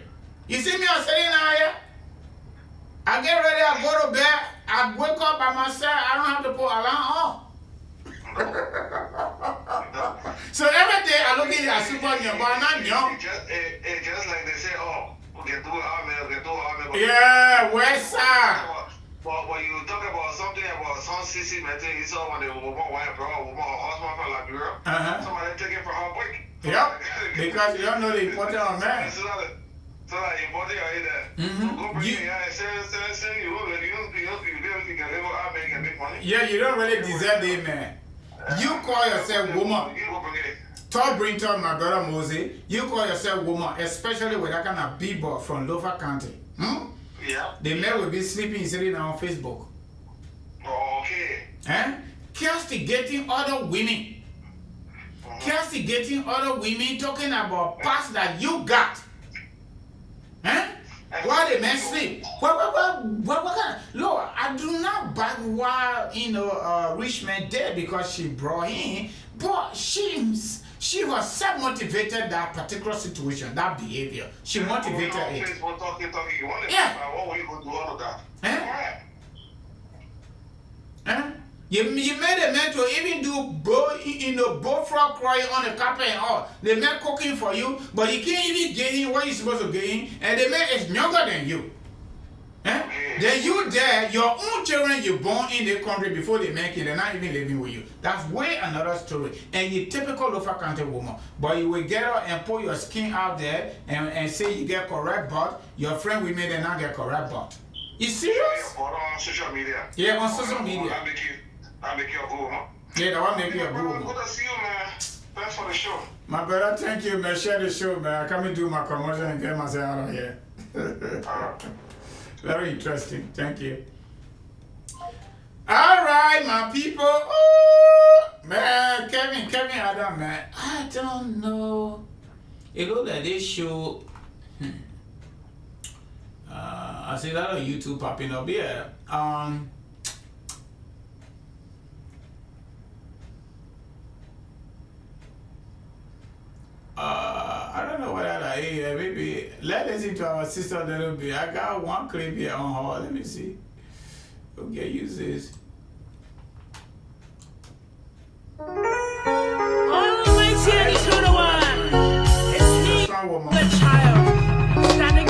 You see me I'm sitting out here? I get ready, I go to bed, I wake up by myself, I don't have to put alarm on. So every day I look at it as super young, but I'm not young. It's just like they say, oh, we can do it, Yeah, West Side. But when you talk about something about some CC method, you saw when the woman went from her husband from Liberia, somebody take it from her quick. Yep, because you don't know the importance of man. So like important right there. Go bring it here and say you can live out and make money. Yeah, you don't really deserve it, man. You call yourself woman. You go bring it. Todd Brinton, my brother Moses, you call yourself woman, especially with that kind of people from Lofa County. Yeah. The men will be sleeping sitting on Facebook. Okay. Castigating other women. Castigating other women, talking about past that you got. Why the men sleep? What kind of, Lord, I do not back why rich man dead because she brought him, but she was self-motivated that particular situation, that behavior. She motivated it. Facebook talking. Yeah. What were you going to do all of that? You made a man to even do bullfrog crying on the carpet and all. The man cooking for you, but you can't even get in what you're supposed to get in, and the man is younger than you. Then you there, your own children you born in the country before they make it, they're not even living with you. That's way another story. And you typical Lofa County woman. But you will get out and put your skin out there and say you get correct butt. Your friend with me, they not get correct butt. You serious? On social media. Yeah, on social media. I make you a good woman. Yeah, that one make you a good Good woman. to see you, man. Thanks for the show. My brother, thank you, man. Share the show, man. I come and do my commercial and get myself out of here. Very interesting. Thank you. All right, my people. Oh, man, Kevin Adam, man. I don't know. It looks like this show. I see a lot of YouTube popping up here. I don't know what that is. Maybe let's listen to our sister a little bit. I got one clip here on her. Let me see. Okay, use this. Almighty and eternal one, it's me, the child, standing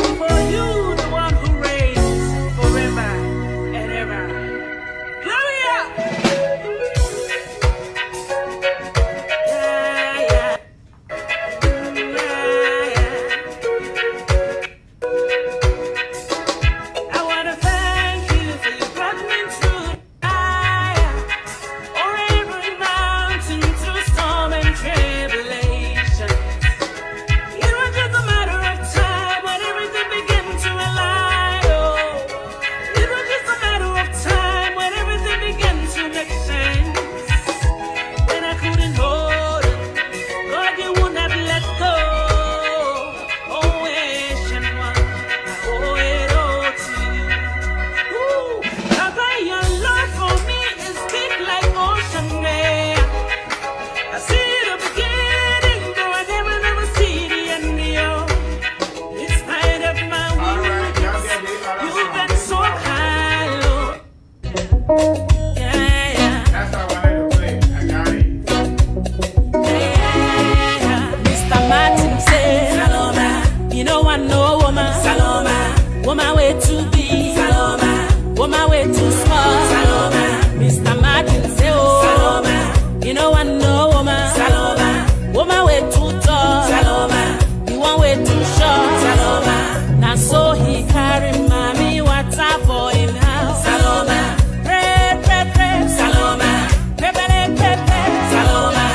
way too big. Saloma. Woman way too small. Saloma. Mr. Martin say oh. Saloma. You know I know woman. Saloma. Woman way too tall. Saloma. You want way too short. Saloma. Now so he carry mommy water for him house. Saloma. Pray, pray, pray. Saloma. Pray, pray, pray, pray. Saloma.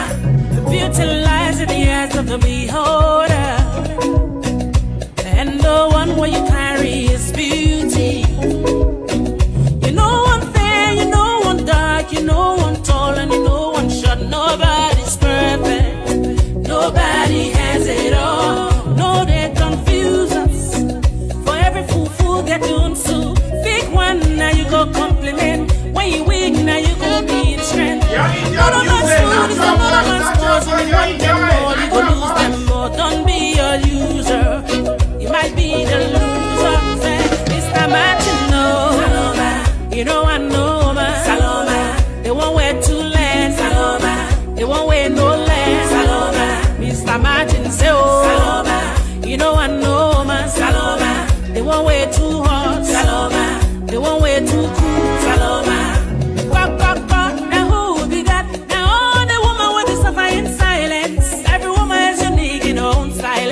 The beauty lies in the eyes of the beholder. And the one where you carry is beauty. You know one fair, you know one dark, you know one tall, and you know one short. Nobody's perfect. Nobody has it all. No, they confuse us. For every fool get doing so. Big one, now you go compliment. When you weak, now you go be in strength. Another man's food is another man's cause. When you want them more, you go lose them more. Don't be a user. You might be the loser. Say, Mr. Martino. Saloma. You know I know, man. Saloma. They won't wear two lands. Saloma. They won't wear no land. Saloma. Mr. Martin say, oh. Saloma. You know I know, man. Saloma. They won't wear too hot. Saloma. They won't wear too cool. Saloma. Quack, quack, quack. Now who will be that? Now all the woman with the suffer in silence. Every woman is unique in her own style.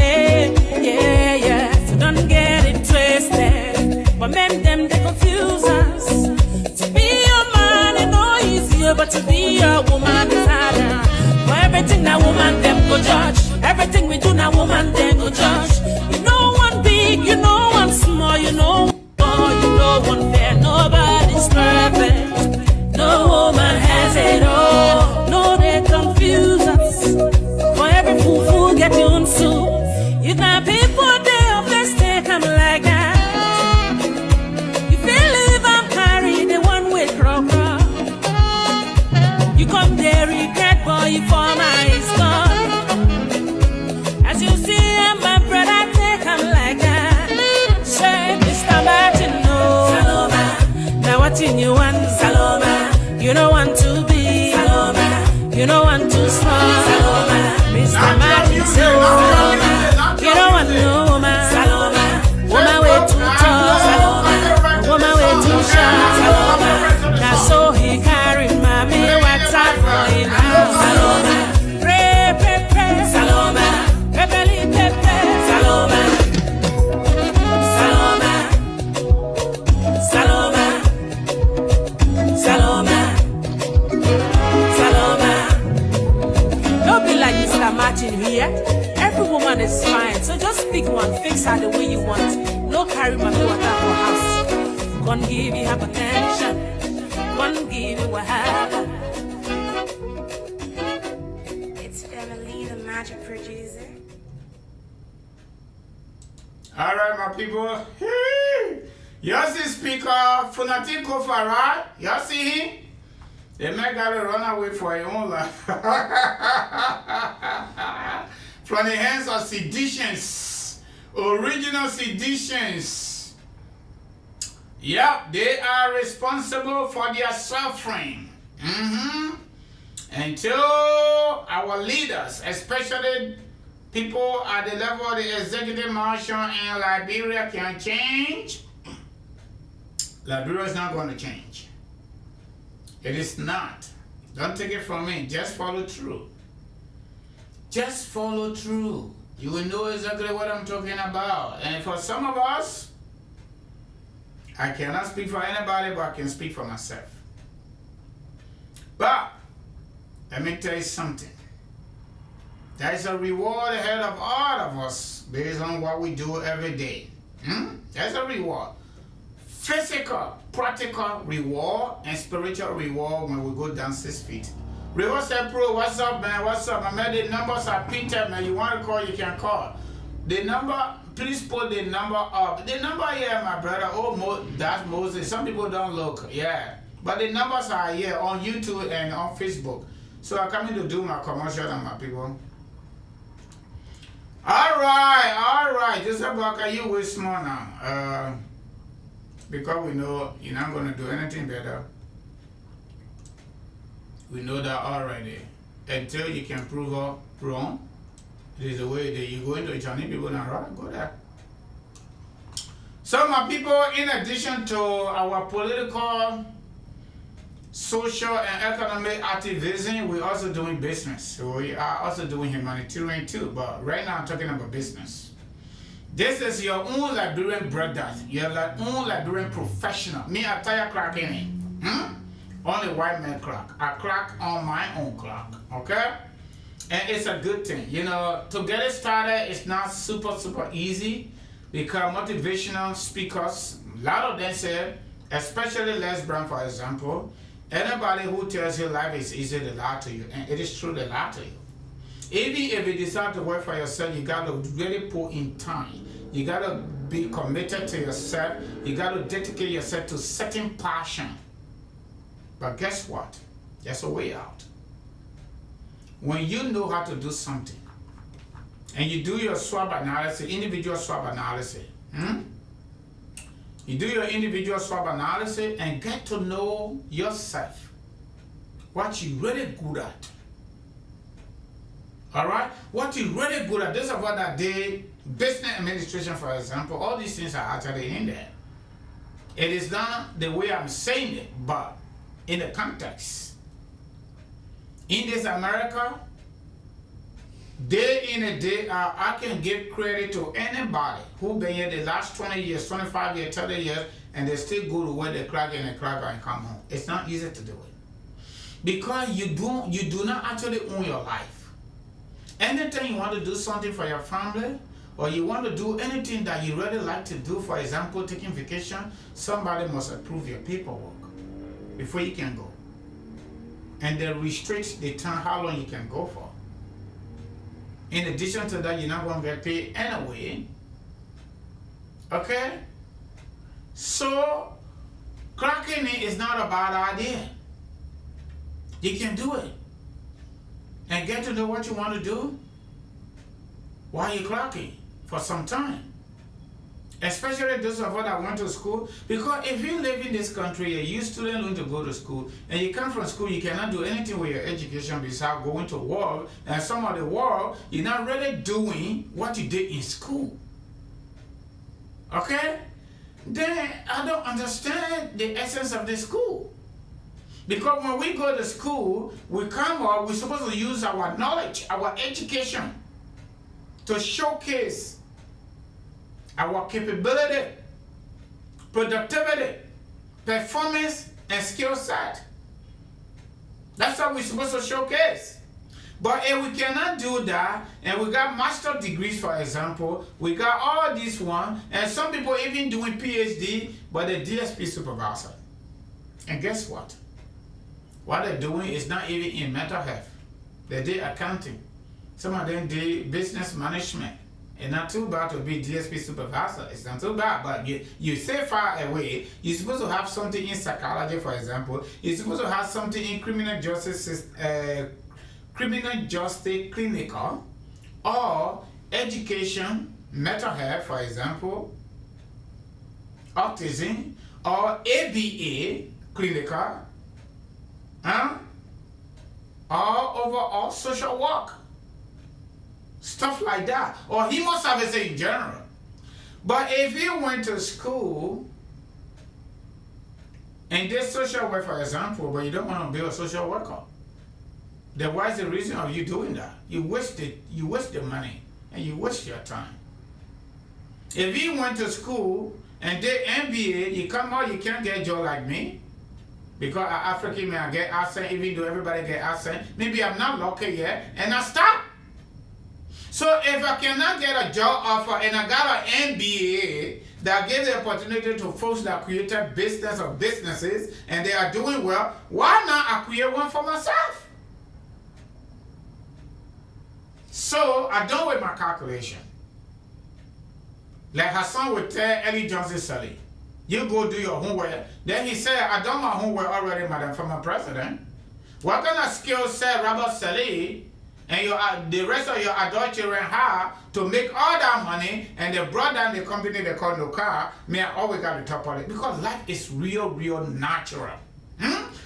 Yeah, yeah. So don't get it twisted. But men them they confuse us. To be a man is no easier, but to be a woman is harder. For everything that woman them go judge. Everything we do now woman them go judge. You know one big, you know one small, you know one, you know one fair. Nobody's perfect. No woman has it all. No, they confuse us. For every fool get you on soup. If now people they of this they come like that. You believe I'm carrying the one way crop. You come there regret boy you for my is gone. As you see my brother they come like that. Say Mr. Martin no. Saloma. Now what in you want? Saloma. You don't want to be. Saloma. You don't want to small. Saloma. Mr. Martin say Saloma. You don't want no woman. Saloma. Woman way too tall. Saloma. Woman way too short. Saloma. Now so he carry mommy water for him house. Saloma. Pray, pray, pray. Saloma. Pepperly, pepper. Saloma. Saloma. Saloma. Saloma. Saloma. Don't be like Mr. Martin here. Every woman is fine, so just pick one, fix her the way you want. No carry mommy water for house. One give you hypertension. One give you wahala. It's Emily, the magic producer. All right, my people. You see Speaker Funati Kofa, right? You see him? They may gotta run away for your own life. From the hands of seditions, original seditions. Yep, they are responsible for their suffering. Until our leaders, especially people at the level of the executive marshal in Liberia, can change, Liberia is not going to change. It is not. Don't take it from me. Just follow through. Just follow through. You will know exactly what I'm talking about. And for some of us, I cannot speak for anybody, but I can speak for myself. But let me tell you something. There is a reward ahead of all of us based on what we do every day. There's a reward. Physical, practical reward and spiritual reward when we go down 6 feet. River said, Pro, what's up, man? What's up? I mean, the numbers are Peter, man. You want to call, you can call. The number, please put the number up. The number here, my brother. Oh, that's Moses. Some people don't look. Yeah. But the numbers are here on YouTube and on Facebook. So I'm coming to do my commercial on my people. All right. Joseph Walker, you way small now. Because we know you're not going to do anything better. We know that already. Until you can prove her wrong, it is the way that you go into Chinese people now, right? Go there. So my people, in addition to our political, social, and economic activism, we're also doing business. So we are also doing humanitarian too, but right now I'm talking about business. This is your own Liberian brother, your own Liberian professional. Me, I tell you cracking it. Only white man clock. I clock on my own clock, okay? And it's a good thing. You know, to get it started, it's not super easy because motivational speakers, a lot of them say, especially Les Brown, for example, anybody who tells you life is easy, they lie to you. And it is true, they lie to you. Even if you decide to work for yourself, you got to really put in time. You got to be committed to yourself. You got to dedicate yourself to certain passion. But guess what? There's a way out. When you know how to do something, and you do your SWOT analysis, individual SWOT analysis, you do your individual SWOT analysis and get to know yourself, what you're really good at. All right? What you're really good at. This is what I did. Business administration, for example, all these things are actually in there. It is not the way I'm saying it, but in the context. In this America, day in and day out, I can give credit to anybody who been here the last 20 years, 25 years, 30 years, and they still go to where they crack in and crack and come home. It's not easy to do it. Because you do not actually own your life. Anytime you want to do something for your family, or you want to do anything that you really like to do, for example, taking vacation, somebody must approve your paperwork before you can go. And they restrict the time how long you can go for. In addition to that, you're not going to get paid anyway. Okay? So, cracking it is not a bad idea. You can do it. And get to know what you want to do while you're clocking for some time. Especially those of us that went to school. Because if you live in this country, you student going to go to school, and you come from school, you cannot do anything with your education besides going to work. And some of the work, you're not really doing what you did in school. Okay? Then I don't understand the essence of the school. Because when we go to school, we come up, we're supposed to use our knowledge, our education, to showcase our capability, productivity, performance, and skill set. That's what we're supposed to showcase. But if we cannot do that, and we got master degrees, for example, we got all this one, and some people even doing PhD, but they're DSP supervisor. And guess what? What they're doing is not even in mental health. They did accounting. Some of them did business management. It's not too bad to be DSP supervisor. It's not too bad, but you stay far away. You're supposed to have something in psychology, for example. You're supposed to have something in criminal justice clinical, or education, mental health, for example, autism, or ABA clinical, or overall social work. Stuff like that, or human services in general. But if you went to school and did social work, for example, but you don't want to be a social worker, then what's the reason of you doing that? You waste the money and you waste your time. If you went to school and did MBA, you come out, you can't get a job like me. Because I'm African man, I get accent, even though everybody get accent. Maybe I'm not lucky yet, and I stop. So if I cannot get a job offer and I got an MBA that gives the opportunity to folks that created business or businesses and they are doing well, why not I create one for myself? So I done with my calculation. Like Hassan would tell Ellie Johnson Sully, you go do your homework. Then he said, I done my homework already, Madam Former President. What kind of skill set Robert Sully and the rest of your adult children have to make all that money, and they brought down the company they call No Car, me I always got to top of it, because life is real natural.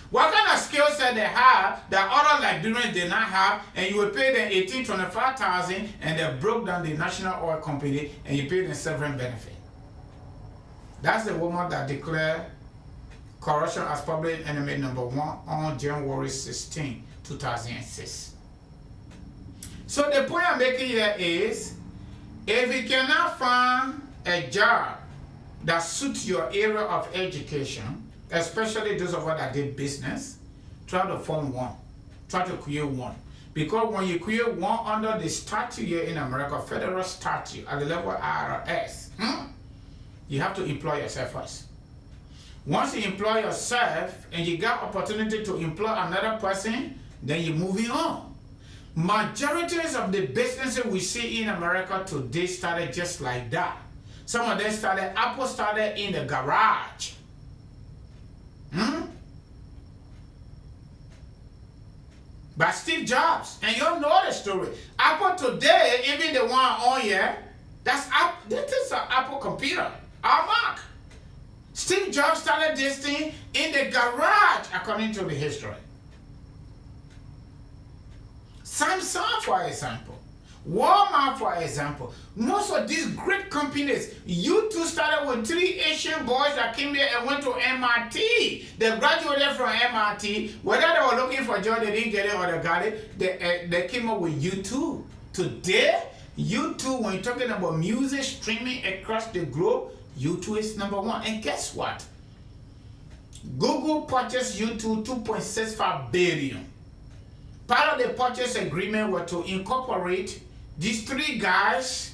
What kind of skill set they have that other Liberians did not have, and you will pay them $25,000 and they broke down the national oil company and you pay them severance benefit? That's the woman that declared corruption as public enemy #1 on January 16, 2006. So the point I'm making here is, if you cannot find a job that suits your area of education, especially those of us that did business, try to form one. Try to create one. Because when you create one under the statute here in America, federal statute at the level of IRS, you have to employ yourself first. Once you employ yourself and you got opportunity to employ another person, then you're moving on. Majorities of the businesses we see in America today started just like that. Some of them started, Apple started in the garage. By Steve Jobs, and you all know the story. Apple today, even the one on here, this is an Apple computer, our Mac. Steve Jobs started this thing in the garage, according to the history. Samsung, for example. Walmart, for example. Most of these great companies, you two started with 3 Asian boys that came here and went to MIT. They graduated from MIT. Whether they were looking for a job, they didn't get it or they got it, they came up with YouTube. Today, YouTube, when you're talking about music streaming across the globe, YouTube is #1. And guess what? Google purchased YouTube $2.65 billion. Part of the purchase agreement was to incorporate these 3 guys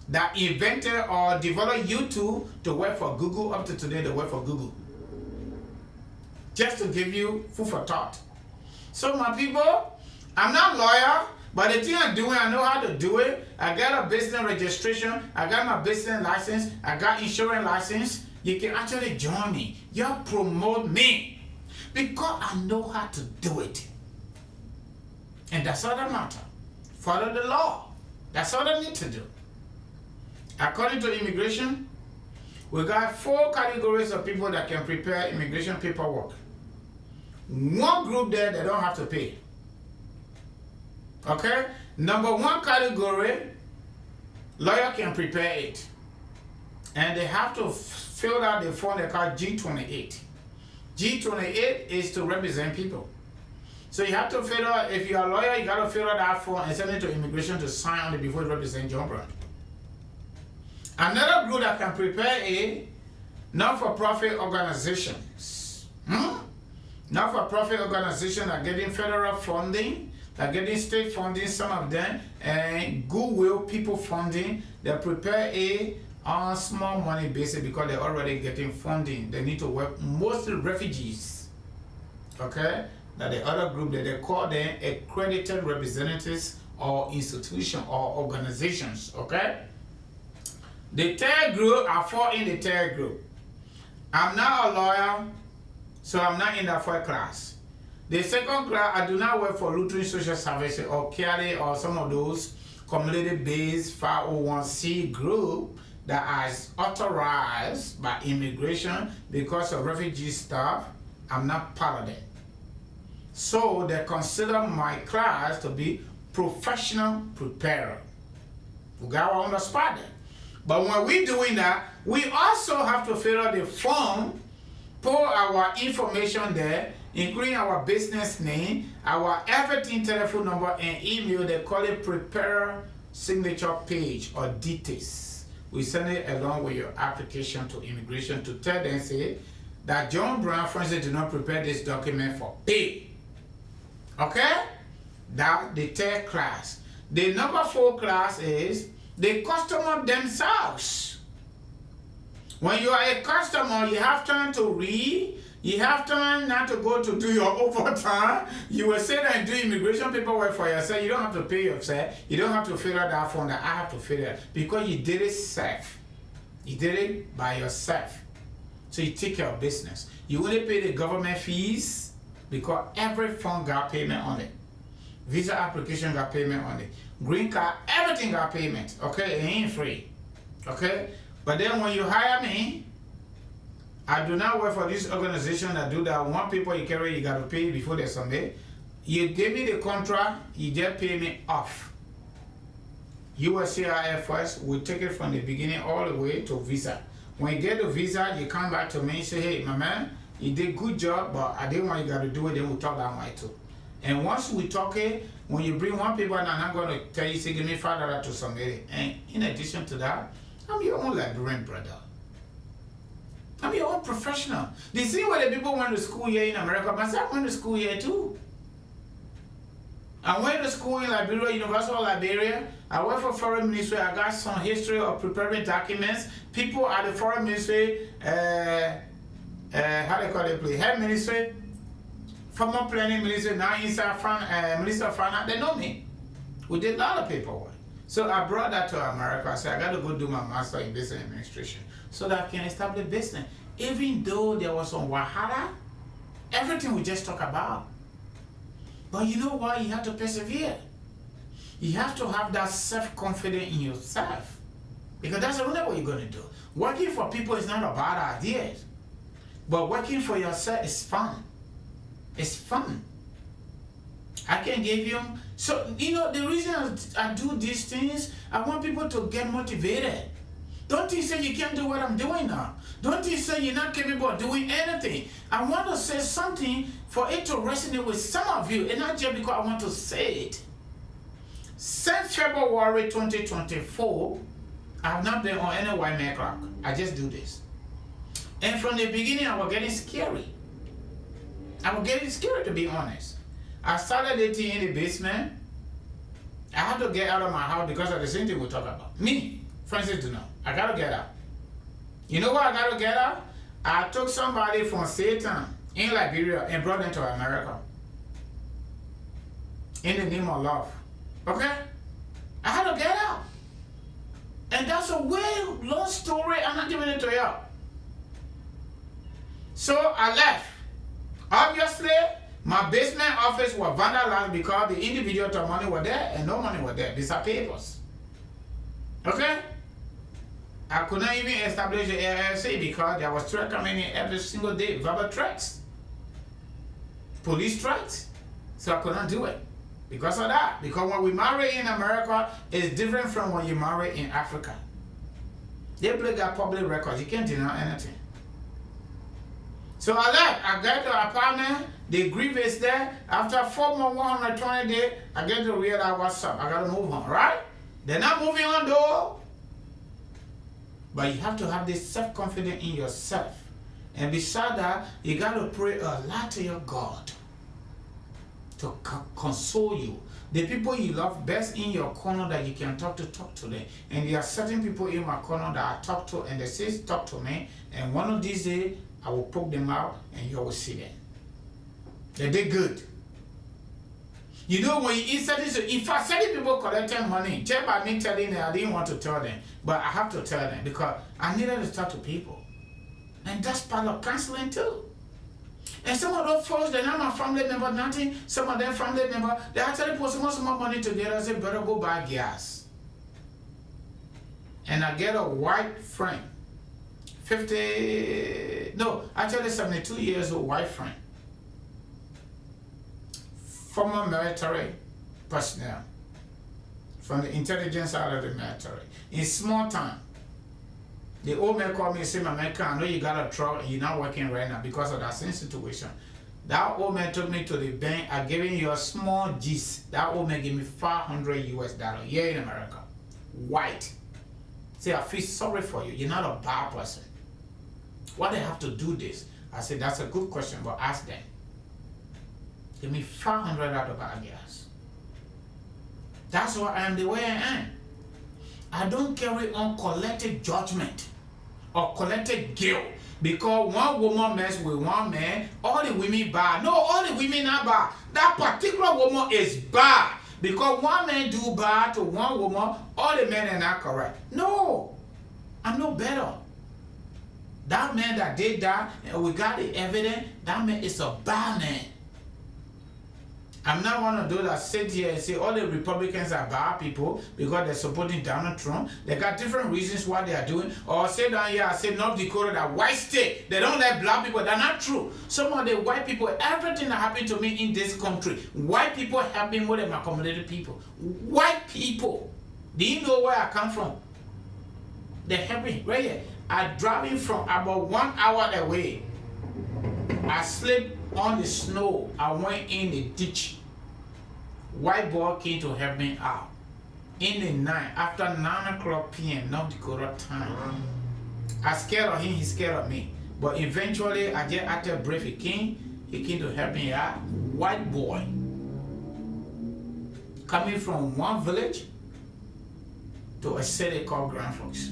that invented or developed YouTube to work for Google. Up to today, they work for Google. Just to give you food for thought. So my people, I'm not a lawyer, but the thing I'm doing, I know how to do it. I got a business registration. I got my business license. I got insurance license. You can actually join me. You promote me because I know how to do it. And that's all that matters. Follow the law. That's all I need to do. According to immigration, we got 4 categories of people that can prepare immigration paperwork. One group there, they don't have to pay. Okay? #1 category, lawyer can prepare it. And they have to fill out the form they call G28. G28 is to represent people. So you have to fill out, if you're a lawyer, you got to fill out that form and send it to immigration to sign on it before you represent John Brown. Another group that can prepare a not-for-profit organizations. Not-for-profit organizations are getting federal funding, they're getting state funding, some of them, and goodwill people funding. They prepare a on small money basis because they're already getting funding. They need to work, mostly refugees. Okay? That the other group that they call them accredited representatives or institutions or organizations. Okay? The third group, I fall in the third group. I'm not a lawyer, so I'm not in that 4th class. The 2nd class, I do not work for Lutheran Social Services or CARE or some of those community-based 501c group that is authorized by immigration because of refugee stuff. I'm not part of that. So they consider my class to be professional preparer. We got on the spot there. But when we're doing that, we also have to fill out the form, put our information there, including our business name, our everything, telephone number, and email. They call it preparer signature page or details. We send it along with your application to immigration to tell them, say, that John Brown, for instance, did not prepare this document for pay. Okay? That's the 3rd class. The #4 class is the customer themselves. When you are a customer, you have time to read. You have time not to go to do your overtime. You will sit there and do immigration paperwork for yourself. You don't have to pay yourself. You don't have to fill out that form that I have to fill out because you did it self. You did it by yourself. So you take care of business. You only pay the government fees because every form got payment on it. Visa application got payment on it. Green card, everything got payment. Okay, it ain't free. Okay? But then when you hire me, I do not work for this organization that do that. One people you carry, you got to pay before they submit. You give me the contract, you just pay me off. USCIS first, we take it from the beginning all the way to visa. When you get the visa, you come back to me and say, hey, my man, you did good job, but I didn't want you to do it, then we'll talk that way too. And once we talk it, when you bring one paper, and I'm going to tell you, say, give me $5 to somebody. And in addition to that, I'm your own Liberian brother. I'm your own professional. They see where the people went to school here in America, myself went to school here too. I went to school in Liberia, University of Liberia. I worked for Foreign Ministry. I got some history of preparing documents. People at the Foreign Ministry, how they call it, please? Head Ministry, former Planning Ministry, now inside Minister of Finance, they know me. We did a lot of paperwork. So I brought that to America. I said, I got to go do my master in business administration so that I can establish business. Even though there was some wahala, everything we just talk about. But you know why? You have to persevere. You have to have that self-confidence in yourself. Because that's the only way you're going to do. Working for people is not a bad idea. But working for yourself is fun. It's fun. I can give you... So, you know, the reason I do these things, I want people to get motivated. Don't you say you can't do what I'm doing now. Don't you say you're not capable of doing anything. I want to say something for it to resonate with some of you, and not just because I want to say it. Since February 2024, I have not been on any white man clock. I just do this. And from the beginning, I was getting scary. I was getting scared, to be honest. I started dating in the basement. I had to get out of my house because of the same thing we talk about. Me, Francis, do know. I gotta get out. You know why I gotta get out? I took somebody from Satan in Liberia and brought them to America. In the name of love. Okay? I had to get out. And that's a way long story. I'm not giving it to you. So I left. Obviously, my basement office was vandalized because the individual thought money was there and no money was there. These are papers. Okay? I could not even establish the LLC because there was threat coming in every single day, verbal threats, police threats. So I could not do it because of that. Because when we marry in America, it's different from when you marry in Africa. They play that public records. You can't deny anything. So I left. I got the apartment. The grief is there. After 4 more 120 days, I get to realize what's up. I got to move on, right? They're not moving on though. But you have to have this self-confidence in yourself. And beside that, you got to pray a lot to your God to console you. The people you love best in your corner that you can talk to them. And there are certain people in my corner that I talk to and they say, talk to me. And one of these days, I will poke them out and you will see them. They did good. You know, when you eat certain, if I certain people collecting money, just by me telling them, I didn't want to tell them, but I have to tell them because I needed to talk to people. And that's part of counseling too. And some of those folks, they're not my family member, nothing. Some of them family member, they actually put some more money together and say, better go buy gas. And I get a white friend, 72 years old white friend. Former military personnel from the intelligence side of the military. In small time, the old man called me and said, my man, I know you got a truck and you're not working right now because of that same situation. That old man took me to the bank. I gave him your small G's. That old man gave me $500 US here in America. White. Say, I feel sorry for you. You're not a bad person. Why do they have to do this? I said, that's a good question, but ask them. Give me $500 out of our gas. That's why I am the way I am. I don't carry on collective judgment or collective guilt because one woman mess with one man, all the women bad. No, all the women are bad. That particular woman is bad because one man do bad to one woman, all the men are not correct. No, I'm no better. That man that did that, and we got the evidence, that man is a bad man. I'm not one of those that sit here and say all the Republicans are bad people because they're supporting Donald Trump. They got different reasons why they are doing. Or say down here, I say North Dakota, that white state, they don't let black people. They're not true. Some of the white people, everything that happened to me in this country, white people have been more than my community people. White people. Do you know where I come from? They help me right here. I driving from about 1 hour away. I slept on the snow. I went in the ditch. White boy came to help me out. In the night, after 9 o'clock p.m. North Dakota time. I scared of him, he scared of me. But eventually, I just after brief, he came to help me out. White boy. Coming from one village to a city called Grand Forks.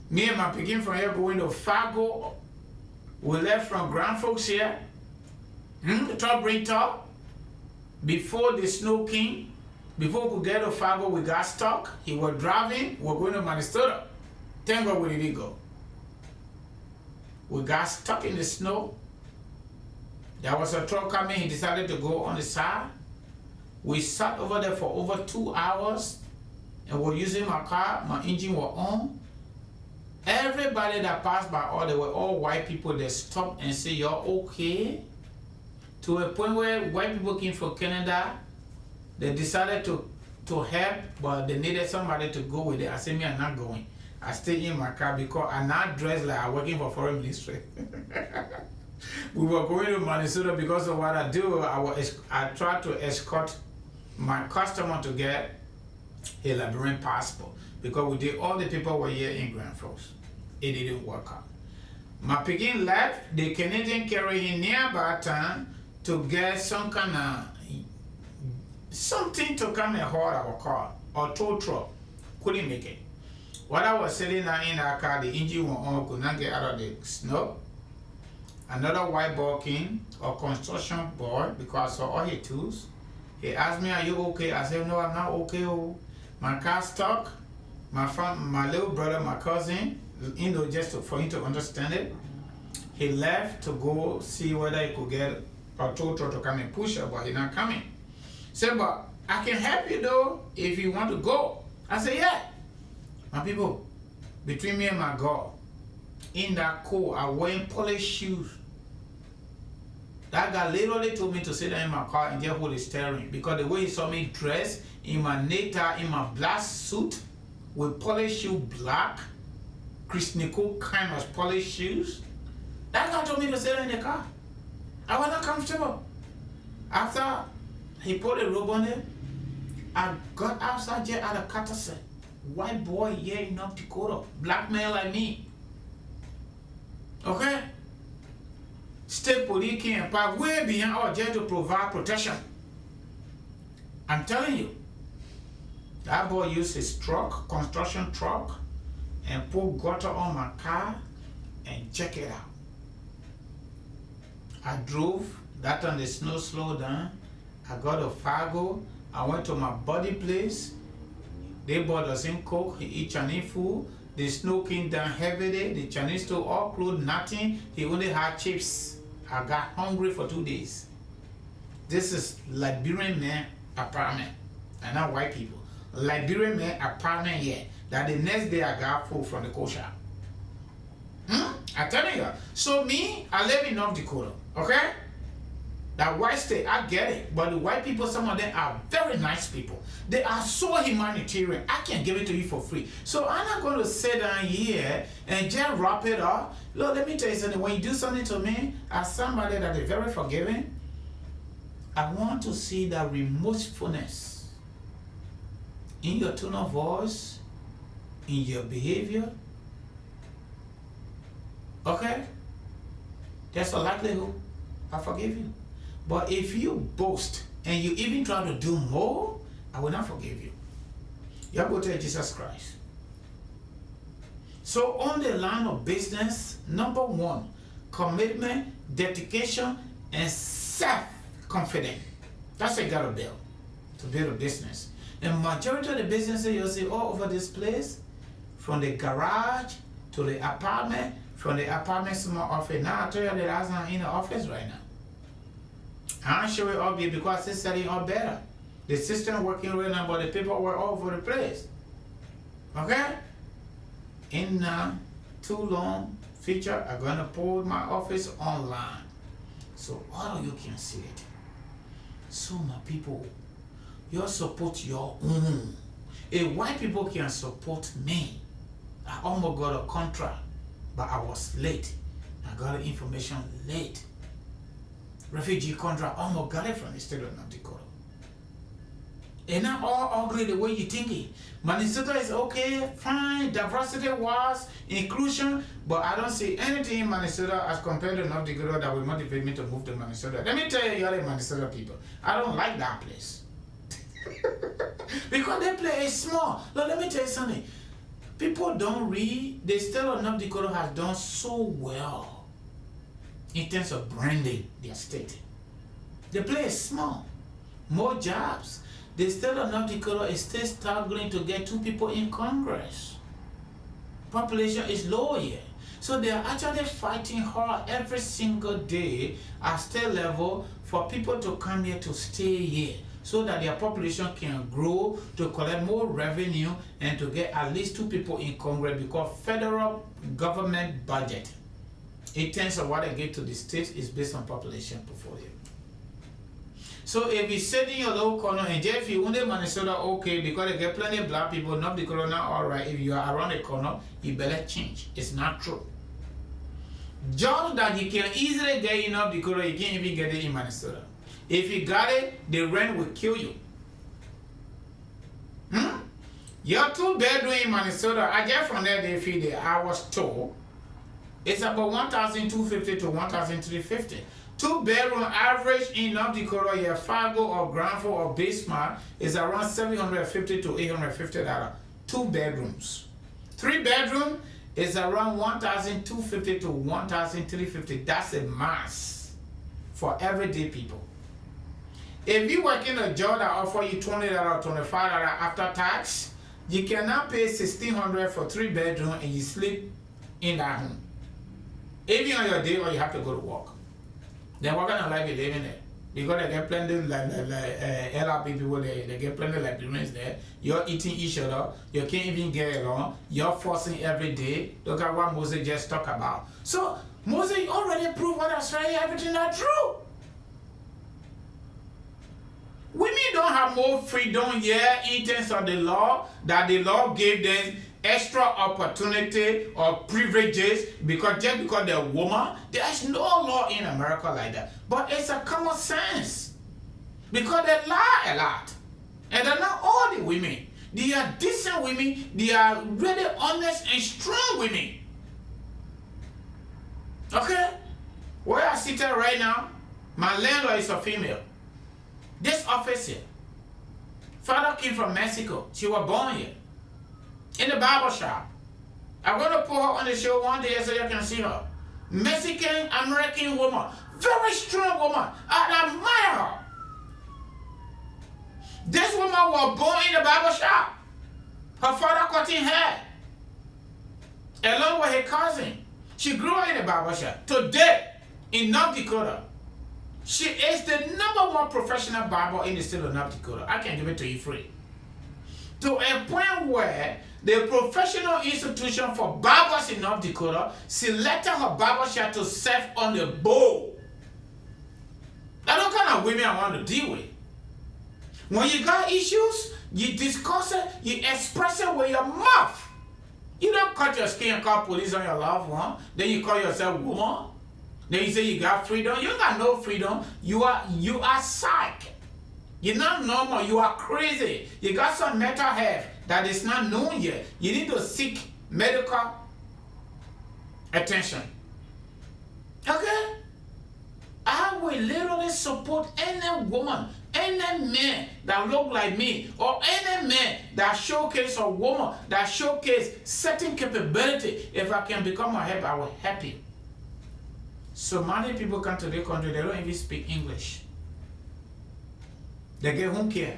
Me and my picking from here going to Fargo. We left from Grand Forks here. Top bring top. Before the snow came, before we could get to Fargo, we got stuck. He was driving. We were going to Minnesota. Thank God we didn't go. We got stuck in the snow. There was a truck coming. He decided to go on the side. We sat over there for over 2 hours and we're using my car. My engine was on. Everybody that passed by, all they were all white people. They stopped and said, "You're okay?" To a point where white people came from Canada, they decided to help, but they needed somebody to go with it. I said, "Me, I'm not going. I stay in my car because I'm not dressed like I'm working for foreign ministry." We were going to Minnesota because of what I do. I try to escort my customer to get a Liberian passport because we did all the people were here in Grand Forks. It didn't work out. My picking left, the Canadian carrying nearby town to get some kind of something to come and haul our car or tow truck. Couldn't make it. While I was sitting down in our car, the engine went on, could not get out of the snow. Another white boy came, a construction boy, because I saw all his tools. He asked me, "Are you okay?" I said, "No, I'm not okay. Oh. My car stuck. My little brother, my cousin, just for him to understand it, he left to go see whether he could get a tow truck to come and push her, but he's not coming. He said, "But I can help you though if you want to go." I said, "Yeah." My people, between me and my God, in that cold, I wearing polished shoes. That guy literally told me to sit down in my car and just hold the steering because the way he saw me dressed in my necktie, in my black suit with polished shoe, black, Chris Nicole kind of polished shoes. That guy told me to sit down in the car. I was not comfortable. After he put a robe on it, I got outside just out of courtesy. White boy here in North Dakota, black man like me. Okay? State police came and parked way behind our jail to provide protection. I'm telling you, that boy used his truck, construction truck, and put gutter on my car and check it out. I drove, that time the snow slowed down. I got to Fargo. I went to my buddy place. They bought us in Coke, he eat Chinese food. The snow came down heavily. The Chinese store all closed, nothing. He only had chips. I got hungry for 2 days. This is Liberian man apartment, and not white people. Liberian man apartment here. That the next day I got food from the kosher. I tell you. So me, I live in North Dakota, okay? That white state, I get it. But the white people, some of them are very nice people. They are so humanitarian. I can give it to you for free. So I'm not going to sit down here and just wrap it up. Look, let me tell you something. When you do something to me, as somebody that is very forgiving, I want to see that remorsefulness in your tone of voice, in your behavior. Okay? There's a likelihood I forgive you. But if you boast and you even try to do more, I will not forgive you. You have to tell Jesus Christ. So on the line of business, number one, commitment, dedication, and self-confidence. That's what you gotta build to build a business. And majority of the businesses you'll see all over this place, from the garage to the apartment, from the apartment to my office. Now I tell you that I'm in the office right now. I'm sure it all be because it's setting all better. The system working right now, but the people were all over the place. Okay? In too long future, I'm gonna put my office online. So all of you can see it. So my people, you support your own. If white people can support me, I almost got a contract, but I was late. I got the information late. Refugee contract, almost got it from the state of North Dakota. And not all ugly the way you thinking. Minnesota is okay, fine, diversity was inclusion, but I don't see anything in Minnesota as compared to North Dakota that will motivate me to move to Minnesota. Let me tell you, you're Minnesota people, I don't like that place. Because they play is small. Look, let me tell you something. People don't read. The state of North Dakota has done so well in terms of branding their state. The play is small. More jobs. The state of North Dakota is still struggling to get 2 people in Congress. Population is low here. So they are actually fighting hard every single day at state level for people to come here to stay here, so that their population can grow, to collect more revenue, and to get at least 2 people in Congress, because federal government budget, in terms of what they give to the states, is based on population portfolio. So if you sit in your little corner and if you want Minnesota, okay, because they get plenty of black people, North Dakota not alright. If you are around the corner, you better change. It's not true. Jobs that you can easily get in North Dakota, you can't even get it in Minnesota. If you got it, the rent will kill you. Your 2-bedroom in Minnesota, I get from there they feed the hours toll. It's about $1,250 to $1,350. 2-bedroom average in North Dakota, your Fargo or Granville or Bismarck is around $750 to $850. 2 bedrooms. 3-bedroom is around $1,250 to $1,350. That's a mass for everyday people. If you work in a job that offer you $20 or $25 after tax, you cannot pay $1,600 for 3-bedroom and you sleep in that home. Even on your day or you have to go to work. Then what kind of life you living there? Because they get plenty like LRP people there, they get plenty like Liberians there. You're eating each other, you can't even get along, you're forcing every day. Look at what Moses just talked about. So Moses already proved what Australia, everything that's true. Women don't have more freedom here in terms of the law, that the law gave them extra opportunity or privileges because they're a woman. There's no law in America like that. But it's a common sense. Because they lie a lot. And they're not all the women. They are decent women. They are really honest and strong women. Okay? Where I sit here right now, my landlord is a female. This office here, father came from Mexico. She was born here. In the barber shop. I'm going to put her on the show one day so you can see her. Mexican American woman. Very strong woman. I admire her. This woman was born in the barber shop. Her father cutting hair. Along with her cousin. She grew up in the barber shop. Today, in North Dakota, she is the #1 professional barber in the state of North Dakota. I can give it to you free. To a point where the professional institution for barbers in North Dakota selected her barbershop to serve on the board. That's the kind of women I want to deal with. When you got issues, you discuss it, you express it with your mouth. You don't cut your skin and call police on your loved one. Then you call yourself woman. Then you say you got freedom. You got no freedom. You are psych. You're not normal. You are crazy. You got some mental health that is not known yet. You need to seek medical attention. Okay? I will literally support any woman, any man that look like me, or any man that showcase a woman that showcase certain capability. If I can become a help, I will help you. So many people come to this country, they don't even speak English. They get home care.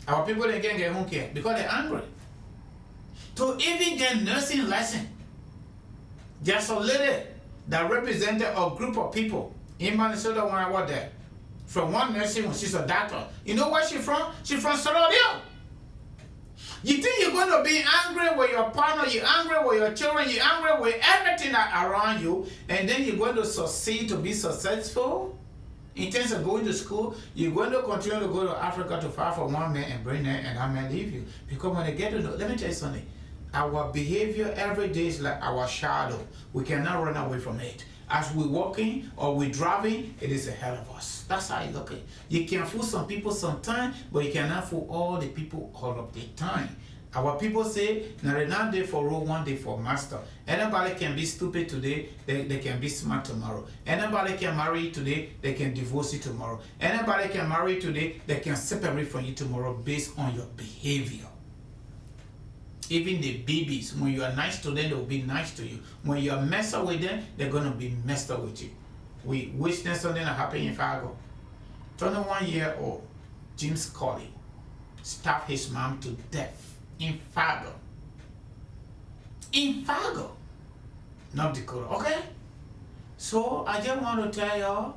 Our people, they can't get home care because they're angry. To even get nursing lesson, there's a lady that represented a group of people in Minnesota when I was there. From one nursing home, she's a doctor. You know where she's from? She's from Sierra Leone. You think you're going to be angry with your partner, you're angry with your children, you're angry with everything that around you, and then you're going to succeed to be successful In terms of going to school, you're going to continue to go to Africa to fight for one man and bring that, and that man leave you. Because when they get to know, let me tell you something. Our behavior every day is like our shadow. We cannot run away from it. As we're walking or we're driving, it is ahead of us. That's how I look at it. You can fool some people sometimes, but you cannot fool all the people all of the time. Our people say, now they're not there for rule, one day for master. Anybody can be stupid today, they can be smart tomorrow. Anybody can marry you today, they can divorce you tomorrow. Anybody can marry you today, they can separate from you tomorrow based on your behavior. Even the babies, when you are nice to them, they'll be nice to you. When you are messed up with them, they're going to be messed up with you. We witnessed something that happened in Fargo. 21-year-old James Colley stabbed his mom to death in Fargo. In Fargo, North Dakota, okay? So I just want to tell y'all,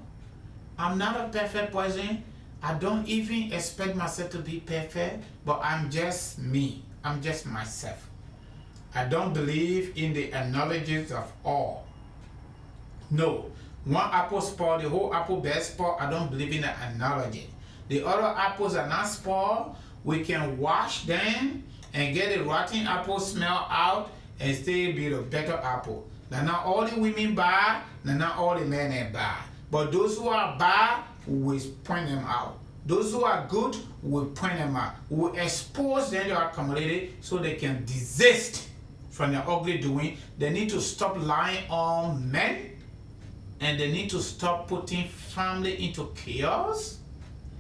I'm not a perfect person. I don't even expect myself to be perfect, but I'm just me. I'm just myself. I don't believe in the analogies of all. No. One apple spoiled, the whole apple bed spoiled. I don't believe in the analogy. The other apples are not spoiled. We can wash them and get the rotten apple smell out and still be the better apple. Now, not all the women bad, not all the men are bad. But those who are bad, we will point them out. Those who are good, we will point them out. We will expose them to accumulated so they can desist from their ugly doing. They need to stop lying on men, and they need to stop putting family into chaos.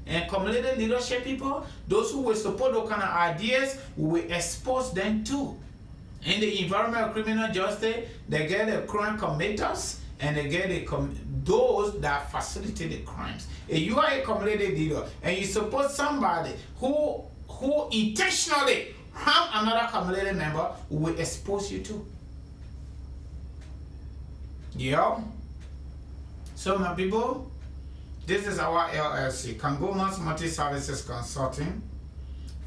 And accumulated leadership people, those who will support those kind of ideas, we will expose them too. In the environment of criminal justice, they get the crime committers and they get those that facilitate the crimes. If you are a community leader and you support somebody who intentionally harm another community member, we will expose you too. Yeah. So my people, this is our LLC, Kangomas Multi-Services Consulting,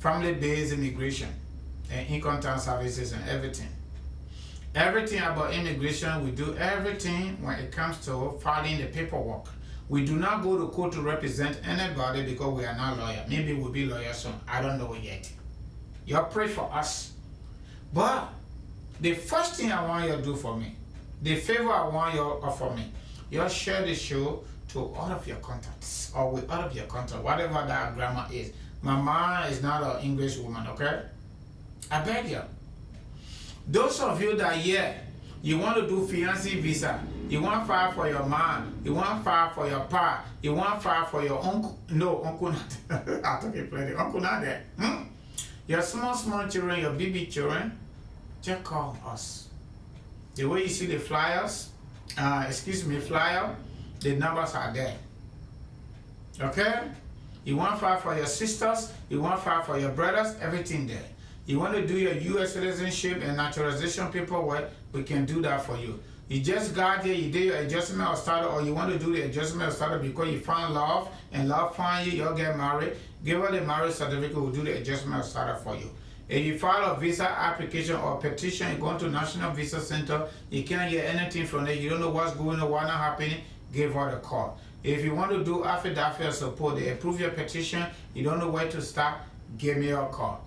family-based immigration and income tax services and everything. Everything about immigration, we do everything when it comes to filing the paperwork. We do not go to court to represent anybody because we are not lawyers. Maybe we'll be lawyers soon. I don't know yet. You pray for us. But the first thing I want you to do for me, the favor I want you to offer me, you share the show to all of your contacts or with all of your contacts, whatever that grammar is. My mom is not an English woman, okay? I beg you. Those of you that you want to do fiancé visa, you want to file for your mom, you want to file for your pa, you want to file for your uncle. No, uncle not. I took it plenty. Uncle not there. Your small children, your baby children, just call us. The way you see the flyers, flyer, the numbers are there. Okay? You want to file for your sisters, you want to file for your brothers, everything there. You want to do your U.S. citizenship and naturalization paperwork, we can do that for you. You just got here, you did your adjustment or started, or you want to do the adjustment or started because you found love and love found you, you'll get married. Give her the marriage certificate, we'll do the adjustment or started for you. If you file a visa application or petition, you go to National Visa Center, you can't get anything from there, you don't know what's going on, what's not happening, give her the call. If you want to do affidavit support, they approve your petition, you don't know where to start, give me a call.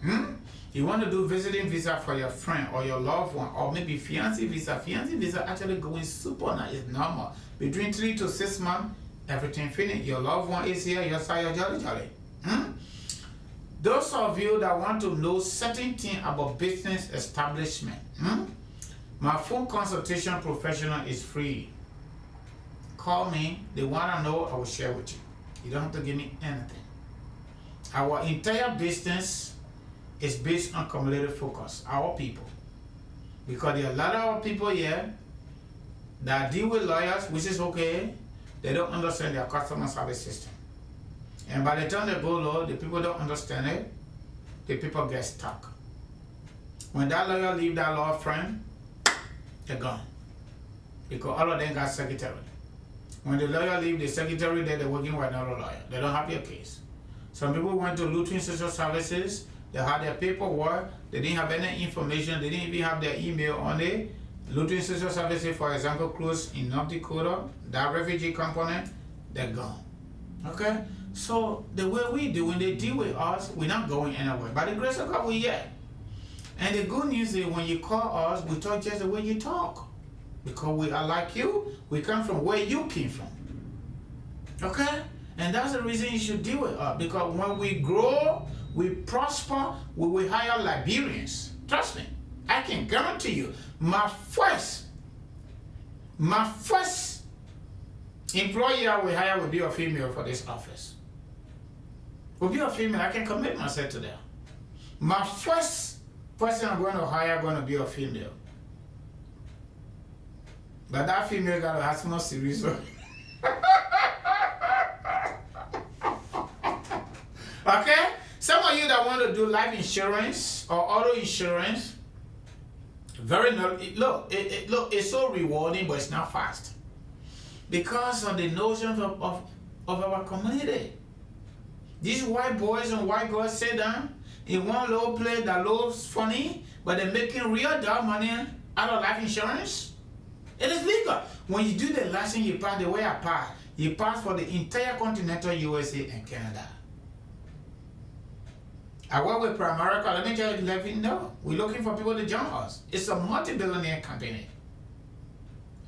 You want to do visiting visa for your friend or your loved one, or maybe fiancé visa. Fiancé visa actually going super nice, it's normal. Between 3 to 6 months, everything finished. Your loved one is here, your side, you're jolly. Those of you that want to know certain things about business establishment, my phone consultation professional is free. Call me, they want to know, I will share with you. You don't have to give me anything. Our entire business is based on cumulative focus, our people. Because there are a lot of people here that deal with lawyers, which is okay, they don't understand their customer service system. And by the time they go low, the people don't understand it, the people get stuck. When that lawyer leave that law firm, they're gone. Because all of them got secretary. When the lawyer leave the secretary, they're working with another lawyer. They don't have your case. Some people went to Lutheran Social Services, they had their paperwork, they didn't have any information, they didn't even have their email on it. Lutheran Social Services, for example, closed in North Dakota, that refugee component, they're gone. Okay? So the way we do, when they deal with us, we're not going anywhere. By the grace of God, we're here. And the good news is when you call us, we talk just the way you talk. Because we are like you, we come from where you came from. Okay? And that's the reason you should deal with us. Because when we grow, we prosper, we will hire Liberians. Trust me. I can guarantee you, my first employee I will hire will be a female for this office. Will be a female. I can commit myself to that. My first person I'm going to hire going to be a female. But that female got to have some serious. Okay? Some of you that want to do life insurance or auto insurance, look, it's so rewarding, but it's not fast. Because of the notions of our community. These white boys and white girls sit down in one little place that looks funny, but they're making real dark money out of life insurance. It is legal. When you do the license, you pass the way I pass. You pass for the entire continental USA and Canada. I work with Primerica. Let me tell you, let you know. We're looking for people to join us. It's a multi-billionaire company.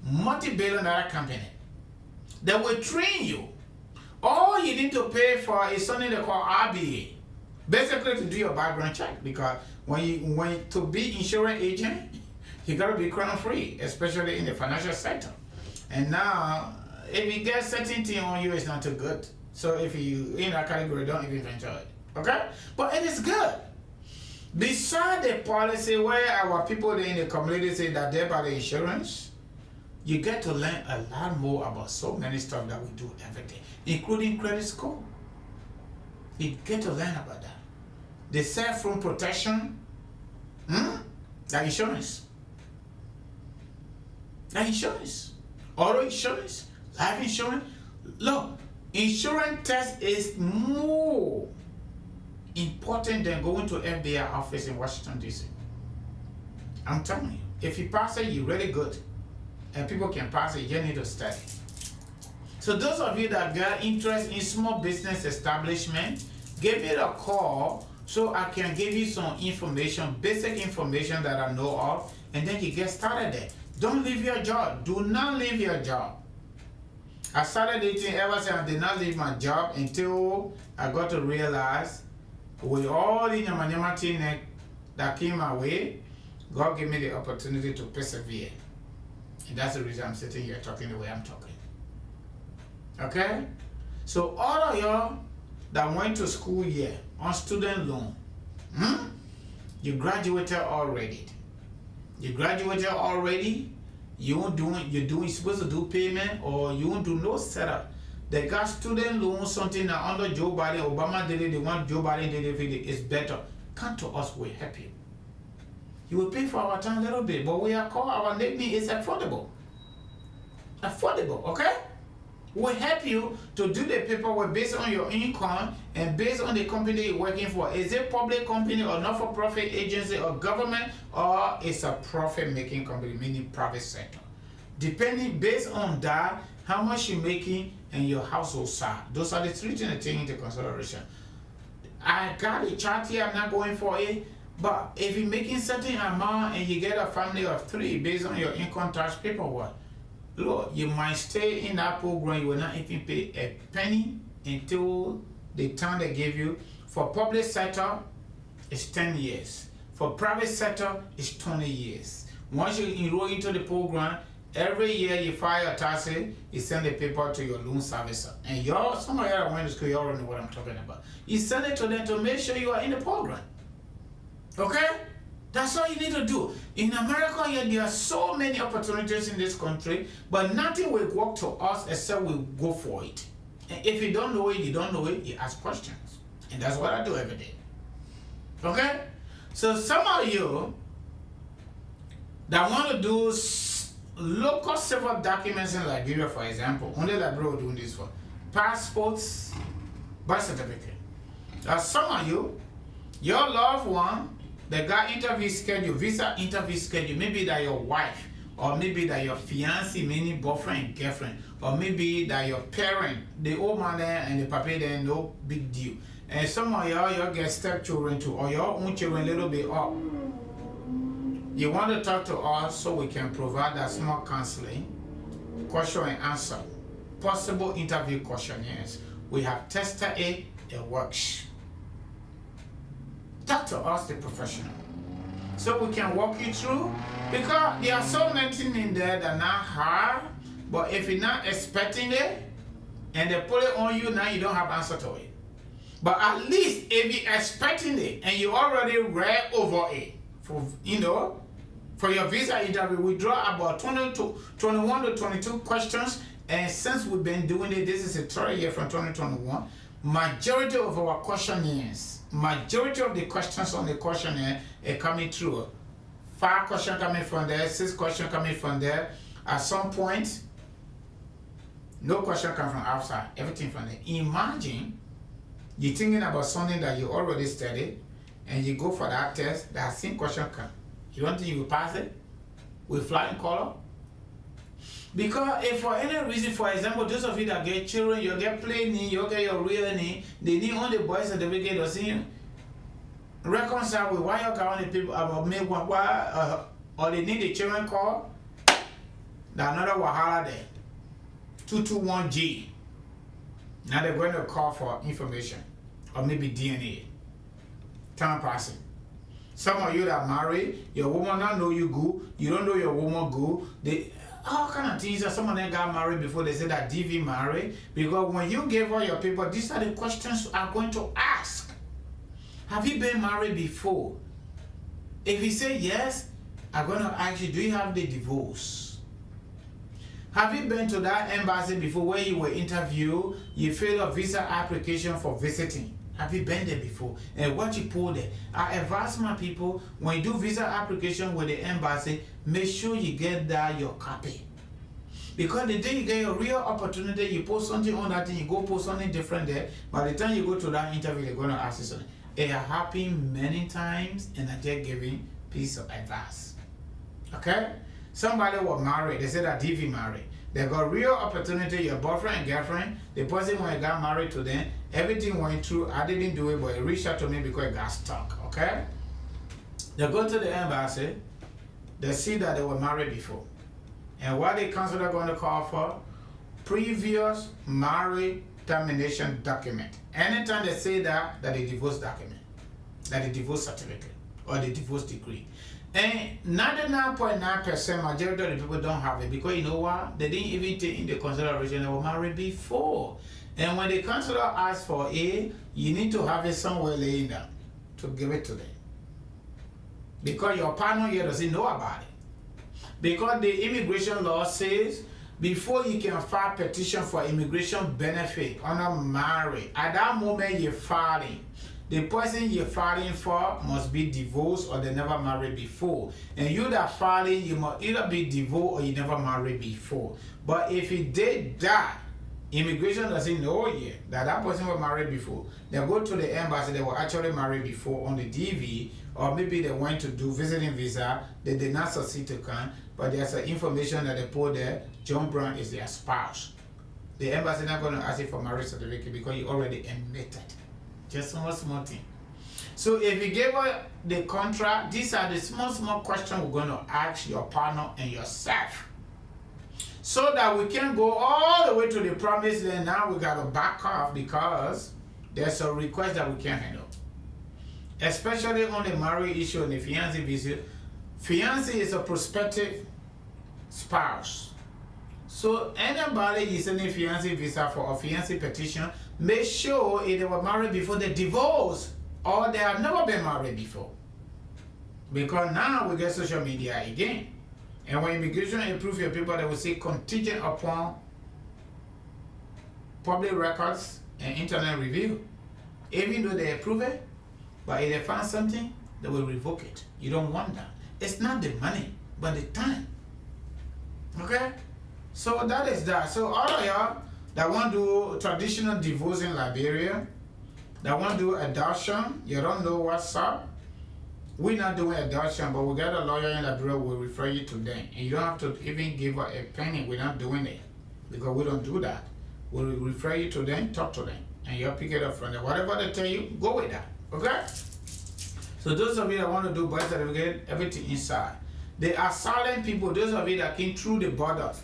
Multi-billionaire company. They will train you. All you need to pay for is something they call RBA. Basically to do your background check. Because when to be insurance agent, you gotta be crime free, especially in the financial sector. And now, if you get certain thing on you, it's not too good. So if you in that category, don't even enjoy it. Okay? But it is good. Beside the policy where our people in the community say that they buy the insurance, you get to learn a lot more about so many stuff that we do every day, including credit score. You get to learn about that. The cell phone protection, that insurance. That insurance. Auto insurance, life insurance. Look, insurance test is more important than going to FBI office in Washington, D.C. I'm telling you, if you pass it, you're really good. And people can pass it, you need to study. So those of you that got interest in small business establishment, give me a call so I can give you some information, basic information that I know of, and then you get started there. Don't leave your job. Do not leave your job. I started dating ever since I did not leave my job until I got to realize with all the nyama thing that came my way, God gave me the opportunity to persevere. And that's the reason I'm sitting here talking the way I'm talking. Okay? So all of y'all that went to school here on student loan, you graduated already. You graduated already. You're supposed to do payment, or you won't do no setup. They got student loan, something that under Joe Biden, Obama did it, they want Joe Biden did it, it's better. Come to us, we'll help you. You will pay for our time a little bit, but we are called, our name is affordable. Affordable, okay? We'll help you to do the paperwork based on your income and based on the company you're working for. Is it a public company or not-for-profit agency or government, or it's a profit-making company, meaning private sector? Depending, based on that, how much you're making and your household size. Those are the three things to take into consideration. I got a chart here, I'm not going for it, but if you're making certain amount and you get a family of 3 based on your income tax paperwork, look, you might stay in that program, you will not even pay a penny until the time they give you. For public sector, it's 10 years. For private sector, it's 20 years. Once you enroll into the program, every year you file your taxes, you send the paper to your loan servicer. And some of you that went to school, you already know what I'm talking about. You send it to them to make sure you are in the program. Okay? That's all you need to do. In America, there are so many opportunities in this country, but nothing will work to us except we go for it. And if you don't know it, you don't know it, you ask questions. And that's what I do every day. Okay? So some of you that want to do local civil documents in Liberia, for example, only Liberia will do this for passports, birth certificate. Some of you, your loved one, they got interview schedule, visa interview schedule, maybe that your wife or maybe that your fiancé, meaning boyfriend, girlfriend, or maybe that your parent, the old man there and the papa there, no big deal. And some of y'all get stepchildren too, or your own children a little bit up. You want to talk to us so we can provide that small counseling, question and answer, possible interview questionnaires. We have tested it works. Talk to us, the professional, so we can walk you through, because there are so many things in there that are not hard, but if you're not expecting it and they put it on you, now you don't have answer to it. But at least if you're expecting it and you already read over it, for for your visa interview, we draw about 21 to 22 questions, and since we've been doing it, this is the third year from 2021, majority of our questionnaires, majority of the questions on the questionnaire are coming through. 5 questions coming from there, 6 questions coming from there. At some point, no question comes from outside, everything from there. Imagine you're thinking about something that you already studied, and you go for that test, that same question comes. You don't think you will pass it with flying color? Because if for any reason, for example, those of you that get children, you get plain name, you get your real name, they need only boys certificate or see reconcile with why you got only people about me or they need the children call. That another wahala there. 221G. Now they're going to call for information or maybe DNA. Time passing. Some of you that married, your woman don't know you good, you don't know your woman good. They all kind of things. Some of them got married before they said that DV married, because when you gave all your people, these are the questions I'm going to ask. Have you been married before? If you say yes, I'm going to ask you, do you have the divorce? Have you been to that embassy before where you were interviewed, you filled a visa application for visiting? Have you been there before? And what you pull there? I advise my people, when you do visa application with the embassy, make sure you get that your copy. Because the day you get your real opportunity, you post something on that thing, you go post something different there. By the time you go to that interview, they're going to ask you something. It has happened many times, and I just giving piece of advice. Okay? Somebody was married, they said that DV married. They got real opportunity, your boyfriend and girlfriend, the person when I got married to them, everything went through. I didn't do it, but it reached out to me because it got stuck, okay? They go to the embassy, they see that they were married before. And what the consular going to call for? Previous marriage termination document. Anytime they say that, that the divorce document, that the divorce certificate, or the divorce decree. And 99.9% majority of the people don't have it, because you know what? They didn't even take into consideration they were married before. And when the consular asks for it, you need to have it somewhere laying down to give it to them. Because your partner here doesn't know about it. Because the immigration law says before you can file petition for immigration benefit under marriage, at that moment you're filing, the person you're filing for must be divorced or they never married before. And you that filing, you must either be divorced or you never married before. But if you did that, immigration doesn't know yet that that person was married before. They go to the embassy, they were actually married before on the DV, or maybe they went to do visiting visa, they did not succeed to come, but there's an information that they put there, John Brown is their spouse. The embassy not going to ask you for marriage certificate because you already admitted. Just one small thing. So if you give her the contract, these are the small questions we're going to ask your partner and yourself. So that we can go all the way to the promised land. Now we got to back off because there's a request that we can't handle. Especially on the marriage issue and the fiancé visa. Fiancé is a prospective spouse. So anybody is sending fiancé visa for a fiancé petition, make sure if they were married before they divorce or they have never been married before. Because now we get social media again. And when immigration approve your paper, they will say contingent upon public records and internet review. Even though they approve it, but if they find something, they will revoke it. You don't want that. It's not the money, but the time. Okay? So that is that. So all of y'all that want to do traditional divorce in Liberia, that want to do adoption, you don't know what's up, We're not doing adoption, but we got a lawyer in Liberia, we'll refer you to them. And you don't have to even give her a penny. We're not doing it because we don't do that. We'll refer you to them, talk to them, and you'll pick it up from there. Whatever they tell you, go with that. Okay? So those of you that want to do birth certificate, everything inside. The asylum people, those of you that came through the borders,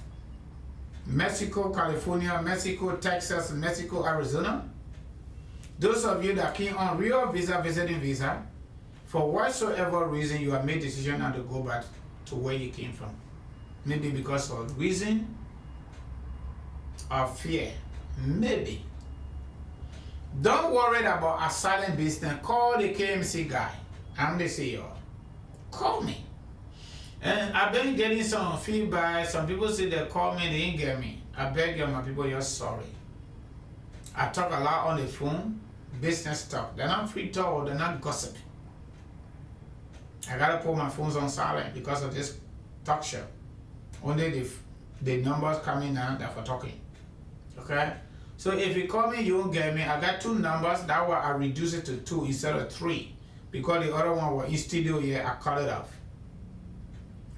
Mexico, California, Mexico, Texas, Mexico, Arizona. Those of you that came on real visa, visiting visa, for whatsoever reason you have made decision not to go back to where you came from. Maybe because of reason or fear. Maybe. Don't worry about asylum business. Call the KMC guy. I'm the CEO. Call me. And I've been getting some feedback. Some people say they call me, they didn't get me. I beg you, my people, you're sorry. I talk a lot on the phone, business talk. They're not free talk, they're not gossip. I gotta put my phones on silent because of this talk show. Only the numbers coming now, they're for talking. Okay? So if you call me, you won't get me. I got 2 numbers. That way I reduce it to 2 instead of 3. Because the other one was in studio here, I cut it off.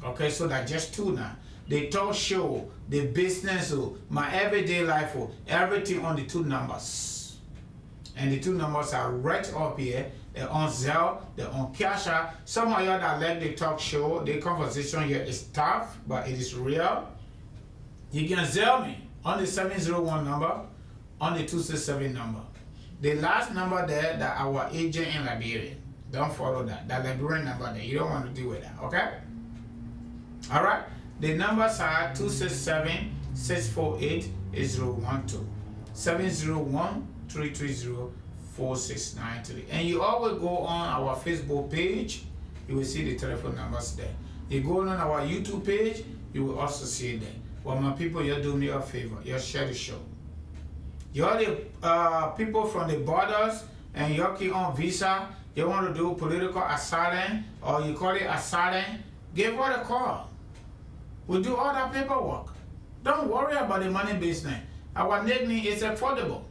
Okay, so that's just 2 now. The talk show, the business, my everyday life, everything on the 2 numbers. And the 2 numbers are right up here. They're on Zelle, they're on Cash App. Some of y'all that like the talk show, the conversation here is tough, but it is real. You can Zelle me on the 701 number, on the 267 number. The last number there, that our agent in Liberia. Don't follow that. That Liberian number there. You don't want to deal with that, okay? All right. The numbers are 267-648-8012, 701-330-4693. And you always go on our Facebook page, you will see the telephone numbers there. You go on our YouTube page, you will also see it there. Well, my people, you're doing me a favor. You share the show. You're the people from the borders, and you're on visa. You want to do political asylum, or you call it asylum, give her a call. We'll do all that paperwork. Don't worry about the money business. Our nickname is affordable.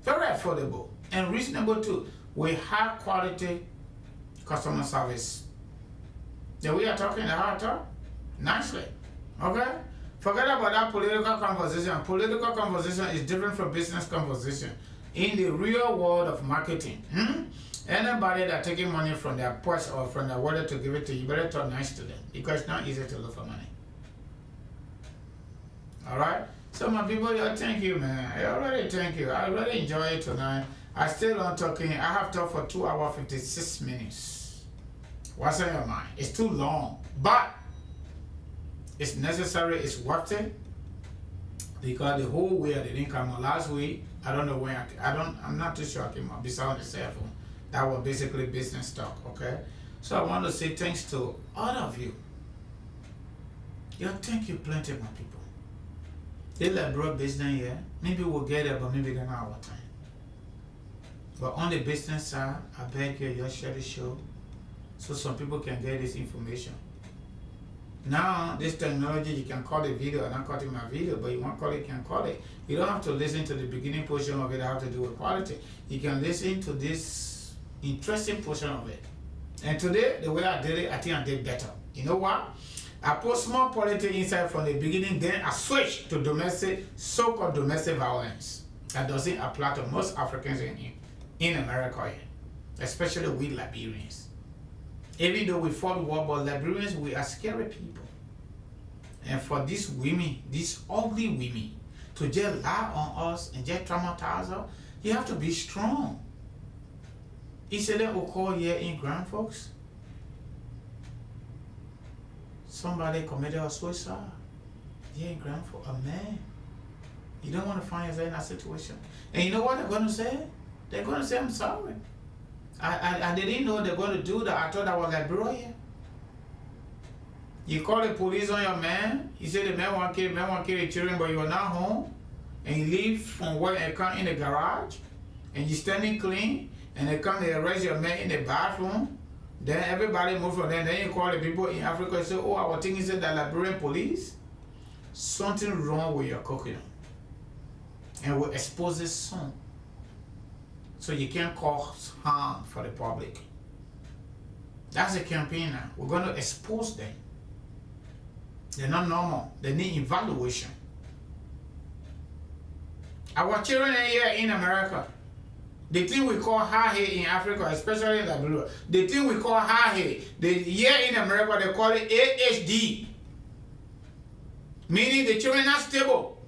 Very affordable and reasonable too. We have quality customer service. The way you're talking the hard talk, nicely. Okay? Forget about that political conversation. Political conversation is different from business conversation. In the real world of marketing, anybody that taking money from their purse or from their wallet to give it to you, better talk nice to them because it's not easy to look for money. All right? So my people, thank you, man. I already thank you. I already enjoy it tonight. I still on talking. I have talked for 2 hours 56 minutes. What's on your mind? It's too long, but it's necessary. It's worth it because the whole way I didn't come on last week. I don't know when. I'm not too sure I came up. Besides the cell phone, that was basically business talk. Okay, so I want to say thanks to all of you. Thank you plenty, my people. They like broad business here. Maybe we'll get it, but maybe not our time. But on the business side, I beg you, share the show so some people can get this information. Now, this technology, you can call the video. I'm not calling my video, but you want to call it, you can call it. You don't have to listen to the beginning portion of it, how to do with quality. You can listen to this interesting portion of it. And today, the way I did it, I think I did better. You know what? I put small politics inside from the beginning, then I switched to domestic, so-called domestic violence. That doesn't apply to most Africans in America here, especially we Liberians. Even though we fought war, but Liberians, we are scary people. And for these women, these ugly women, to just lie on us and just traumatize us, you have to be strong. Incident occurred here in Grand Forks. Somebody committed a suicide here in Grand Forks, a man. You don't want to find yourself in that situation. And you know what they're going to say? They're going to say, I'm sorry. I didn't know they're going to do that. I thought I was Liberia. You call the police on your man. You say the man want to kill the children, but you're not home. And you leave from work and come in the garage. And you're standing clean. And they come, they arrest your man in the bathroom. Then everybody move from there. Then you call the people in Africa and say, oh, our thing is the Liberian police. Something wrong with your cooking. And we'll expose this soon. So you can't cause harm for the public. That's a campaign now. We're going to expose them. They're not normal. They need evaluation. Our children here in America, the thing we call high hair in Africa, especially in Liberia, the thing we call high hair, here in America they call it AHD, meaning the children are stable.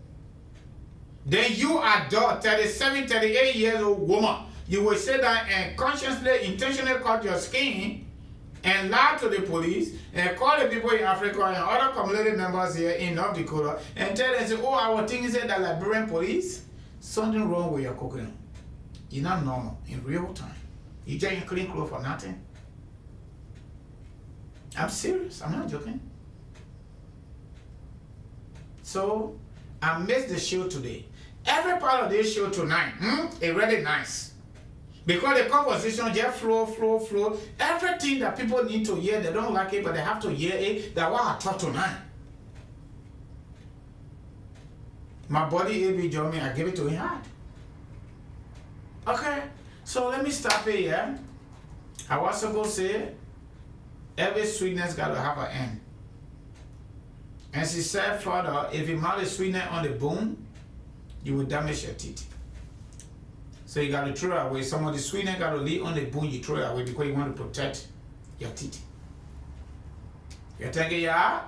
Then you adult, 37, 38 years old woman, you will sit down and consciously, intentionally cut your skin and lie to the police and call the people in Africa and other community members here in North Dakota and tell them, say, oh, our thing is that the Liberian police, something wrong with your cooking. You're not normal in real time. You just clean clothes for nothing. I'm serious. I'm not joking. So, I missed the show today. Every part of this show tonight, is really nice. Because the conversation just flow. Everything that people need to hear, they don't like it, but they have to hear it. That's what I taught tonight. My body, AB Jomi, I give it to him hard. Okay, so let me stop it here. I was supposed to say, every sweetness got to have an end. And she said further, if you mount the sweetness on the bone, you will damage your teeth. So you got to throw it away. Some of the sweetness got to leave on the bone, you throw it away because you want to protect your teeth. You're thinking, yeah?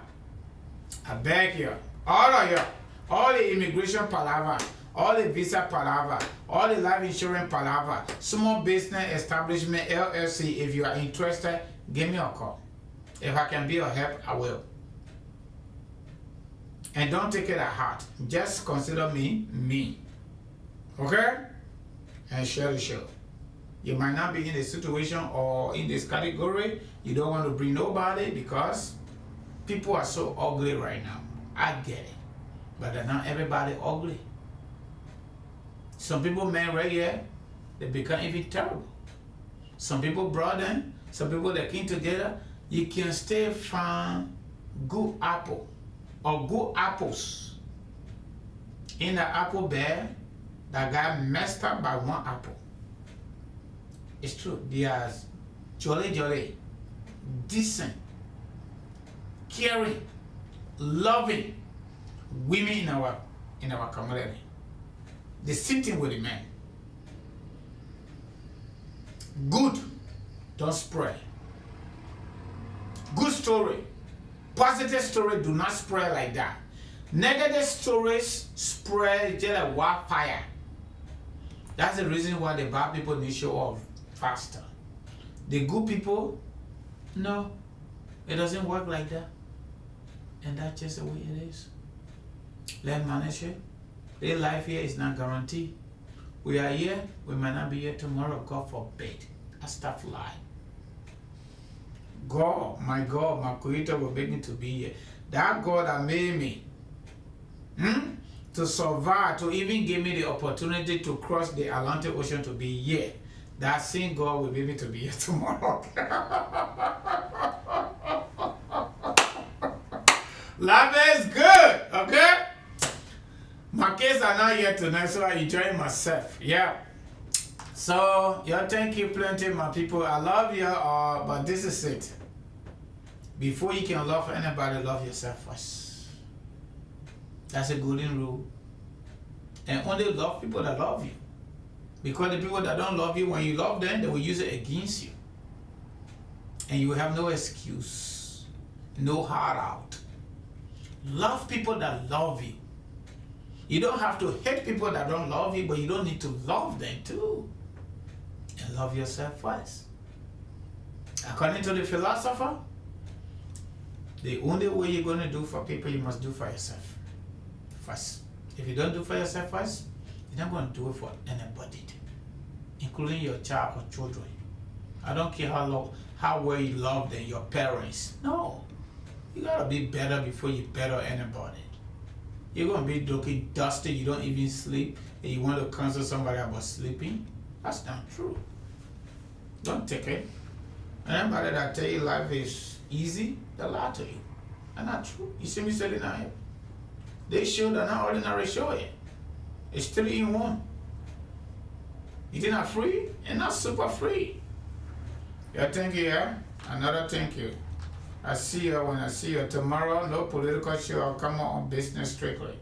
I beg you, all of you, all the immigration palaver, all the visa palaver, all the life insurance palaver, small business establishment, LLC, if you are interested, give me a call. If I can be of help, I will. And don't take it at heart. Just consider me. Okay? And share the show. You might not be in a situation or in this category. You don't want to bring nobody because people are so ugly right now. I get it. But they're not everybody ugly. Some people men right here, they become even terrible. Some people brought them, some people that came together. You can still find good apple or good apples in the apple bed that got messed up by one apple. It's true. They are jolly, decent, caring, loving women in our community. They sitting with the men. Good, don't spread. Good story, positive story do not spread like that. Negative stories spread just like wildfire. That's the reason why the bad people need to show off faster. The good people, no, it doesn't work like that. And that's just the way it is. Let's manage it. Their life here is not guaranteed. We are here, we might not be here tomorrow, God forbid. That's tough lie. God, my creator will make me to be here. That God that made me to survive, to even give me the opportunity to cross the Atlantic Ocean to be here. That same God will make me to be here tomorrow. Life is good, okay? My kids are not here tonight, so I enjoy myself. Yeah. So, y'all thank you plenty, my people. I love you all, but this is it. Before you can love anybody, love yourself first. That's a golden rule. And only love people that love you. Because the people that don't love you, when you love them, they will use it against you. And you will have no excuse. No heart out. Love people that love you. You don't have to hate people that don't love you, but you don't need to love them too. And love yourself first. According to the philosopher, the only way you're going to do for people, you must do for yourself first. If you don't do for yourself first, you're not going to do it for anybody, including your child or children. I don't care how well you love them, your parents. No. You got to be better before you better anybody. You're going to be looking dusty, you don't even sleep, and you want to counsel somebody about sleeping? That's not true. Don't take it. Anybody that tell you life is easy, they lie to you. That's not true. You see me selling out here? They show that not ordinary show here. It's 3 in 1. It's not free and not super free. You're thinking, yeah? Another thank you. I see you when I see you tomorrow. No political show. I'll come on business strictly.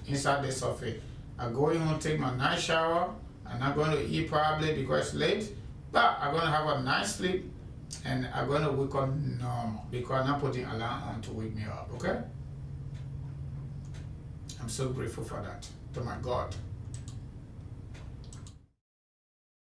Inside this office. I'm going home, take my night shower. I'm not going to eat probably because it's late. But I'm going to have a nice sleep. And I'm going to wake up normal. Because I'm not putting alarm on to wake me up. Okay? I'm so grateful for that. To my God.